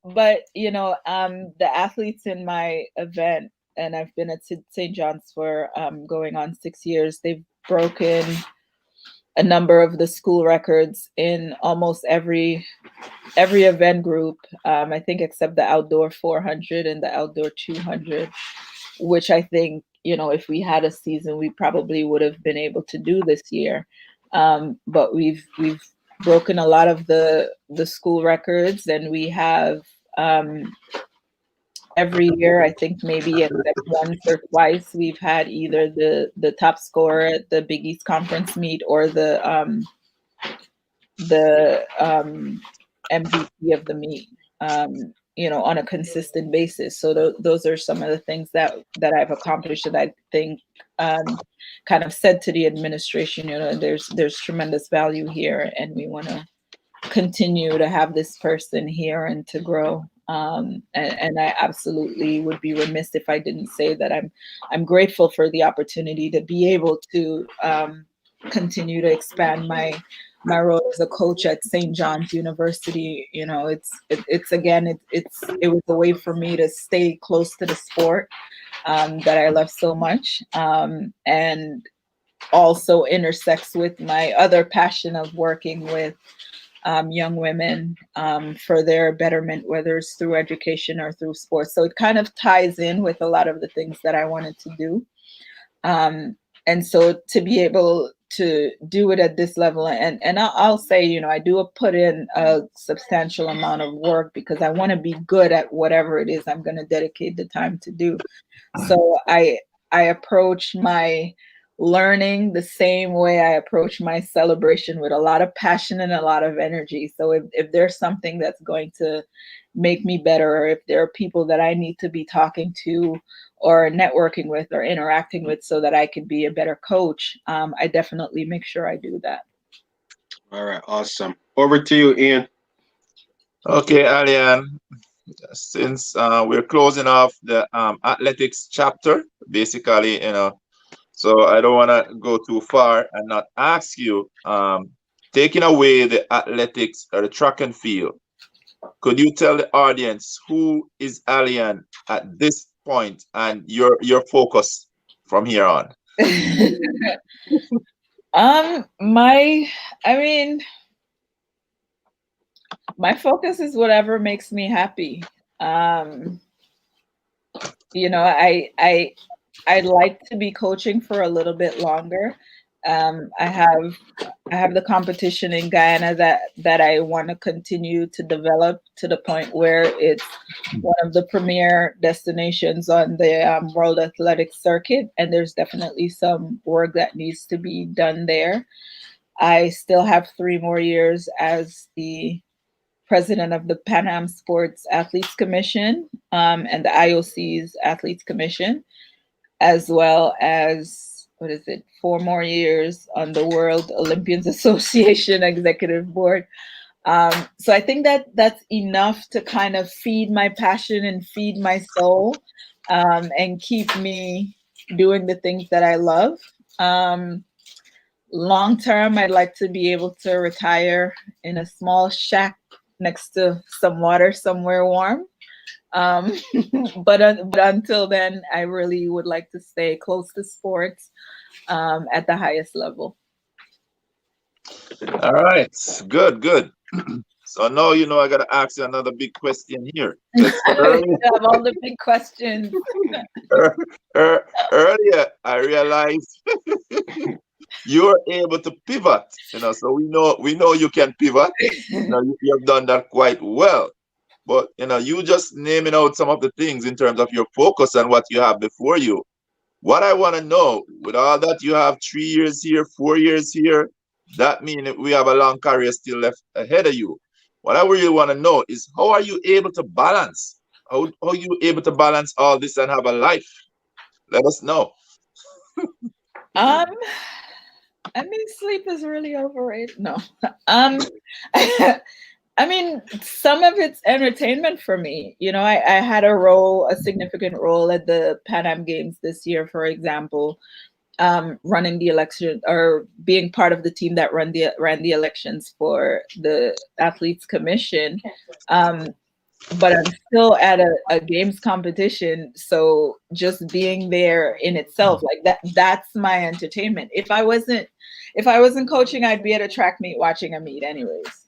But you know, the athletes in my event, and I've been at St. John's for going on 6 years, they've broken a number of the school records in almost every event group, I think, except the outdoor 400 and the outdoor 200, which I think, you know, if we had a season, we probably would have been able to do this year. But we've broken a lot of the school records, and we have every year, I think maybe except once or twice, we've had either the top scorer at the Big East Conference meet or the MVP of the meet, you know, on a consistent basis. So those are some of the things that I've accomplished that I think kind of said to the administration, you know, there's tremendous value here, and we want to continue to have this person here and to grow. And I absolutely would be remiss if I didn't say that I'm grateful for the opportunity to be able to continue to expand my role as a coach at St. John's University. You know, it was a way for me to stay close to the sport that I love so much, and also intersects with my other passion of working with young women for their betterment, whether it's through education or through sports. So it kind of ties in with a lot of the things that I wanted to do. And so to be able to do it at this level, and I'll say, you know, I do put in a substantial amount of work because I want to be good at whatever it is I'm going to dedicate the time to do. So I approach my learning the same way I approach my celebration, with a lot of passion and a lot of energy. So if there's something that's going to make me better, or if there are people that I need to be talking to or networking with or interacting with so that I can be a better coach, I definitely make sure I do that. All right, awesome. Over to you, Ian. Okay, Aliann, since we're closing off the athletics chapter, basically, you know, so I don't want to go too far and not ask you, taking away the athletics or the track and field, could you tell the audience who is Aliann at this point and your focus from here on? My focus is whatever makes me happy. You know, I'd like to be coaching for a little bit longer. I have the competition in Guyana that I want to continue to develop to the point where it's one of the premier destinations on the World Athletics circuit, and there's definitely some work that needs to be done there. I still have 3 more years as the president of the Panam Sports Athletes Commission and the IOC's Athletes Commission, as well as, 4 more years on the World Olympians Association Executive Board. So I think that that's enough to kind of feed my passion and feed my soul and keep me doing the things that I love. Long term, I'd like to be able to retire in a small shack next to some water somewhere warm. Um, but until then, I really would like to stay close to sports at the highest level. All right, good. So now I gotta ask you another big question here. 'Cause You have all the big questions. earlier, I realized you're able to pivot. So we know you can pivot. You have done that quite well. But you just naming out some of the things in terms of your focus and what you have before you. What I want to know, with all that you have 3 years here, 4 years here, that means we have a long career still left ahead of you. What I really want to know is, how are you able to balance? How are you able to balance all this and have a life? Let us know. Um, I mean, sleep is really overrated. No. I mean, some of it's entertainment for me. You know, I had a significant role at the Pan Am Games this year, for example, running the election or being part of the team that ran the elections for the Athletes Commission. But I'm still at a games competition, so just being there in itself, like that's my entertainment. If I wasn't coaching, I'd be at a track meet watching a meet anyways.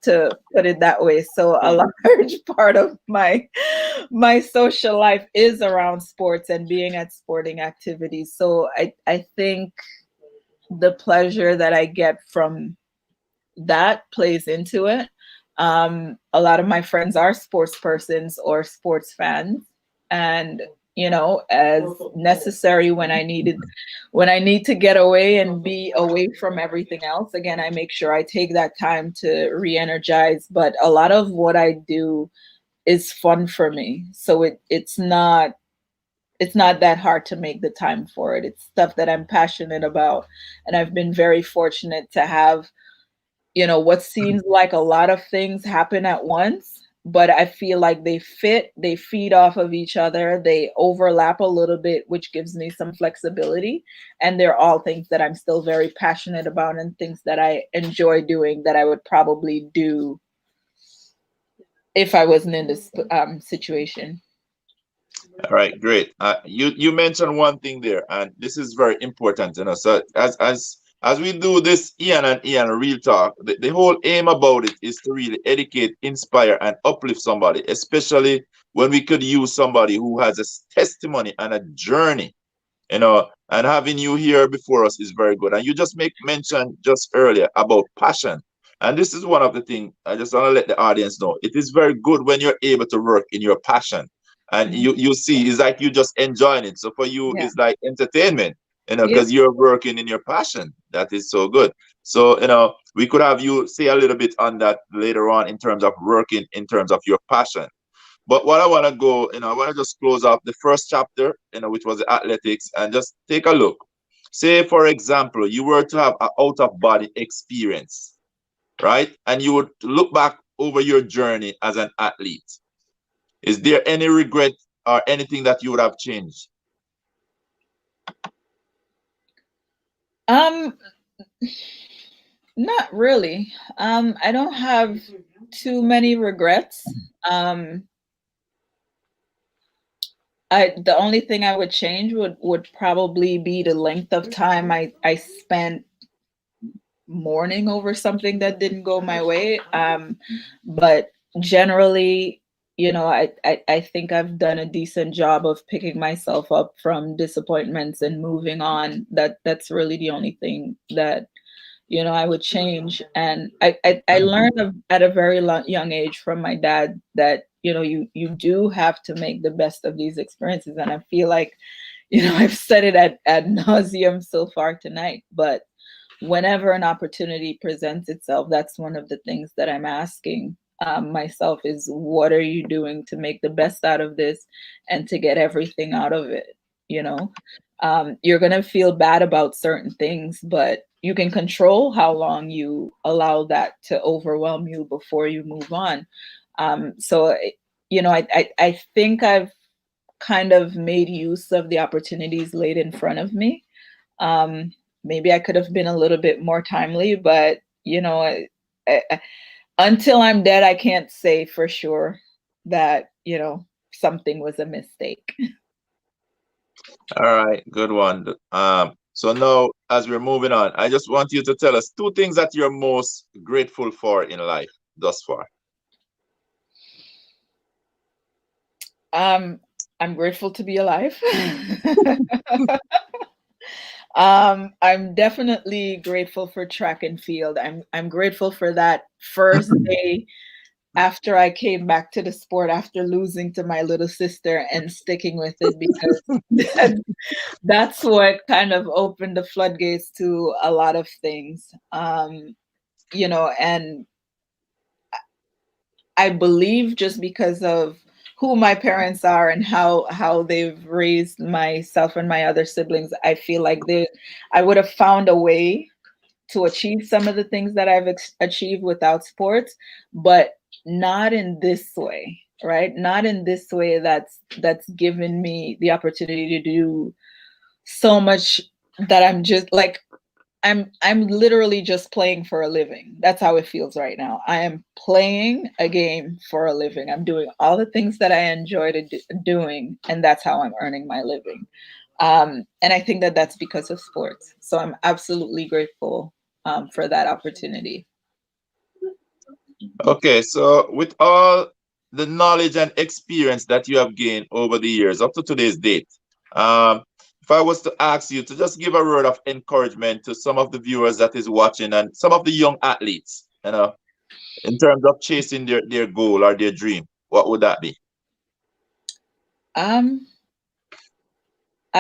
To put it that way. So a large part of my social life is around sports and being at sporting activities. So I think the pleasure that I get from that plays into it. A lot of my friends are sports persons or sports fans, and as necessary when I need to get away and be away from everything else. Again, I make sure I take that time to re-energize. But a lot of what I do is fun for me, so it's not that hard to make the time for it. It's stuff that I'm passionate about, and I've been very fortunate to have what seems like a lot of things happen at once, but I feel like they feed off of each other, they overlap a little bit, which gives me some flexibility. And they're all things that I'm still very passionate about and things that I enjoy doing that I would probably do if I wasn't in this situation. All right, great. You mentioned one thing there, and this is very important. So as we do this Ian and Ian Real Talk, the whole aim about it is to really educate, inspire, and uplift somebody, especially when we could use somebody who has a testimony and a journey, and having you here before us is very good. And you just make mention just earlier about passion. And this is one of the things I just want to let the audience know. It is very good when you're able to work in your passion. And you see, it's like you just enjoying it. So for you, Yeah. it's like entertainment, Yeah. because you're working in your passion. That is so good. So, we could have you say a little bit on that later on in terms of working in terms of your passion. But what I want to go, I want to just close off the first chapter, which was the athletics, and just take a look. Say, for example, you were to have an out-of-body experience, right? And you would look back over your journey as an athlete. Is there any regret or anything that you would have changed? Not really. I don't have too many regrets. The only thing I would change would probably be the length of time I spent mourning over something that didn't go my way. But generally, I think I've done a decent job of picking myself up from disappointments and moving on. That's really the only thing that I would change. And I learned at a very young age from my dad that you do have to make the best of these experiences. And I feel like I've said it ad nauseum so far tonight, but whenever an opportunity presents itself, that's one of the things that I'm asking myself is, what are you doing to make the best out of this and to get everything out of it? You're going to feel bad about certain things, but you can control how long you allow that to overwhelm you before you move on. So, I think I've kind of made use of the opportunities laid in front of me. Maybe I could have been a little bit more timely, but until I'm dead, I can't say for sure that something was a mistake. All right, good one. So now, as we're moving on, I just want you to tell us 2 things that you're most grateful for in life thus far. I'm grateful to be alive. I'm definitely grateful for track and field. I'm grateful for that first day after I came back to the sport after losing to my little sister and sticking with it, because that's what kind of opened the floodgates to a lot of things. And I believe just because of who my parents are and how they've raised myself and my other siblings, I feel like I would have found a way to achieve some of the things that I've achieved without sports, but not in this way, right? Not in this way that's given me the opportunity to do so much that I'm just like, I'm literally just playing for a living. That's how it feels right now. I am playing a game for a living. I'm doing all the things that I enjoy doing, and that's how I'm earning my living. And I think that that's because of sports. So I'm absolutely grateful for that opportunity. Okay, so with all the knowledge and experience that you have gained over the years up to today's date, if I was to ask you to just give a word of encouragement to some of the viewers that is watching and some of the young athletes, in terms of chasing their goal or their dream, what would that be? I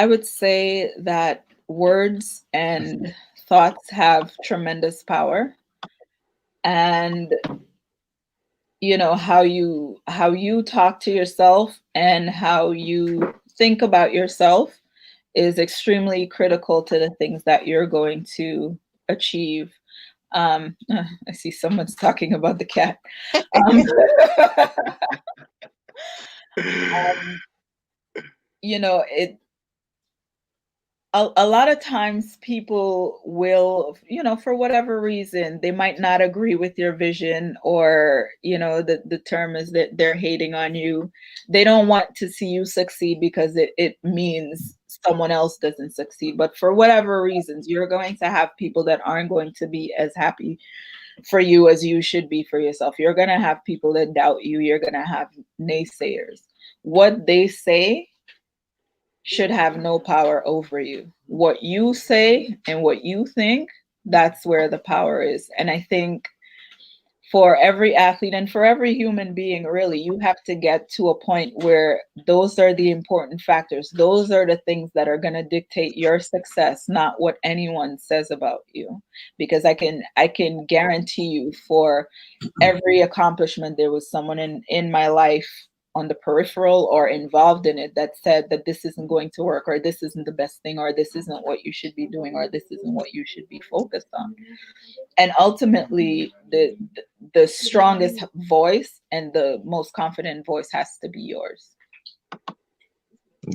would say that words and thoughts have tremendous power, and how you talk to yourself and how you think about yourself is extremely critical to the things that you're going to achieve. I see someone's talking about the cat. A lot of times people will, for whatever reason, they might not agree with your vision, or, the term is that they're hating on you. They don't want to see you succeed because it means someone else doesn't succeed. But for whatever reasons, you're going to have people that aren't going to be as happy for you as you should be for yourself. You're going to have people that doubt you. You're going to have naysayers. What they say should have no power over you. What you say and what you think, that's where the power is. And I think for every athlete and for every human being, really, you have to get to a point where those are the important factors. Those are the things that are going to dictate your success, not what anyone says about you. Because I can guarantee you, for every accomplishment, there was someone in my life on the peripheral or involved in it that said that this isn't going to work, or this isn't the best thing, or this isn't what you should be doing, or this isn't what you should be focused on. And ultimately, the strongest voice and the most confident voice has to be yours.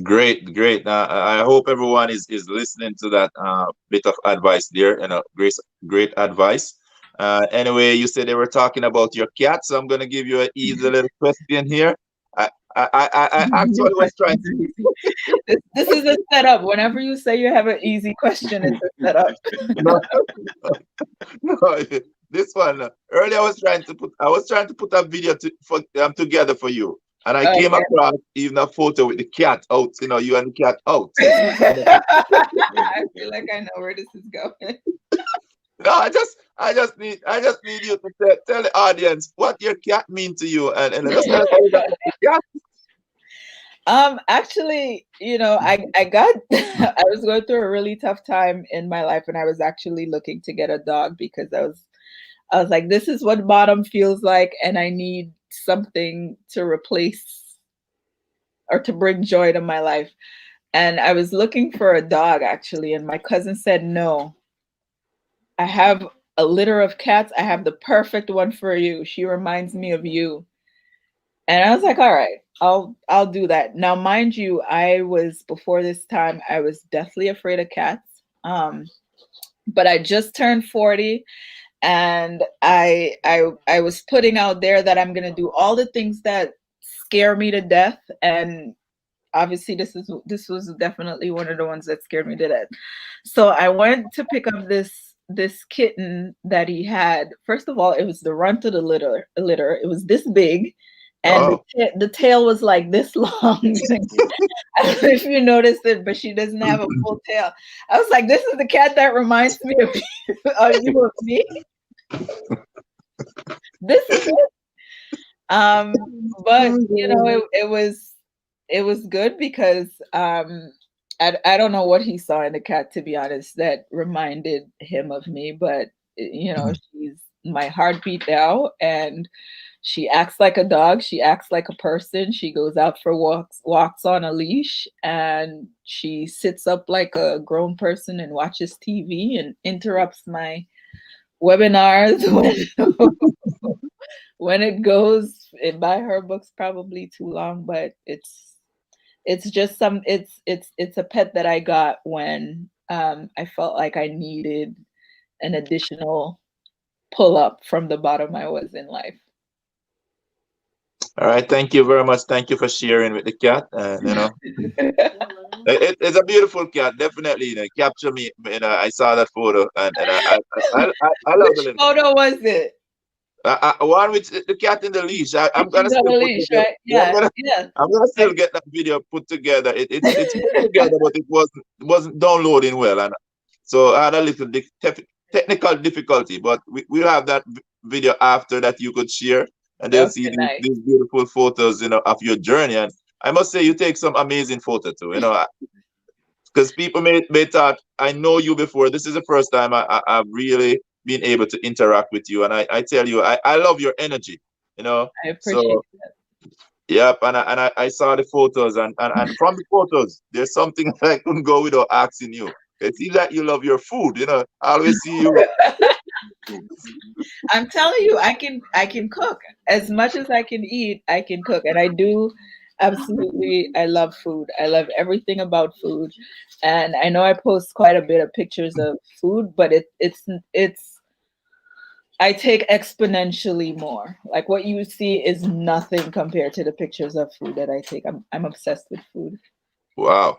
Great. I hope everyone is listening to that bit of advice there, great advice. Anyway, you said they were talking about your cat, so I'm going to give you an easy little question here. I actually was trying to. This is a setup. Whenever you say you have an easy question, it's a setup. No, no, this one earlier I was trying to put a video together for you, and I came Okay. across even a photo with the cat out. You and the cat out. I feel like I know where this is going. No, I just need you to tell the audience what your cat mean to you, and just tell us about the cat. Actually, I got I was going through a really tough time in my life, and I was actually looking to get a dog because I was like, this is what bottom feels like, and I need something to replace or to bring joy to my life. And I was looking for a dog actually, and my cousin said, no, I have a litter of cats. I have the perfect one for you. She reminds me of you. And I was like, all right, I'll do that. Now, mind you, before this time, I was deathly afraid of cats. But I just turned 40, and I was putting out there that I'm gonna do all the things that scare me to death. And obviously this was definitely one of the ones that scared me to death. So I went to pick up this kitten that he had. First of all, it was the runt of the litter. It was this big. And the tail was like this long. I don't know if you noticed it, but she doesn't have a full tail. I was like, this is the cat that reminds me of you, of me. This is it. But it was good because I don't know what he saw in the cat, to be honest, that reminded him of me. But she's my heartbeat now, and she acts like a dog. She acts like a person. She goes out for walks on a leash, and she sits up like a grown person and watches TV and interrupts my webinars when it goes. By her book's probably too long, but it's just it's a pet that I got when I felt like I needed an additional pull up from the bottom I was in life. All right, thank you very much. Thank you for sharing with the cat. It's a beautiful cat. Definitely, capture me. I saw that photo, and I love Which the photo was it? one with the cat in the leash. I'm gonna still put leash, together. right? Yeah. I'm gonna still get that video put together. It's put together, but it wasn't downloading well, and so I had a little technical difficulty. But we'll have that video after that you could share, and they'll see these beautiful photos, of your journey. And I must say, you take some amazing photos too, because people may thought I know you before. This is the first time I've really been able to interact with you, and I tell you, I love your energy. I appreciate that. Yep, and I saw the photos, and from the photos, there's something that I couldn't go without asking you. It seems like you love your food. I always see you. I'm telling you, I can cook as much as I can eat. I can cook, and I do. Absolutely, I love food. I love everything about food, and I know I post quite a bit of pictures of food, but it's I take exponentially more. Like what you see is nothing compared to the pictures of food that I take. I'm obsessed with food. Wow.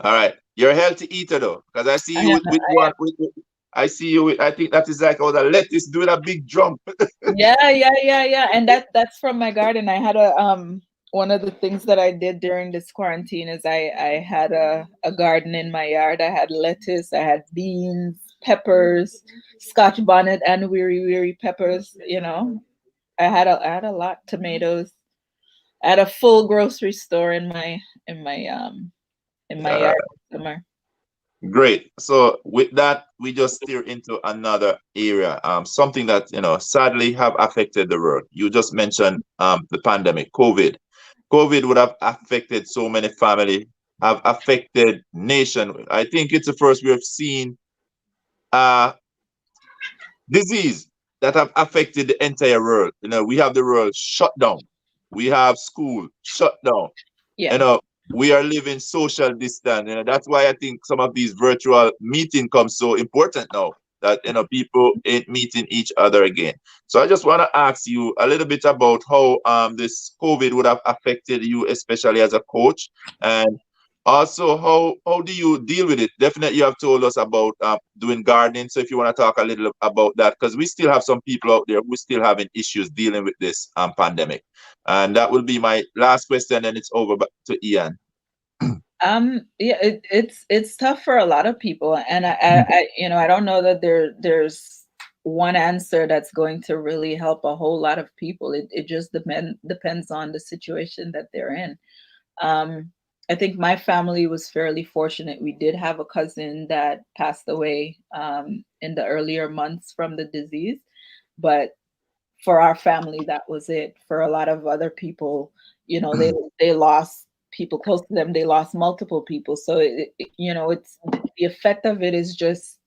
All right, you're a healthy eater though, because I see you with one. I see you with, I think that is like the lettuce doing a big jump. Yeah, and that's from my garden. I had one of the things that I did during this quarantine is I had a garden in my yard. I had lettuce, I had beans, peppers, Scotch bonnet, and weary peppers. I had a lot, tomatoes. I had a full grocery store in my yard this summer. Great. So with that, we just steer into another area, something that sadly have affected the world. You just mentioned the pandemic, COVID. COVID would have affected so many families, have affected nation. I think it's the first we have seen disease that have affected the entire world. We have the world shut down. We have school shut down. Yeah. We are living social distance. That's why I think some of these virtual meetings come so important now, that people ain't meeting each other again. So I just want to ask you a little bit about how this COVID would have affected you, especially as a coach, and also how do you deal with it? Definitely, you have told us about doing gardening. So if you want to talk a little about that, because we still have some people out there who still having issues dealing with this pandemic, and that will be my last question. And it's over back to Ian. Yeah, it's tough for a lot of people, and I don't know that there's one answer that's going to really help a whole lot of people. It just depends on the situation that they're in. I think my family was fairly fortunate. We did have a cousin that passed away in the earlier months from the disease, but for our family, that was it. For a lot of other people, they lost people close to them. They lost multiple people. So it's the effect of it is just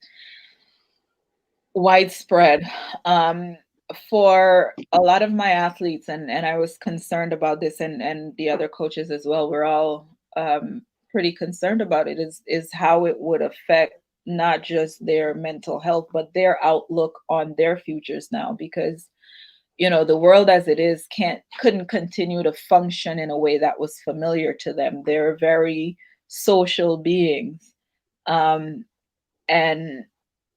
widespread. For a lot of my athletes, and I was concerned about this, and the other coaches as well, we're all pretty concerned about it, is how it would affect not just their mental health, but their outlook on their futures now, because the world as it is couldn't continue to function in a way that was familiar to them. They're very social beings, and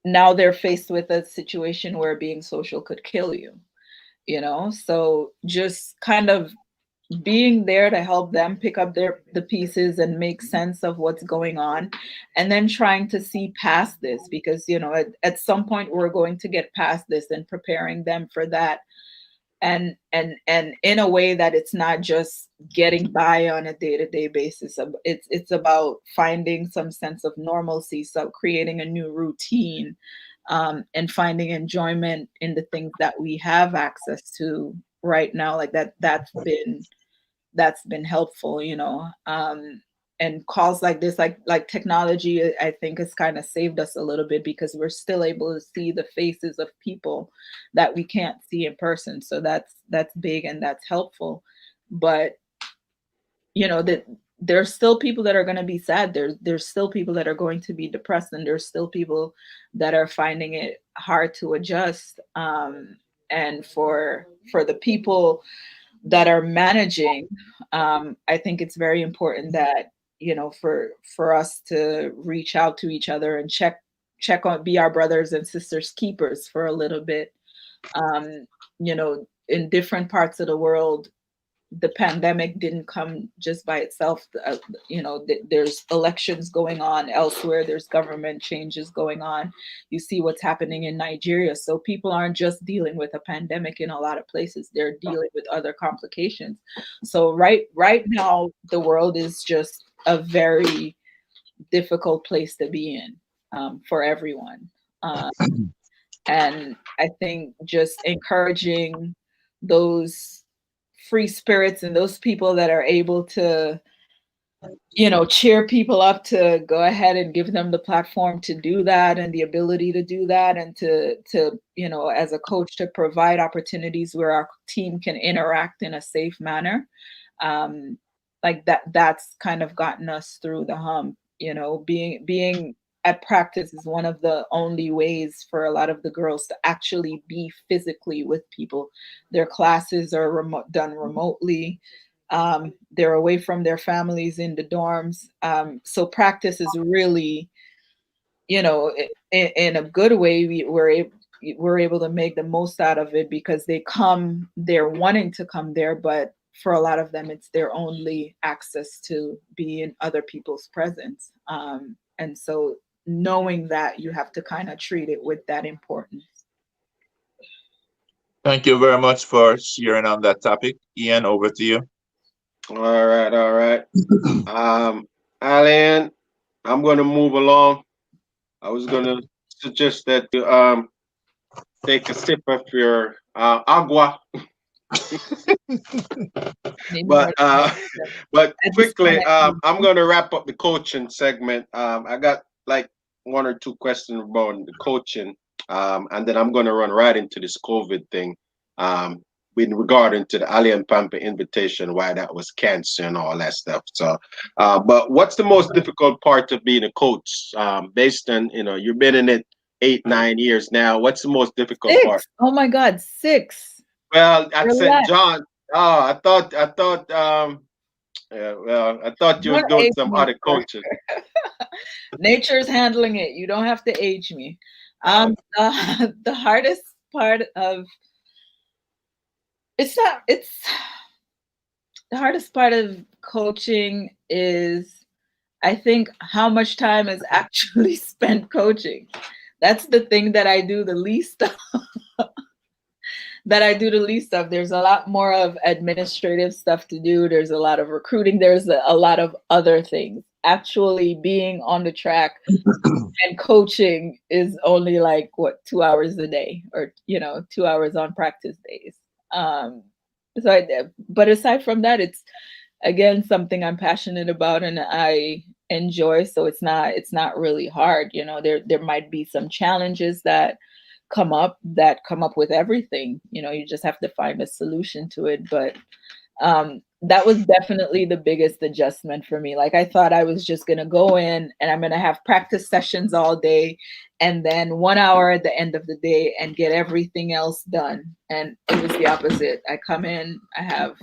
now they're faced with a situation where being social could kill you. So just kind of being there to help them pick up the pieces and make sense of what's going on, and then trying to see past this, because at some point we're going to get past this, and preparing them for that, and in a way that it's not just getting by on a day-to-day basis. It's about finding some sense of normalcy, so creating a new routine, and finding enjoyment in the things that we have access to right now. Like that's been helpful, and calls like this, like technology, I think has kind of saved us a little bit, because we're still able to see the faces of people that we can't see in person. So that's big, and that's helpful. But that there's still people that are going to be sad. There's still people that are going to be depressed, and there's still people that are finding it hard to adjust. And for the people that are managing, I think it's very important that for us to reach out to each other and check on, be our brothers and sisters keepers for a little bit. In different parts of the world, the pandemic didn't come just by itself. There's elections going on elsewhere. There's government changes going on. You see what's happening in Nigeria. So people aren't just dealing with a pandemic in a lot of places. They're dealing with other complications. So right now, the world is just a very difficult place to be in, for everyone. And I think just encouraging those free spirits and those people that are able to cheer people up, to go ahead and give them the platform to do that, and the ability to do that, and to as a coach, to provide opportunities where our team can interact in a safe manner. Like that's kind of gotten us through the hump. Being at practice is one of the only ways for a lot of the girls to actually be physically with people. Their classes are done remotely. They're away from their families in the dorms. So practice is really, in a good way, we're able to make the most out of it, because they're wanting to come there, but for a lot of them, it's their only access to be in other people's presence. And so knowing that, you have to kind of treat it with that importance. Thank you very much for sharing on that topic. Ian, over to you. All right. Aliann, I'm going to move along. I was going to suggest that you take a sip of your agua. But quickly, I'm going to wrap up the coaching segment. I got like one or two questions about the coaching, and then I'm going to run right into this COVID thing, with regarding to the Aliann Pompey invitation, why that was canceled and all that stuff. So, but what's the most difficult part of being a coach? Based on you've been in it 8, 9 years now. What's the most difficult part? 6. Oh my God, 6. Well, at St. Relax. John, oh, I thought you was Don't doing age some me, other sir. coaching. Nature's handling it. You don't have to age me. Uh, The hardest part of it's not it's the hardest part of coaching is, I think, how much time is actually spent coaching. That's the thing that I do the least of. There's a lot more of administrative stuff to do. There's a lot of recruiting. There's a lot of other things. Actually being on the track and coaching is only like what, 2 hours a day, or 2 hours on practice days. Um, but aside from that, it's again something I'm passionate about and I enjoy. So it's not really hard. There might be some challenges that come up with everything. You just have to find a solution to it. But that was definitely the biggest adjustment for me. Like, I thought I was just going to go in and I'm going to have practice sessions all day and then 1 hour at the end of the day and get everything else done. And it was the opposite. I come in, I have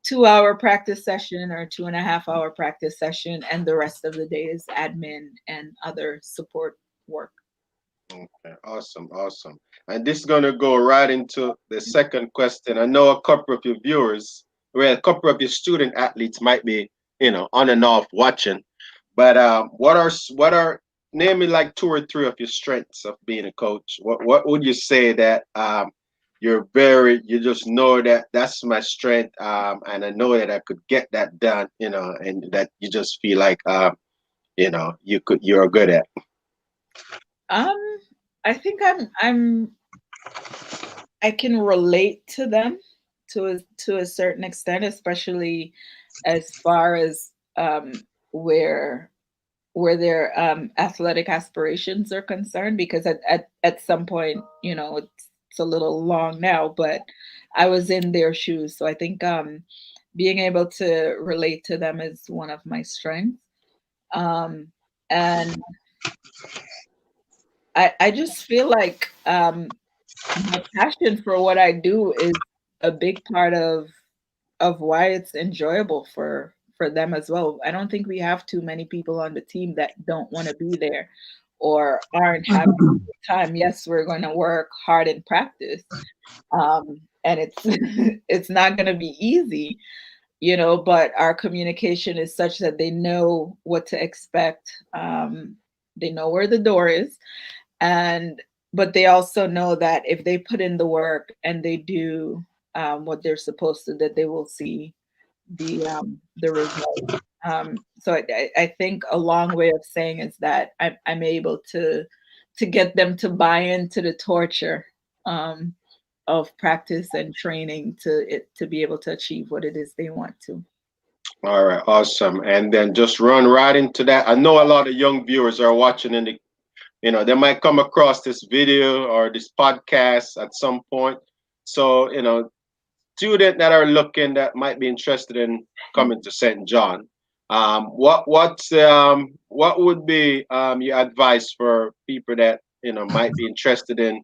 2 hour practice session or 2.5 hour practice session, and the rest of the day is admin and other support work. Okay, awesome, awesome. And this is gonna go right into the second question. I know a couple of your viewers, well, a couple of your student athletes might be, on and off watching. But what are name me like 2 or 3 of your strengths of being a coach? What would you say that you just know that that's my strength, and I know that I could get that done, and that you just feel like you're good at. Um, I think I can relate to them to a certain extent, especially as far as where their athletic aspirations are concerned. Because at some point, it's a little long now, but I was in their shoes, so I think being able to relate to them is one of my strengths. And I just feel like my passion for what I do is a big part of why it's enjoyable for them as well. I don't think we have too many people on the team that don't want to be there or aren't having a good time. Yes, we're going to work hard in practice, and it's it's not going to be easy, but our communication is such that they know what to expect. They know where the door is, and but they also know that if they put in the work and they do what they're supposed to, that they will see the result. So I think a long way of saying is that I'm able to get them to buy into the torture of practice and training to be able to achieve what it is they want to. All right, awesome. And then just run right into that. I know a lot of young viewers are watching they might come across this video or this podcast at some point. So, student that are looking that might be interested in coming to St. John, what would be your advice for people that might be interested in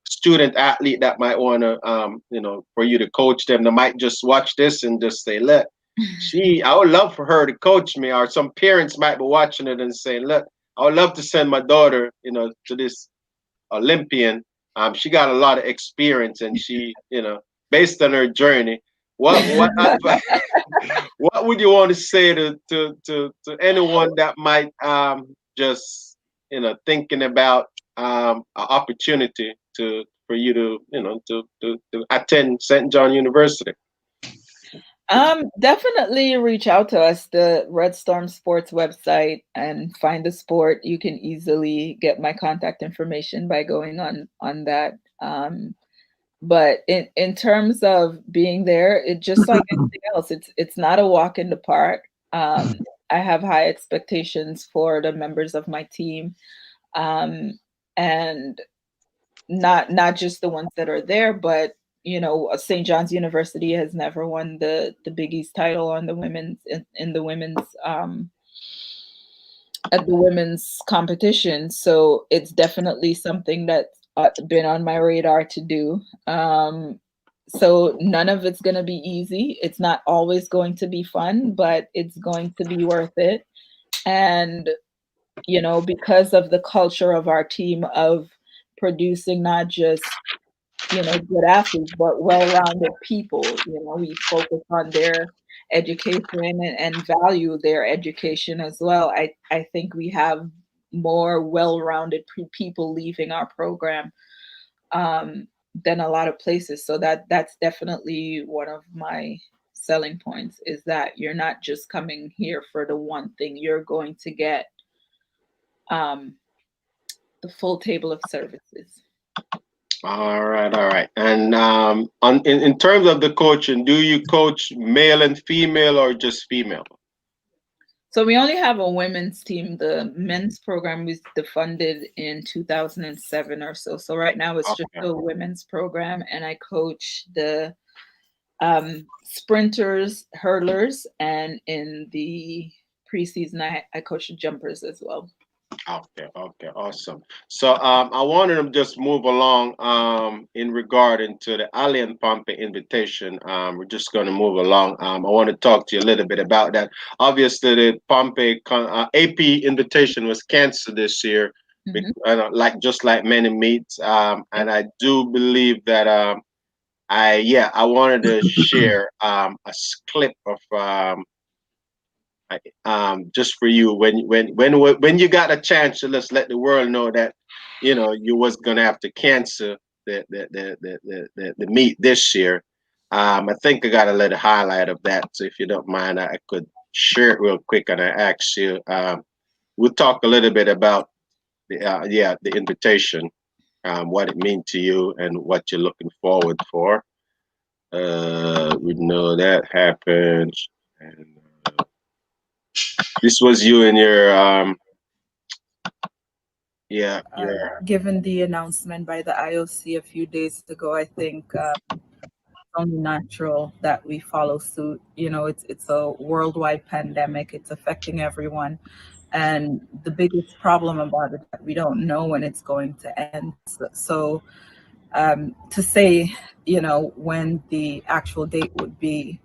student athlete that might want to for you to coach them? They might just watch this and just say, look, I would love for her to coach me. Or some parents might be watching it and saying, look, I would love to send my daughter to this Olympian. She got a lot of experience, and she, based on her journey, what advice, what would you want to say to anyone that might just thinking about an opportunity for you to attend St. John University? Definitely reach out to us, the Red Storm Sports website, and find the sport. You can easily get my contact information by going on that. But in terms of being there, it just like anything else, it's not a walk in the park. I have high expectations for the members of my team, and not just the ones that are there, but St. John's University has never won the Big East title on the women's in the women's at the women's competition. So it's definitely something that's been on my radar to do. So none of it's going to be easy. It's not always going to be fun, but it's going to be worth it. And, you know, because of the culture of our team of producing not just, you know, good athletes, but well-rounded people, you know, we focus on their education and value their education as well. I think we have more well-rounded people leaving our program than a lot of places. So that's definitely one of my selling points, is that you're not just coming here for the one thing. You're going to get um, the full table of services. All right, all right. And in terms of the coaching, do you coach male and female or just female? So we only have a women's team. The men's program was defunded in 2007 or so. So right now it's just Okay. a women's program, and I coach the sprinters, hurdlers, and in the preseason I coach the jumpers as well. Okay, okay, awesome. So I wanted to just move along in regard into the Aliann Pompey invitation. We're just going to move along. I want to talk to you a little bit about that. Obviously, the Pompey AP invitation was canceled this year, like just like many meets. And I do believe that I wanted to share clip of just for you when you got a chance to let's let the world know that you know you was gonna have to cancel the meet this year. I think I got a little highlight of that, so if you don't mind, I could share it real quick and I ask you. We'll talk a little bit about the invitation, what it means to you and what you're looking forward for. We know that happens. And this was you and your your Given the announcement by the IOC a few days ago, I think it's only natural that we follow suit. You know, it's a worldwide pandemic. It's affecting everyone, and the biggest problem about it is that we don't know when it's going to end. So to say, you know, when the actual date would be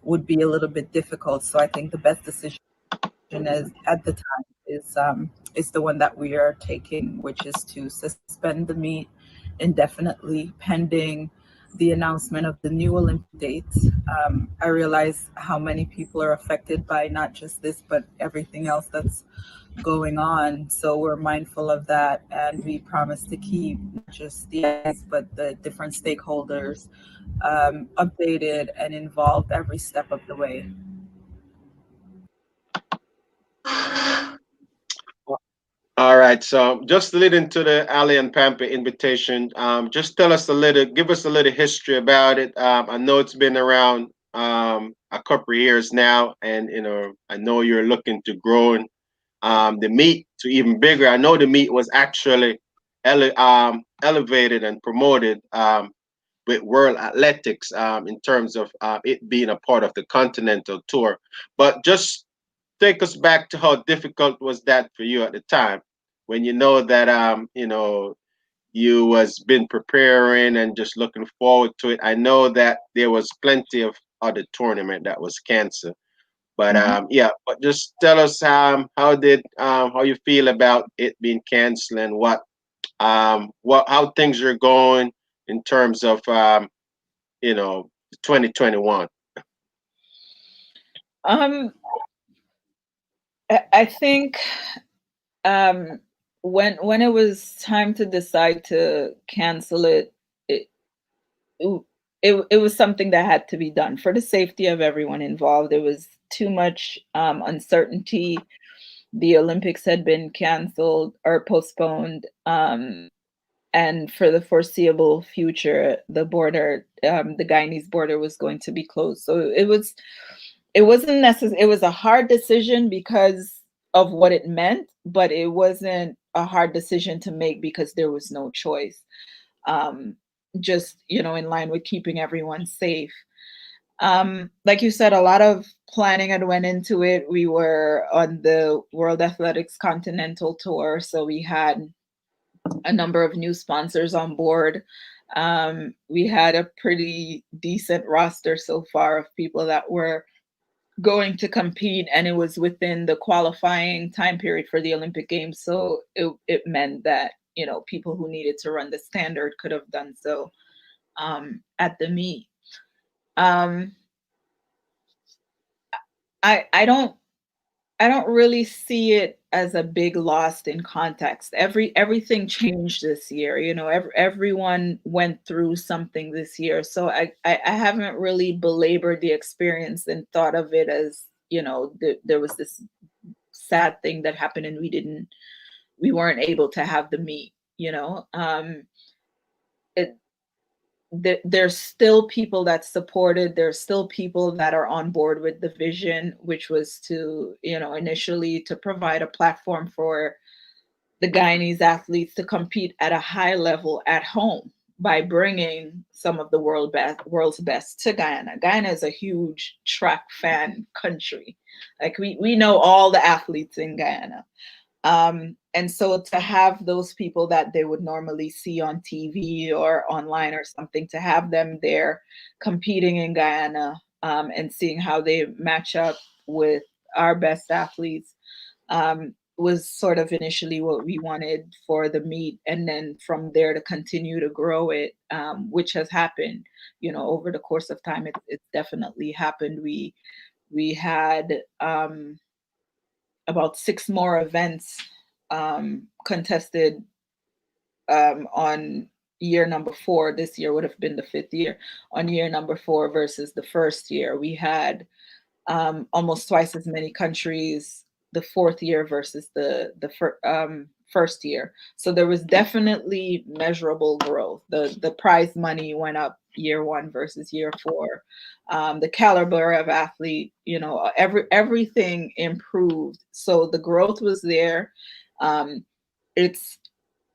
a little bit difficult. So I think the best decision is at the time is the one that we are taking, which is to suspend the meet indefinitely pending the announcement of the new Olympic dates. I realize how many people are affected by not just this, but everything else that's going on. So we're mindful of that, and we promise to keep not just the ice, but the different stakeholders updated and involved every step of the way. All right, so just leading to the Aliann Pompey invitation, just tell us a little, give us a little history about it. I know it's been around a couple of years now, and you know, I know you're looking to grow the meet to even bigger. I know the meet was actually elevated and promoted with World Athletics in terms of it being a part of the Continental Tour, but just take us back to how difficult was that for you at the time when you know that you know you was been preparing and just looking forward to it. I know that there was plenty of other tournament that was canceled, but yeah, but just tell us how you feel about it being canceled and what how things are going in terms of you know 2021. Um, I think when it was time to decide to cancel it, it it was something that had to be done for the safety of everyone involved. There was too much uncertainty. The Olympics had been canceled or postponed, and for the foreseeable future, the border, the Guyanese border, was going to be closed. So it wasn't necessary. It was a hard decision because of what it meant, but it wasn't a hard decision to make because there was no choice. Um, just, you know, in line with keeping everyone safe. Like you said, a lot of planning had went into it. We were on the World Athletics Continental Tour, so we had a number of new sponsors on board. We had a pretty decent roster so far of people that were going to compete, and it was within the qualifying time period for the Olympic Games. So it meant that, people who needed to run the standard could have done so at the meet. I don't really see it as a big loss in context. Everything changed this year. Everyone went through something this year. So I haven't really belabored the experience and thought of it as, there was this sad thing that happened and we weren't able to have the meet, there's still people that supported. There's still people that are on board with the vision, which was to, initially to provide a platform for the Guyanese athletes to compete at a high level at home by bringing some of the world's best to Guyana. Guyana is a huge track fan country. Like we know all the athletes in Guyana. And so to have those people that they would normally see on TV or online or something, to have them there competing in Guyana, and seeing how they match up with our best athletes, was sort of initially what we wanted for the meet. And then from there to continue to grow it, which has happened, over the course of time. It's definitely happened. We had about 6 more events contested on year number 4. This year would have been the 5th year. On year number 4 versus the first year, we had almost twice as many countries the 4th year versus the first year. So there was definitely measurable growth. The prize money went up year 1 versus year 4. The caliber of athlete, everything improved. So the growth was there. It's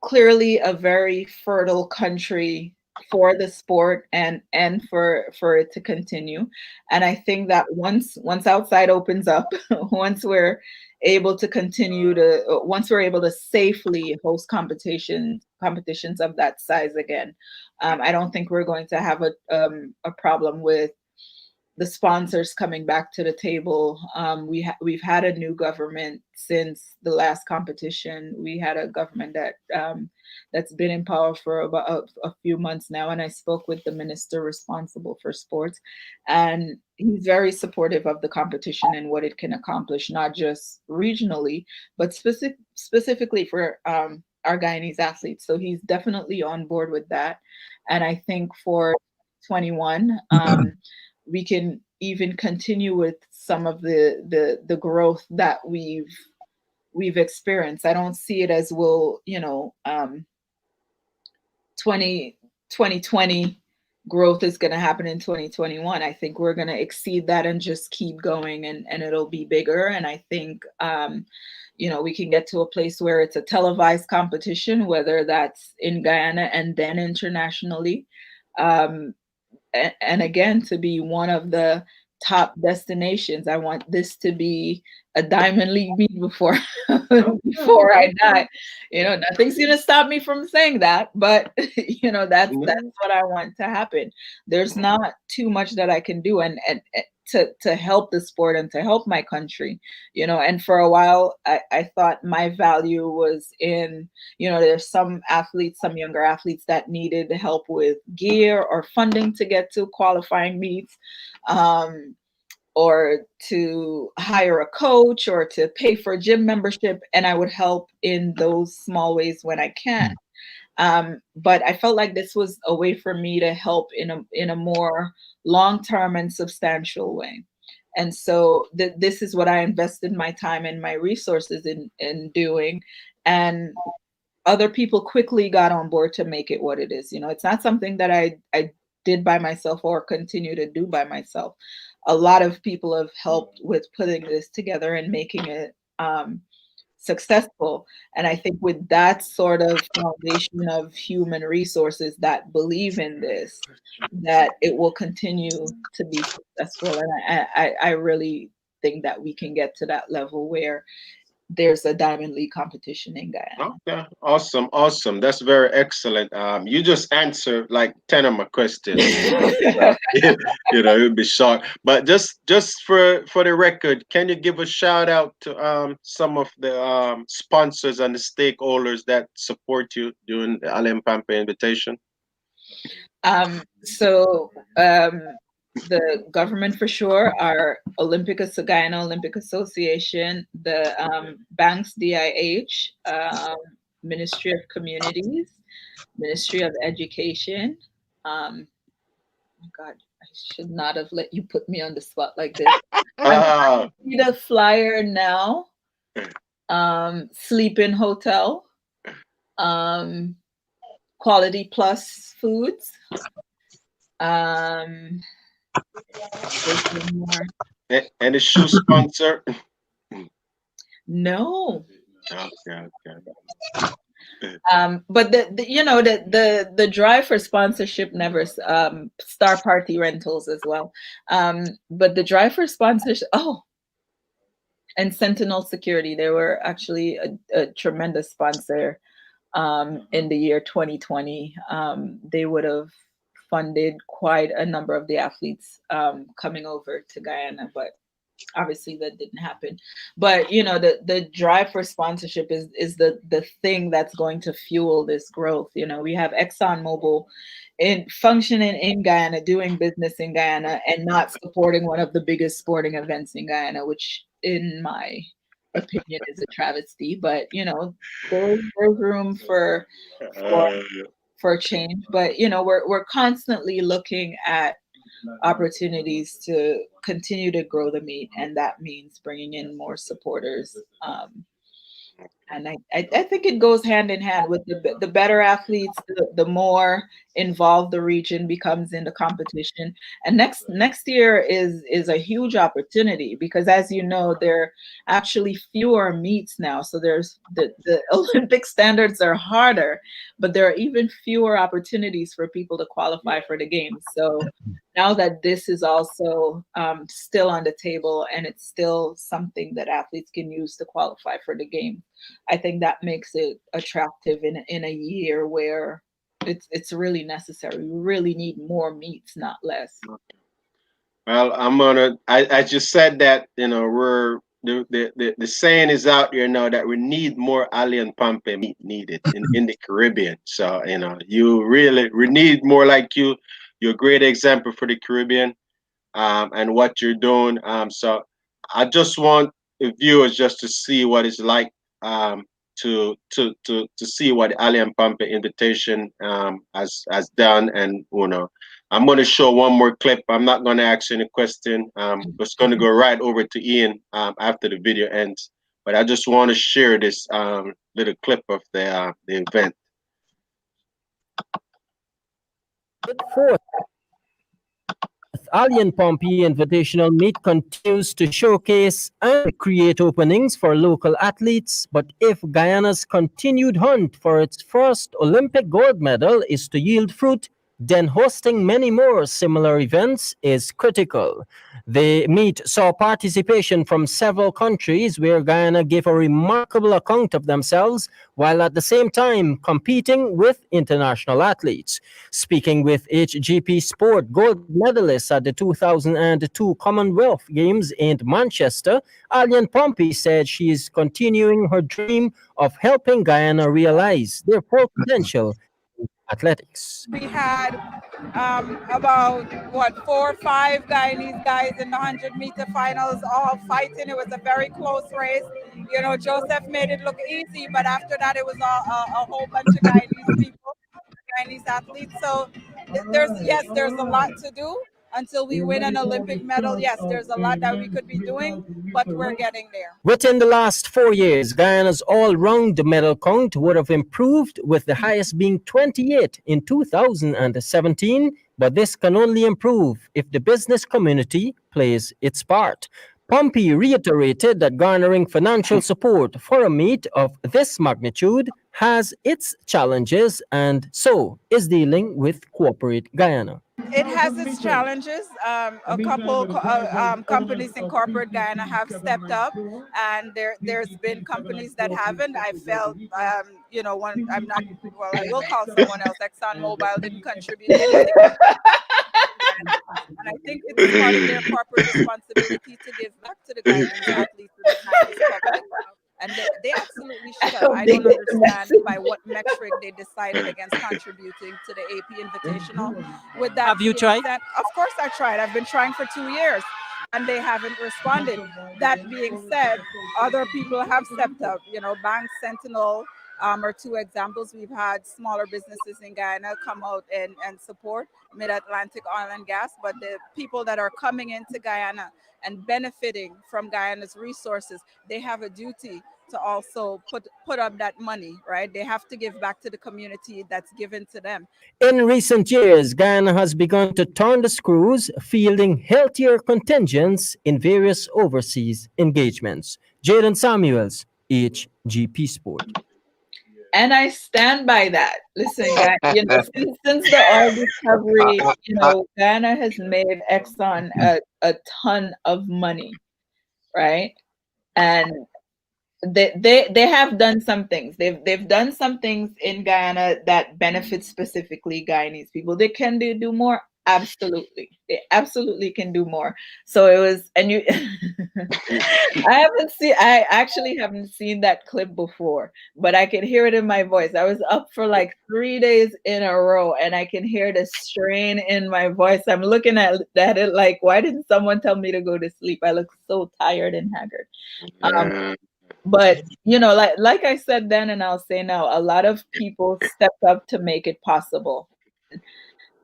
clearly a very fertile country for the sport and for it to continue. And I think that once outside opens up, once we're able to safely host competitions of that size again, I don't think we're going to have a problem with the sponsors coming back to the table. We've had a new government since the last competition. We had a government that's been in power for about a few months now, and I spoke with the minister responsible for sports, and he's very supportive of the competition and what it can accomplish, not just regionally, but specifically for our Guyanese athletes. So he's definitely on board with that, and I think for 21. We can even continue with some of the growth that we've experienced. I don't see it as 2020 growth is going to happen in 2021. I think we're going to exceed that and just keep going, and it'll be bigger. And I think we can get to a place where it's a televised competition, whether that's in Guyana and then internationally. And again, to be one of the top destinations. I want this to be a Diamond League meet before I die. Nothing's gonna stop me from saying that, but that's what I want to happen. There's not too much that I can do and to help the sport and to help my country, and for a while I thought my value was in, there's some younger athletes that needed help with gear or funding to get to qualifying meets, or to hire a coach or to pay for a gym membership, and I would help in those small ways when I can. But I felt like this was a way for me to help in a more long-term and substantial way. And so this is what I invested my time and my resources in doing. And other people quickly got on board to make it what it is. It's not something that I did by myself or continue to do by myself. A lot of people have helped with putting this together and making it successful. And I think with that sort of foundation of human resources that believe in this, that it will continue to be successful. And I really think that we can get to that level where there's a Diamond League competition in Guyana. Okay, awesome. That's very excellent. You just answered like 10 of my questions. It would be short. But just for the record, can you give a shout out to some of the sponsors and the stakeholders that support you during the Aliann Pompey invitation? The government for sure, our Guyana Olympic Association, the Banks DIH, Ministry of Communities, Ministry of Education. God, I should not have let you put me on the spot like this. I need a flyer now. Sleep In Hotel, Quality Plus Foods. And the shoe sponsor? No. Okay. But the drive for sponsorship never Star Party Rentals as well. But the drive for sponsorship, and Sentinel Security, they were actually a tremendous sponsor in the year 2020. They would have funded quite a number of the athletes coming over to Guyana, but obviously that didn't happen. But the drive for sponsorship is the thing that's going to fuel this growth. We have ExxonMobil functioning in Guyana, doing business in Guyana, and not supporting one of the biggest sporting events in Guyana, which in my opinion is a travesty. But there's room for change. But we're constantly looking at opportunities to continue to grow the meet, and that means bringing in more supporters. And I think it goes hand in hand with the better athletes, the more involved the region becomes in the competition. And next year is a huge opportunity because, as you know, there are actually fewer meets now. So there's the Olympic standards are harder, but there are even fewer opportunities for people to qualify for the games. So now that this is also still on the table and it's still something that athletes can use to qualify for the game, I think that makes it attractive in a year where it's really necessary. We really need more meets, not less. Well, I just said that, we're the saying is out there now that we need more Aliann Pompey meet needed in the Caribbean. So, we need more like you. You're a great example for the Caribbean and what you're doing. So I just want the viewers just to see what it's like to see what the Aliann Pompey invitation has done. And I'm going to show one more clip. I'm not going to ask any question. It's going to go right over to Ian after the video ends. But I just want to share this little clip of the event. Fourth Aliann Pompey Invitational Meet continues to showcase and create openings for local athletes, but if Guyana's continued hunt for its first Olympic gold medal is to yield fruit, then hosting many more similar events is critical. The meet saw participation from several countries where Guyana gave a remarkable account of themselves while at the same time competing with international athletes. Speaking with HGP Sport gold medalists at the 2002 Commonwealth Games in Manchester, Aliann Pompey said she is continuing her dream of helping Guyana realize their full potential athletics. We had about 4 or 5 Guyanese guys in the 100-meter finals all fighting. It was a very close race. Joseph made it look easy, but after that it was a whole bunch of Guyanese people, Guyanese athletes. So there's a lot to do until we win an Olympic medal. Yes, there's a lot that we could be doing, but we're getting there. Within the last 4 years, Guyana's all-round medal count would have improved, with the highest being 28 in 2017, but this can only improve if the business community plays its part. Pompey reiterated that garnering financial support for a meet of this magnitude has its challenges and so is dealing with Corporate Guyana. It has its challenges. A couple companies in corporate Guyana have stepped up, and there's been companies that haven't. I felt, one I'm not. Well, I will call someone else. ExxonMobil didn't contribute anything. And I think it's part of their corporate responsibility to give back to the Guyanese athletes in the Guyanese public. And they absolutely should have. I don't understand by what metric they decided against contributing to the AP Invitational. With that, have you tried? Of course I tried. I've been trying for 2 years and they haven't responded. That being said, other people have stepped up. Bank Sentinel are two examples. We've had smaller businesses in Guyana come out and support Mid-Atlantic Oil and Gas, but the people that are coming into Guyana and benefiting from Guyana's resources, they have a duty to also put up that money, right? They have to give back to the community that's given to them. In recent years, Guyana has begun to turn the screws, fielding healthier contingents in various overseas engagements. Jaden Samuels, HGP Sport. And I stand by that. Listen, guys, since the oil discovery, Guyana has made Exxon a ton of money, right? And they have done some things. They've done some things in Guyana that benefit specifically Guyanese people. They can do more. Absolutely, they absolutely can do more. So it was, and you, I actually haven't seen that clip before, but I can hear it in my voice. I was up for like 3 days in a row, and I can hear the strain in my voice. I'm looking at it like, why didn't someone tell me to go to sleep? I look so tired and haggard. But like I said then, and I'll say now, a lot of people stepped up to make it possible.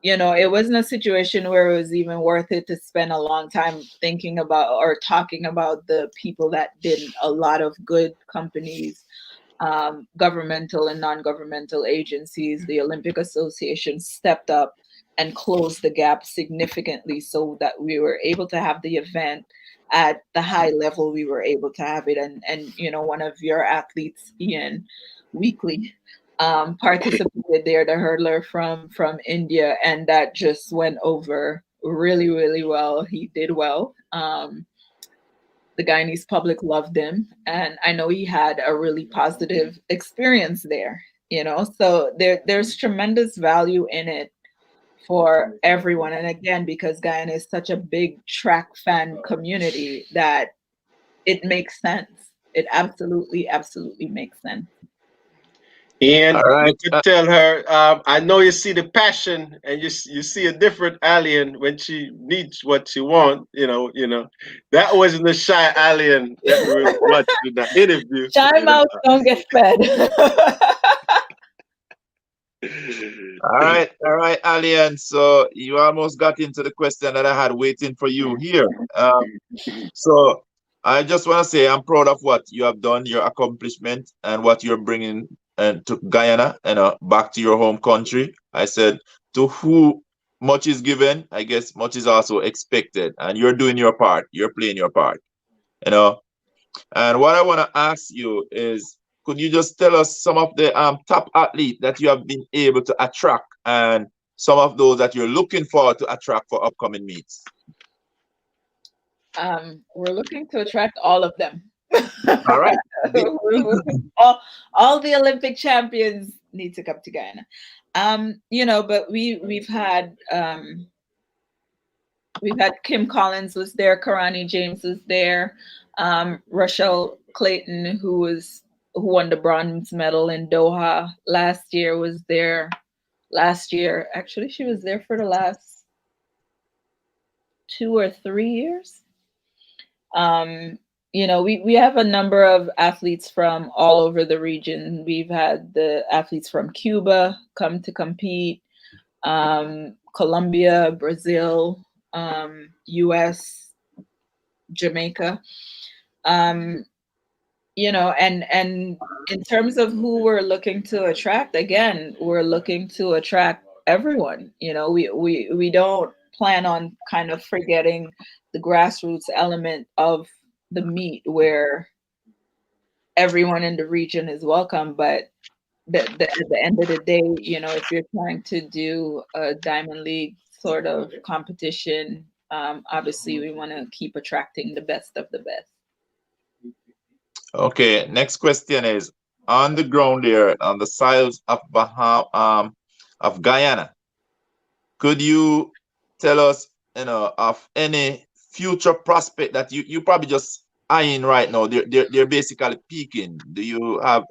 It wasn't a situation where it was even worth it to spend a long time thinking about or talking about the people that did a lot of good. Companies, governmental and non-governmental agencies, the Olympic Association stepped up and closed the gap significantly so that we were able to have the event at the high level we were able to have it. And one of your athletes, Ian Weekly, participated there, the hurdler from India, and that just went over really, really well. He did well. The Guyanese public loved him, and I know he had a really positive experience there. So there's tremendous value in it for everyone. And again, because Guyana is such a big track fan community, that it makes sense. It absolutely makes sense. And right. you could tell her, I know you see the passion, and you see a different Aliann when she needs what she wants. That wasn't the shy Aliann that we watched in that interview. Shy mouth don't get fed. All right, Aliann. So you almost got into the question that I had waiting for you here. So I just want to say I'm proud of what you have done, your accomplishment, and what you're bringing to Guyana and back to your home country. I said, to who much is given, I guess much is also expected, and you're doing your part. You're playing your part. And what I want to ask you is, could you just tell us some of the top athletes that you have been able to attract, and some of those that you're looking forward to attract for upcoming meets? We're looking to attract all of them. All right. all the Olympic champions need to come to Guyana. But we've had Kim Collins was there, Karani James was there, Rochelle Clayton, who won the bronze medal in Doha last year, was there last year. Actually, she was there for the last 2 or 3 years. We have a number of athletes from all over the region. We've had the athletes from Cuba come to compete, Colombia, Brazil, US, Jamaica. And in terms of who we're looking to attract, again, we're looking to attract everyone. We don't plan on kind of forgetting the grassroots element of the meet where everyone in the region is welcome, but at the end of the day, you know, if you're trying to do a Diamond League sort of competition, obviously we want to keep attracting the best of the best. Okay, next question is, on the ground there, on the sides of Guyana, could you tell us, you know, of any future prospect that you probably just eyeing right now? They're basically peaking. Do you have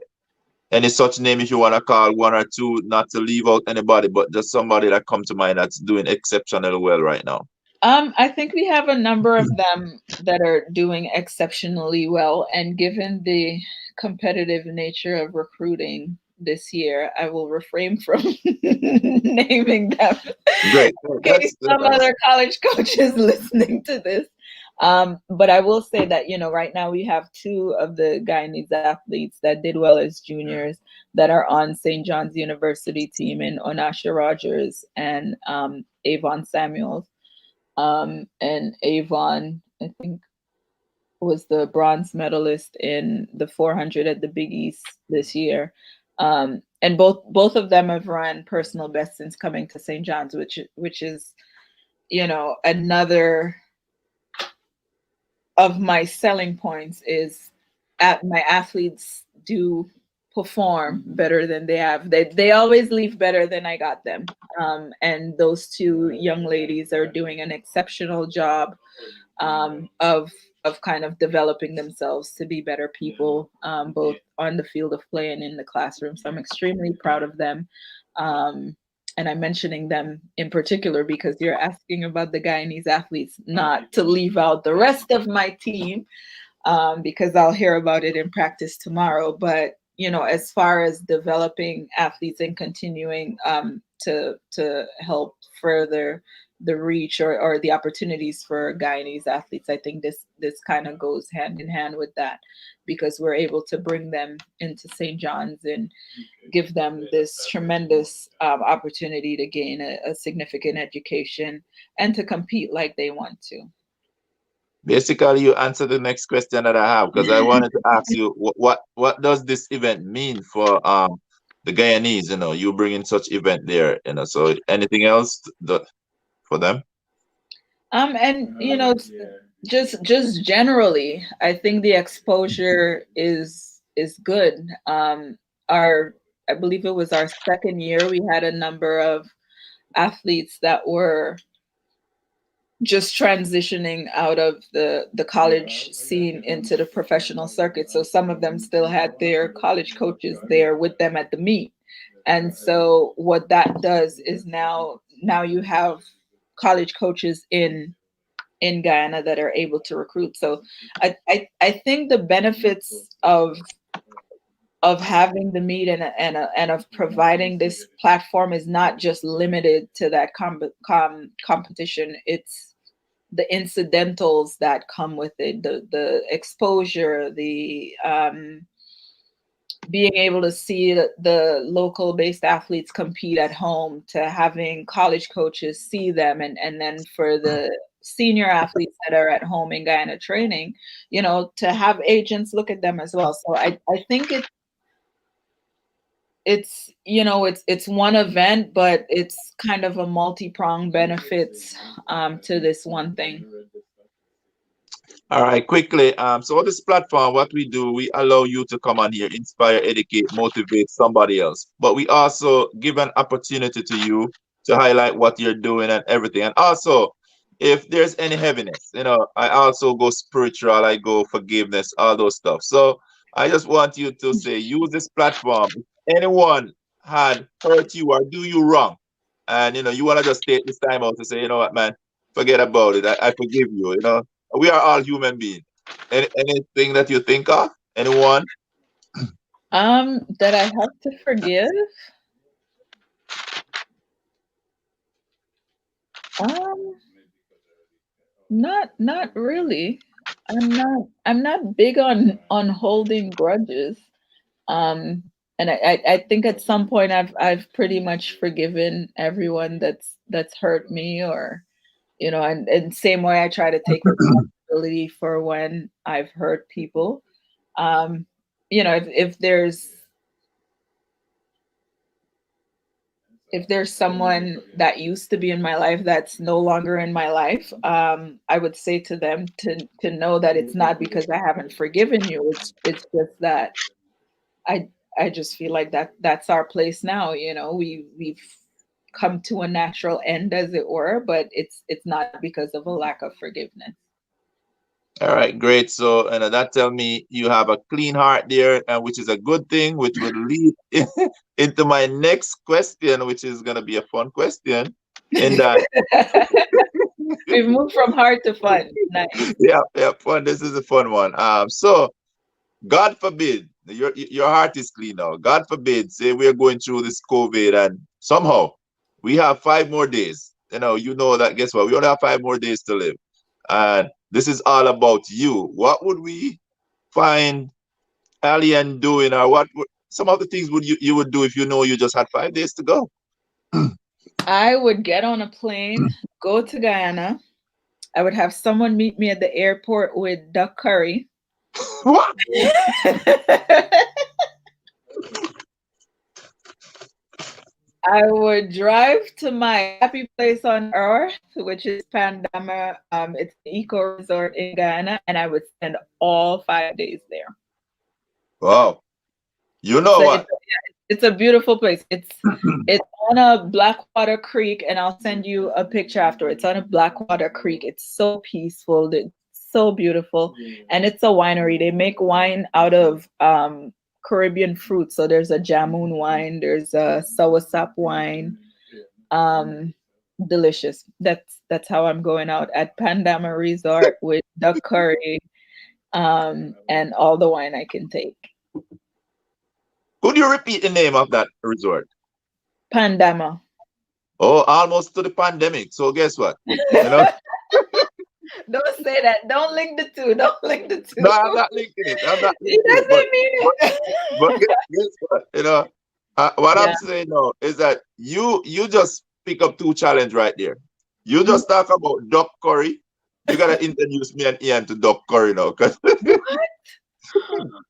any such name, if you want to call one or two, not to leave out anybody, but just somebody that come to mind that's doing exceptionally well right now? I think we have a number of them that are doing exceptionally well, and given the competitive nature of recruiting this year, I will refrain from naming them. Great. In case some other college coaches listening to this. But I will say that, you know, right now we have two of the Guyanese athletes that did well as juniors that are on St. John's University team, in Onasha Rogers and Avon Samuels. And Avon, I think, was the bronze medalist in the 400 at the Big East this year. And both of them have run personal best since coming to St. John's, which is, you know, another of my selling points is my athletes do perform better than they have. They always leave better than I got them. And those two young ladies are doing an exceptional job of kind of developing themselves to be better people, both on the field of play and in the classroom. So I'm extremely proud of them. And I'm mentioning them in particular because you're asking about the Guyanese athletes, not to leave out the rest of my team, because I'll hear about it in practice tomorrow. But, you know, as far as developing athletes and continuing to help further the reach or the opportunities for Guyanese athletes, I think this kind of goes hand in hand with that, because we're able to bring them into St. John's and give them this tremendous opportunity to gain a significant education and to compete like they want to. Basically, you answered the next question that I have, because I wanted to ask you what does this event mean for the Guyanese? You know, you bringing such event there. You know, so anything else for them? And you know, just generally, I think the exposure is good. I believe it was our second year, we had a number of athletes that were just transitioning out of the college scene into the professional circuit. So some of them still had their college coaches there with them at the meet. And so what that does is now you have college coaches in Guyana that are able to recruit. So I think the benefits of having the meet and of providing this platform is not just limited to that competition. It's the incidentals that come with it, the exposure, the being able to see the local based athletes compete at home, to having college coaches see them, and then for the senior athletes that are at home in Guyana training, you know, to have agents look at them as well. So I think it's you know, it's one event, but it's kind of a multi-pronged benefits to this one thing. All right, quickly. So this platform, what we do, we allow you to come on here, inspire, educate, motivate somebody else. But we also give an opportunity to you to highlight what you're doing and everything. And also, if there's any heaviness, you know, I also go spiritual, I go forgiveness, all those stuff. So I just want you to say, use this platform. If anyone had hurt you or do you wrong, and you know, you want to just take this time out to say, you know what, man, forget about it. I forgive you, you know. We are all human beings. Anything that you think of? Anyone? That I have to forgive? Not really. I'm not big on holding grudges. And I think at some point I've pretty much forgiven everyone that's hurt me, or you know, and same way I try to take responsibility for when I've hurt people. You know, if there's someone that used to be in my life that's no longer in my life, I would say to them to know that it's not because I haven't forgiven you. It's just that I I just feel like that's our place now. You know, we've come to a natural end, as it were, but it's not because of a lack of forgiveness. All right, great. So, and that tell me you have a clean heart there, which is a good thing, which would lead into my next question, which is going to be a fun question. In that, We've moved from hard to fun. Nice. yeah, fun. This is a fun one. So God forbid your heart is clean now. God forbid, say we're going through this COVID and somehow we have 5 more days. You know that. Guess what? We only have 5 more days to live, and this is all about you. What would we find Aliann doing, or what would some of the things would you would do if you know you just had 5 days to go? I would get on a plane, go to Guyana. I would have someone meet me at the airport with duck curry. What? I would drive to my happy place on earth, which is Panam. It's an eco resort in Guyana, and I would spend all 5 days there. Wow. You know what? It's a beautiful place. It's on a Blackwater Creek, and I'll send you a picture after. It's on a Blackwater Creek. It's so peaceful. It's so beautiful, and it's a winery. They make wine out of Caribbean fruit. So there's a jamun wine, there's a soursop wine. Delicious. That's how I'm going out at Pandama Resort with duck curry, and all the wine I can take. Could you repeat the name of that resort? Pandama. Oh, almost to the pandemic. So guess what? Don't say that. Don't link the two. Don't link the two. No, I'm not linking it. I'm not He linking doesn't mean it. But guess what? What I'm saying now is that you just pick up 2 challenges right there. You just talk about duck curry. You gotta introduce me and Ian to duck curry now, because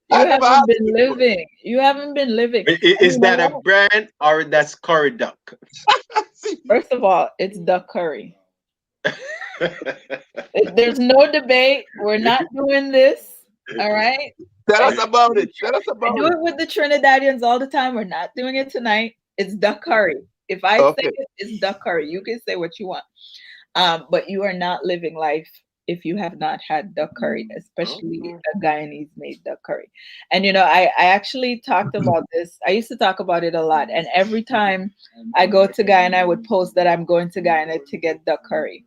You haven't been living. You haven't been living. Is that a brand or that's curry duck? First of all, it's duck curry. There's no debate. We're not doing this. All right. Tell us about it. Tell us about I do it with the Trinidadians all the time. We're not doing it tonight. It's duck curry. If I say it, it's duck curry. You can say what you want. But you are not living life if you have not had duck curry, especially a Guyanese made duck curry. And I actually talked about this. I used to talk about it a lot. And every time I go to Guyana, I would post that I'm going to Guyana to get duck curry.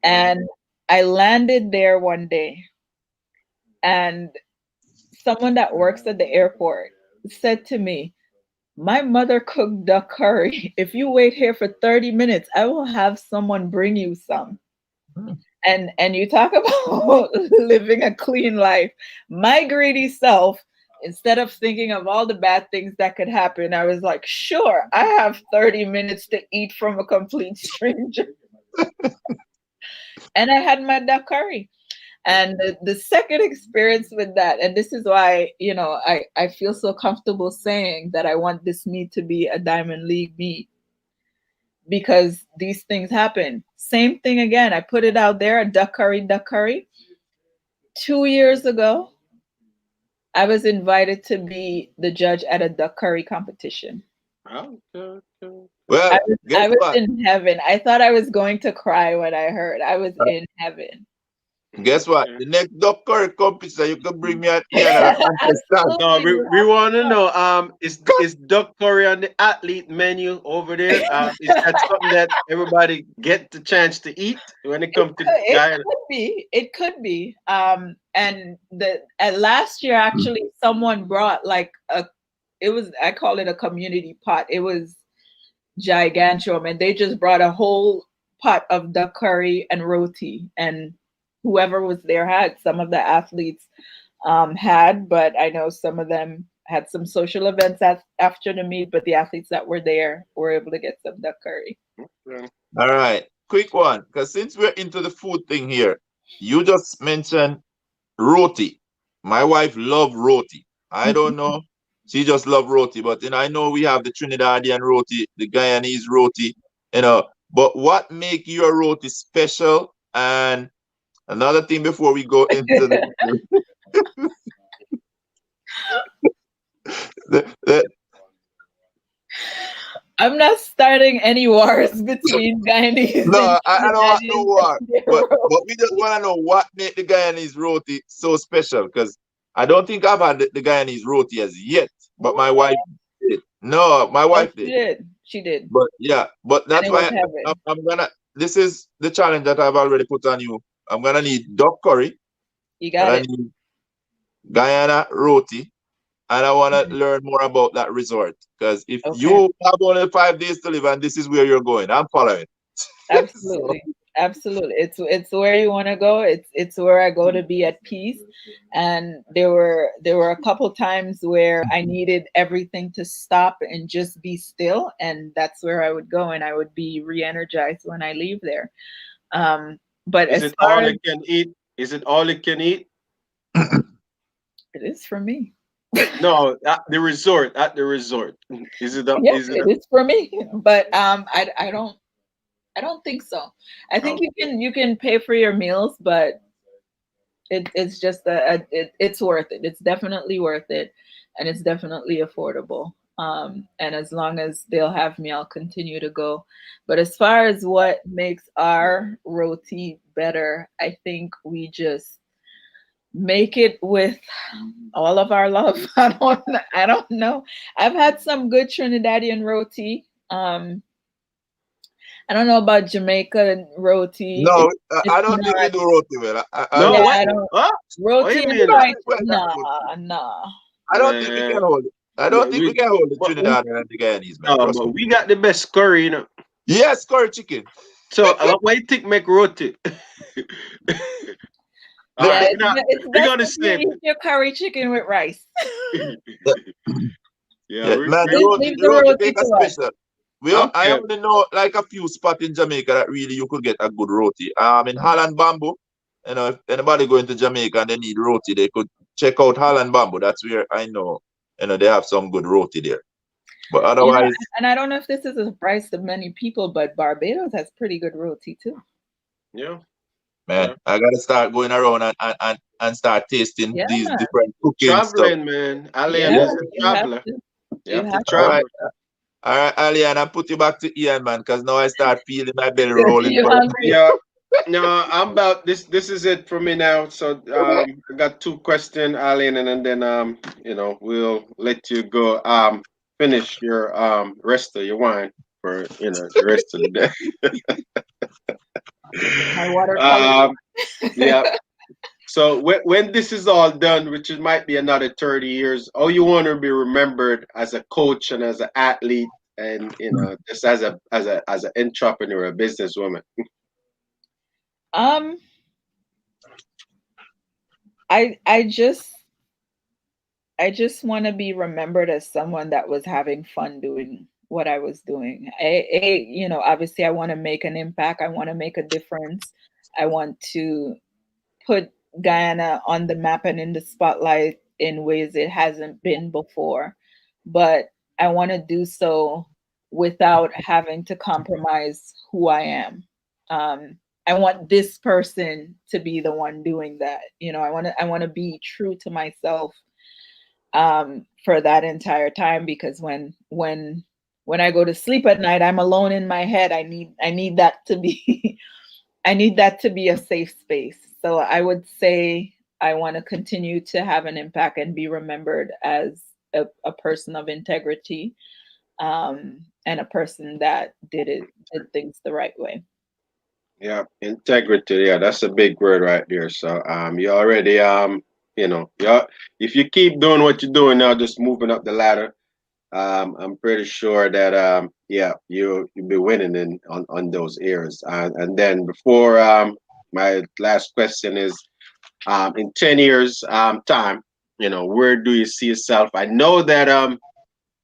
And I landed there one day, and someone that works at the airport said to me, "My mother cooked duck curry. If you wait here for 30 minutes, I will have someone bring you some." And you talk about living a clean life. My greedy self, instead of thinking of all the bad things that could happen, I was like, sure, I have 30 minutes to eat from a complete stranger. And I had my duck curry. And the second experience with that, and this is why, I feel so comfortable saying that I want this meat to be a Diamond League meat, because these things happen. Same thing again. I put it out there, a duck curry. 2 years ago, I was invited to be the judge at a duck curry competition. Well, I was in heaven. I thought I was going to cry when I heard. I was in heaven. Guess what? The next duck curry competition, you can bring me an Ian. No, we want to know. Is duck curry on the athlete menu over there? Is that something that everybody get the chance to eat when it comes to Guyana? It could be. And last year actually, someone brought I call it a community pot. It was gigantuum, and they just brought a whole pot of duck curry and roti, and whoever was there had. Some of the athletes had, but I know some of them had some social events after the meet, but the athletes that were there were able to get some duck curry. All right, quick one, because since we're into the food thing here, you just mentioned roti. My wife love roti. I don't know. She just love roti, but I know we have the Trinidadian roti, the Guyanese roti, But what make your roti special? And another thing before we go into the I'm not starting any wars between Guyanese no, and I don't want no war. Trinidadians. But we just want to know what made the Guyanese roti so special, because I don't think I've had the Guyanese roti as yet, but my wife did. No, my wife She did. did. She did. But yeah, but And that's it was why heaven. I'm gonna. This is the challenge that I've already put on you. I'm gonna need duck curry, You and got I it. need Guyana roti, and I want to learn more about that resort. Because if Okay. you have only 5 days to live and this is where you're going, I'm following. Absolutely. Absolutely. It's where you want to go. It's where I go to be at peace. And there were a couple times where I needed everything to stop and just be still, and that's where I would go, and I would be re-energized when I leave there. But Is as it far all as you can eat? Is it all you can eat? it is for me. No, at the resort. At the resort. Is it? Yes, Is it? it is for me. But I don't think so. I think Okay. you can pay for your meals, but it's just it's worth it. It's definitely worth it, and it's definitely affordable. And as long as they'll have me, I'll continue to go. But as far as what makes our roti better, I think we just make it with all of our love. I don't know. I've had some good Trinidadian roti. I don't know about Jamaican roti. No, It's I don't think we not. do roti well. I No, Yeah, don't what? I think don't. What? What Roti you and mean? we rice. well that Nah, roti. nah. I don't think we can Man, hold it. I don't think we we, can hold the but we, Trinidad and the Guyanese, man. no, Trust but me. we got the best curry, Yes, curry chicken. So, what you think make roti? All The, Yeah, right, the, it's we're best gonna if you save eat your curry chicken with rice. it. the, Yeah, yeah, man, Leave the the roti roti make a to us. special. I okay. only know like a few spots in Jamaica that really you could get a good roti. In Holland Bamboo, if anybody going to Jamaica and they need roti, they could check out Holland Bamboo. That's where I know, they have some good roti there. But You know, otherwise, and I don't know if this is a surprise to many people, but Barbados has pretty good roti too. Yeah, man, yeah. I gotta start going around and start tasting Yeah, these different cooking stuff. Traveling, man. Alian yeah, is Yeah. a you have traveler. to. You You have to have All right. travel. All right, Ali, and I put you back to Ian, man, because now I start feeling my belly rolling You for hungry? Yeah. No, I'm about this. This is it for me now. So, I got two questions, Alian, and then we'll let you go. Finish your rest of your wine for the rest of the day. My watercolor. um, yeah. So when this is all done, which it might be another 30 years, oh, you want to be remembered as a coach and as an athlete, and just as an entrepreneur, a businesswoman. Um, I just want to be remembered as someone that was having fun doing what I was doing. Obviously I want to make an impact. I want to make a difference. I want to put Guyana on the map and in the spotlight in ways it hasn't been before. But I want to do so without having to compromise who I am. I want this person to be the one doing that. I want to be true to myself for that entire time, because when I go to sleep at night, I'm alone in my head. I need that to be I need that to be a safe space. So I would say I want to continue to have an impact and be remembered as a person of integrity, and a person that did things the right way. Yeah, integrity. Yeah, that's a big word right there. So you already yeah, if you keep doing what you're doing now, just moving up the ladder, I'm pretty sure that yeah, you'll be winning on those areas. And then before my last question is in 10 years time, where do you see yourself? I know that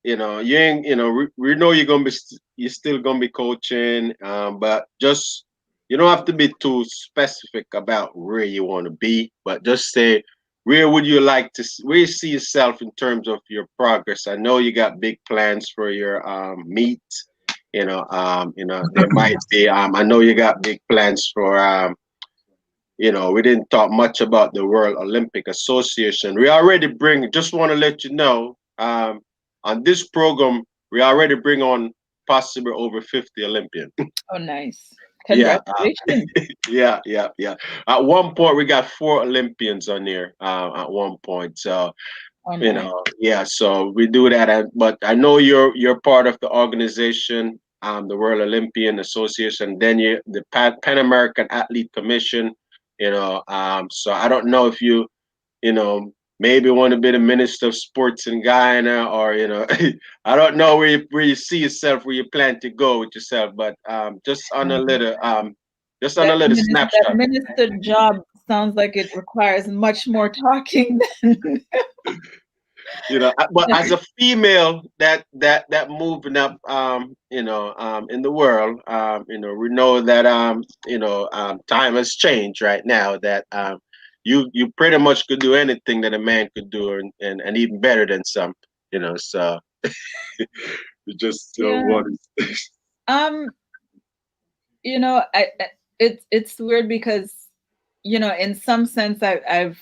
you ain't we know you're still gonna be coaching, but just You don't have to be too specific about where you want to be, but just say where would you like to where you see yourself in terms of your progress. I know you got big plans for your meet. There might be. I know you got big plans for. We didn't talk much about the World Olympic Association. We already bring. Just want to let you know. On this program, we already bring on possibly over 50 Olympians. Oh, nice. Yeah, Congratulations. yeah. At one point, we got 4 Olympians on there. At one point, so Oh, nice. yeah. So we do that. But I know you're part of the organization, the World Olympian Association. Then the Pan American Athlete Commission. So I don't know if you know, maybe want to be the minister of sports in Guyana, or I don't know where you see yourself, where you plan to go with yourself, but just on a little That snapshot. minister job sounds like it requires much more talking than But as a female that moving up, in the world, we know that time has changed right now, that you pretty much could do anything that a man could do, and even better than some, so you just Yeah. want um it's weird because in some sense I've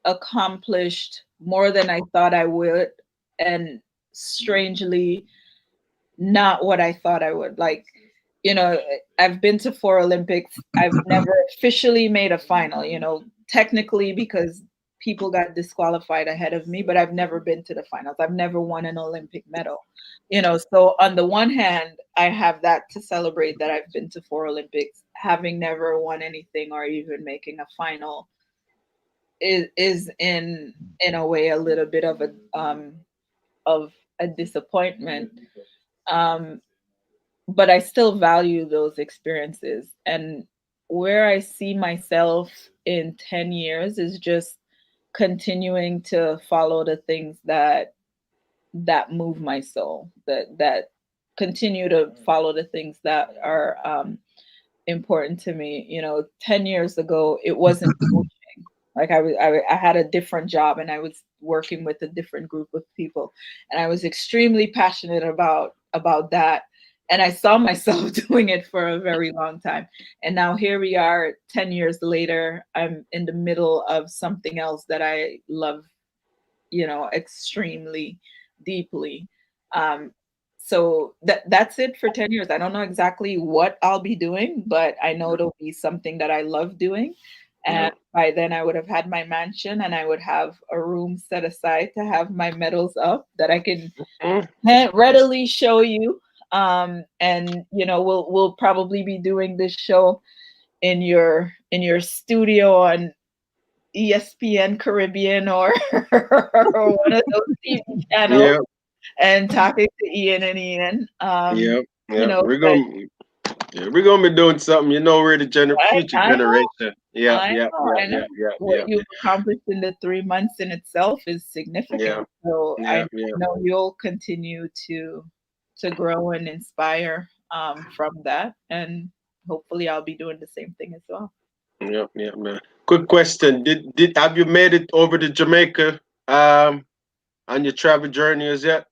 accomplished more than I thought I would, and strangely not what I thought I would. Like, I've been to 4 Olympics. I've never officially made a final, technically, because people got disqualified ahead of me, but I've never been to the finals. I've never won an Olympic medal. So on the one hand, I have that to celebrate, that I've been to 4 Olympics. Having never won anything or even making a final is in a way a little bit of a disappointment. But I still value those experiences. And where I see myself in 10 years is just continuing to follow the things that move my soul, that continue to follow the things that are important to me. 10 years ago, it wasn't coaching. Like I had a different job, and I was working with a different group of people, and I was extremely passionate about that. And I saw myself doing it for a very long time. And now here we are 10 years later, I'm in the middle of something else that I love, extremely deeply. So that's it for 10 years. I don't know exactly what I'll be doing, but I know it'll be something that I love doing. And by then I would have had my mansion, and I would have a room set aside to have my medals up that I can readily show you. And we'll probably be doing this show in your studio on ESPN Caribbean or one of those TV channels, and talking to Ian and Ian. We're gonna be doing something. We're the future generation. I know. What you've accomplished in the 3 months in itself is significant. So I know you'll continue to grow and inspire from that, and hopefully I'll be doing the same thing as well. Yeah, man. Quick question: Did have you made it over to Jamaica on your travel journey as yet?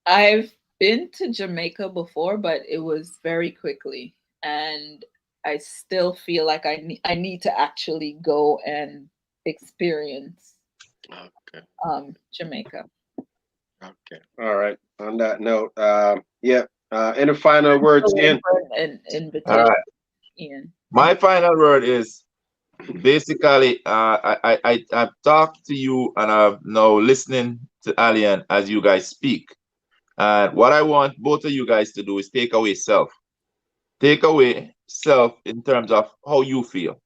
I've been to Jamaica before, but it was very quickly, and I still feel like I need to actually go and experience Jamaica. Okay. All right. On that note, any final words, Ian? All right. Ian. My final word is basically, I've talked to you, and I'm now listening to Aliann as you guys speak. And what I want both of you guys to do is take away self. Take away self in terms of how you feel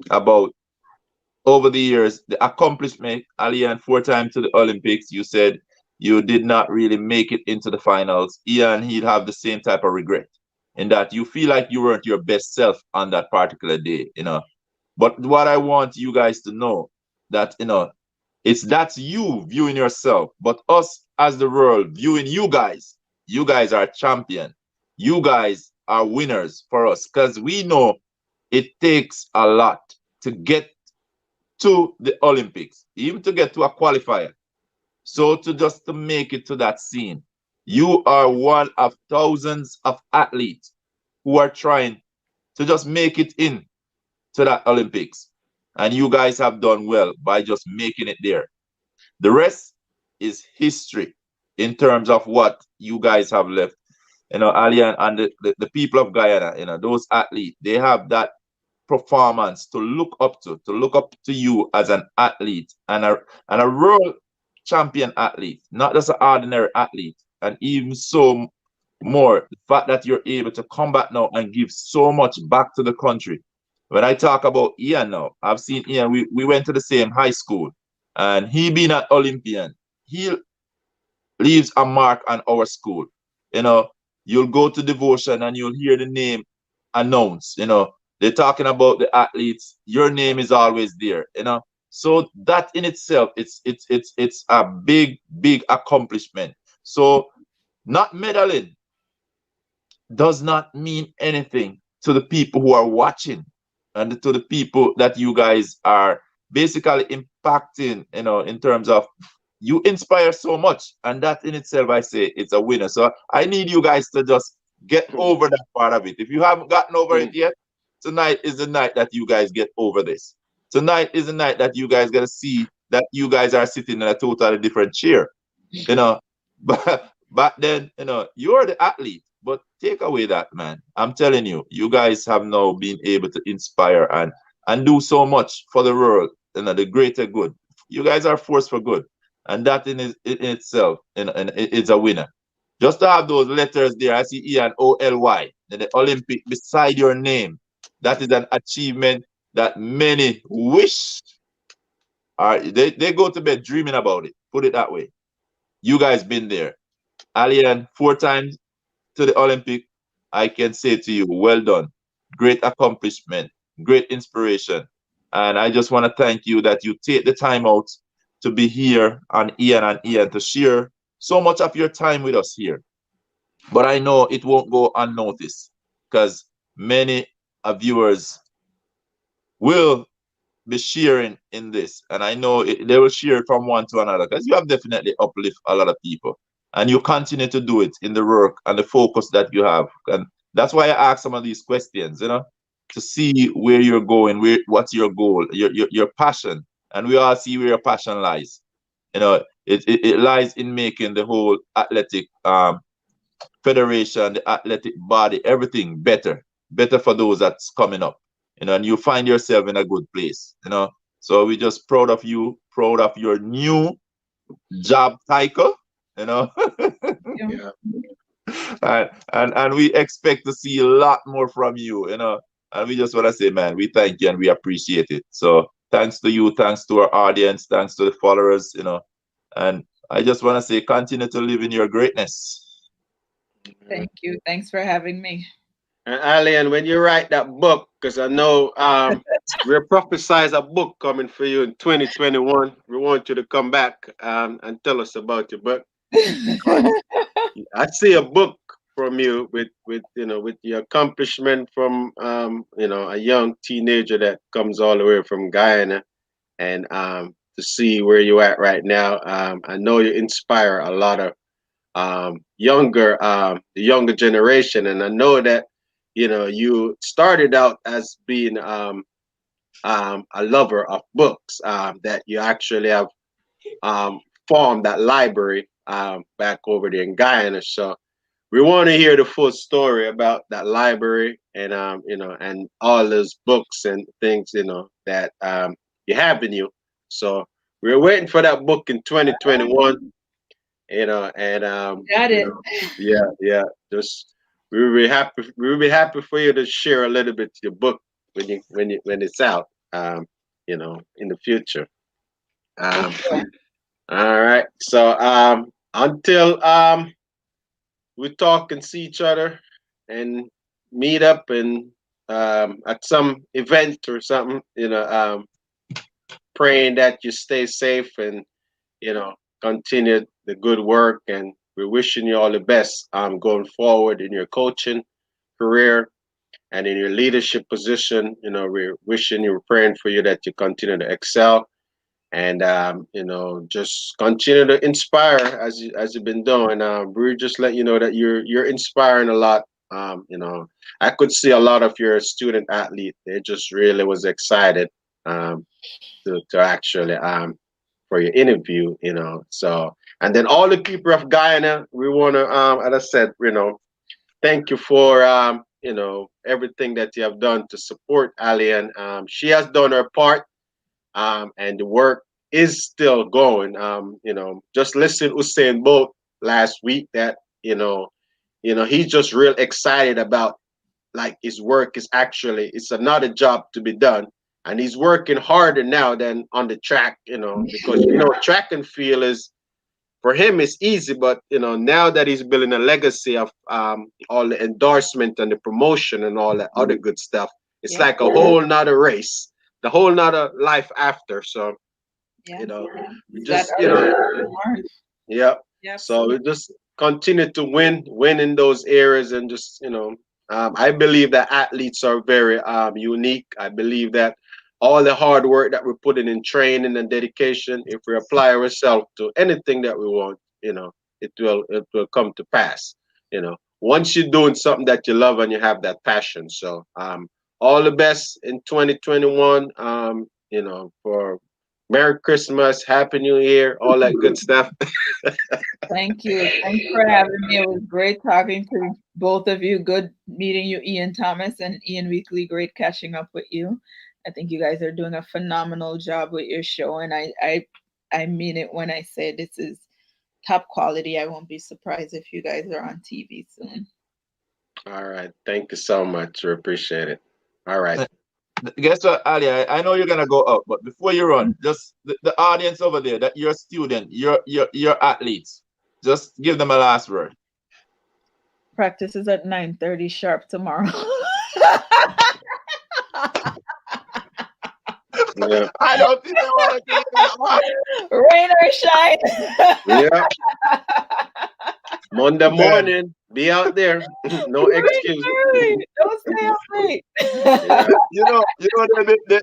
about, over the years, the accomplishment. Aliann, 4 times to the Olympics. You said you did not really make it into the finals. Ian, he'd have the same type of regret, in that you feel like you weren't your best self on that particular day, But what I want you guys to know, that, that's you viewing yourself, but us as the world viewing you guys. You guys are champion. You guys are winners for us, because we know it takes a lot to get to the Olympics, even to get to a qualifier. So to make it to that scene, you are one of thousands of athletes who are trying to just make it in to that Olympics. And you guys have done well by just making it there. The rest is history in terms of what you guys have left. Aliann and the people of Guyana, those athletes, they have that performance to look up to you as an athlete and a world champion athlete, not just an ordinary athlete. And even so more, the fact that you're able to come back now and give so much back to the country. When I talk about Ian now, I've seen Ian, we went to the same high school, and he being an Olympian, he leaves a mark on our school. You'll go to devotion and you'll hear the name announced. They're talking about the athletes. Your name is always there. So that in itself, it's a big accomplishment. So not medaling does not mean anything to the people who are watching and to the people that you guys are basically impacting, in terms of you inspire so much, and that in itself, I say it's a winner. So I need you guys to just get over that part of it. If you haven't gotten over it yet, tonight is the night that you guys get over this. Tonight is the night that you guys gotta see that you guys are sitting in a totally different chair. But back then, you're the athlete, but take away that, man. I'm telling you, you guys have now been able to inspire and do so much for the world, the greater good. You guys are force for good. And that in itself, it's a winner. Just to have those letters there, I see Ian OLY, the Olympic beside your name. That is an achievement that many wish. They go to bed dreaming about it. Put it that way. You guys been there. Aliann, 4 times to the Olympic. I can say to you, well done. Great accomplishment, great inspiration. And I just want to thank you that you take the time out to be here on Ian and Ian to share so much of your time with us here. But I know it won't go unnoticed, because many viewers will be sharing in this, and I know they will share from one to another, because you have definitely uplift a lot of people, and you continue to do it in the work and the focus that you have. And that's why I ask some of these questions, to see where you're going, what's your goal, your passion. And we all see where your passion lies. It lies in making the whole athletic federation, the athletic body, everything better for those that's coming up. And you find yourself in a good place. So we're just proud of you, proud of your new job title. Yeah. and we expect to see a lot more from you. And we just want to say, man, we thank you and we appreciate it. So thanks to you, thanks to our audience, thanks to the followers, and I just want to say, continue to live in your greatness. Thank you. Thanks for having me. And Aliann, when you write that book, because I know we're prophesied a book coming for you in 2021. We want you to come back and tell us about your book. I see a book from you with your accomplishment from a young teenager that comes all the way from Guyana, and to see where you're at right now. I know you inspire a lot of the younger generation, and I know that you started out as being a lover of books, that you actually have formed that library back over there in Guyana. So we want to hear the full story about that library and and all those books and things that you have in you. So we're waiting for that book in 2021. Got it. Yeah. Just we'll be happy. We'll be happy for you to share a little bit your book when it's out. In the future. All right. So until we talk and see each other and meet up and at some event or something, praying that you stay safe and continue the good work, and we're wishing you all the best going forward in your coaching career and in your leadership position. You know, we're wishing you, we're praying for you that you continue to excel and you know, just continue to inspire as you've been doing. We're just letting you know that you're inspiring a lot. You know, I could see a lot of your student athlete. They just really was excited to actually for your interview. You know, so and then all the people of Guyana, we want to as I said, you know, thank you for you know, everything that you have done to support Aliann. She has done her part, and the work is still going. You know, just listen Usain Bolt last week that, you know, he's just real excited about like his work is actually, it's another job to be done. And he's working harder now than on the track, you know, because, you know, track and field is, for him, it's easy, but, you know, now that he's building a legacy of all the endorsement and the promotion and all that other good stuff, it's like a whole nother race, the whole nother life after. So, you know, we just, you know, yeah. So we just continue to win in those areas, and just, you know, I believe that athletes are very unique. I believe that all the hard work that we're putting in training and dedication, if we apply ourselves to anything that we want, you know, it will come to pass. You know, once you're doing something that you love and you have that passion. So all the best in 2021. You know, for Merry Christmas, Happy New Year, all that good stuff. Thank you. Thanks for having me. It was great talking to both of you. Good meeting you, Ian Thomas and Ian Weekly. Great catching up with you. I think you guys are doing a phenomenal job with your show, and I mean it when I say this is top quality. I won't be surprised if you guys are on TV soon. All right. Thank you so much. We appreciate it. All right. Guess what, Ali? I know you're gonna go up, but before you run, just the audience over there, that your student, your athletes, just give them a last word. Practice is at 9:30 sharp tomorrow. Yeah. I don't think they want to do that. Rain or shine. Yeah. Monday morning, be out there. No excuse. Don't stay up late. Yeah. You know,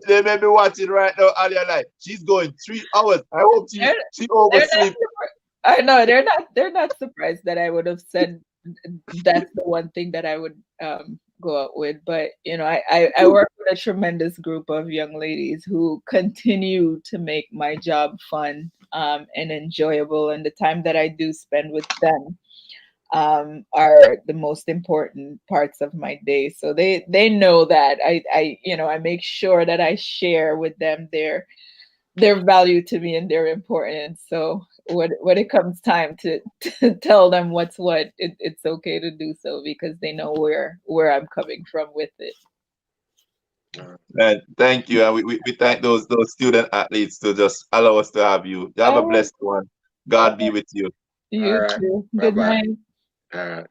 they may be watching right now, Ali, like, she's going 3 hours. I hope she oversleep. I know they're not surprised that I would have said that's the one thing that I would go out with. But you know, I work with a tremendous group of young ladies who continue to make my job fun and enjoyable, and the time that I do spend with them are the most important parts of my day. So they know that I you know, I make sure that I share with them their value to me and their importance. So when it comes time to tell them what's what, it's okay to do so, because they know where I'm coming from with it. And thank you. And we thank those student athletes to just allow us to have you. You have a blessed one. God be with you. You All right. too. Bye-bye. Good night. All right.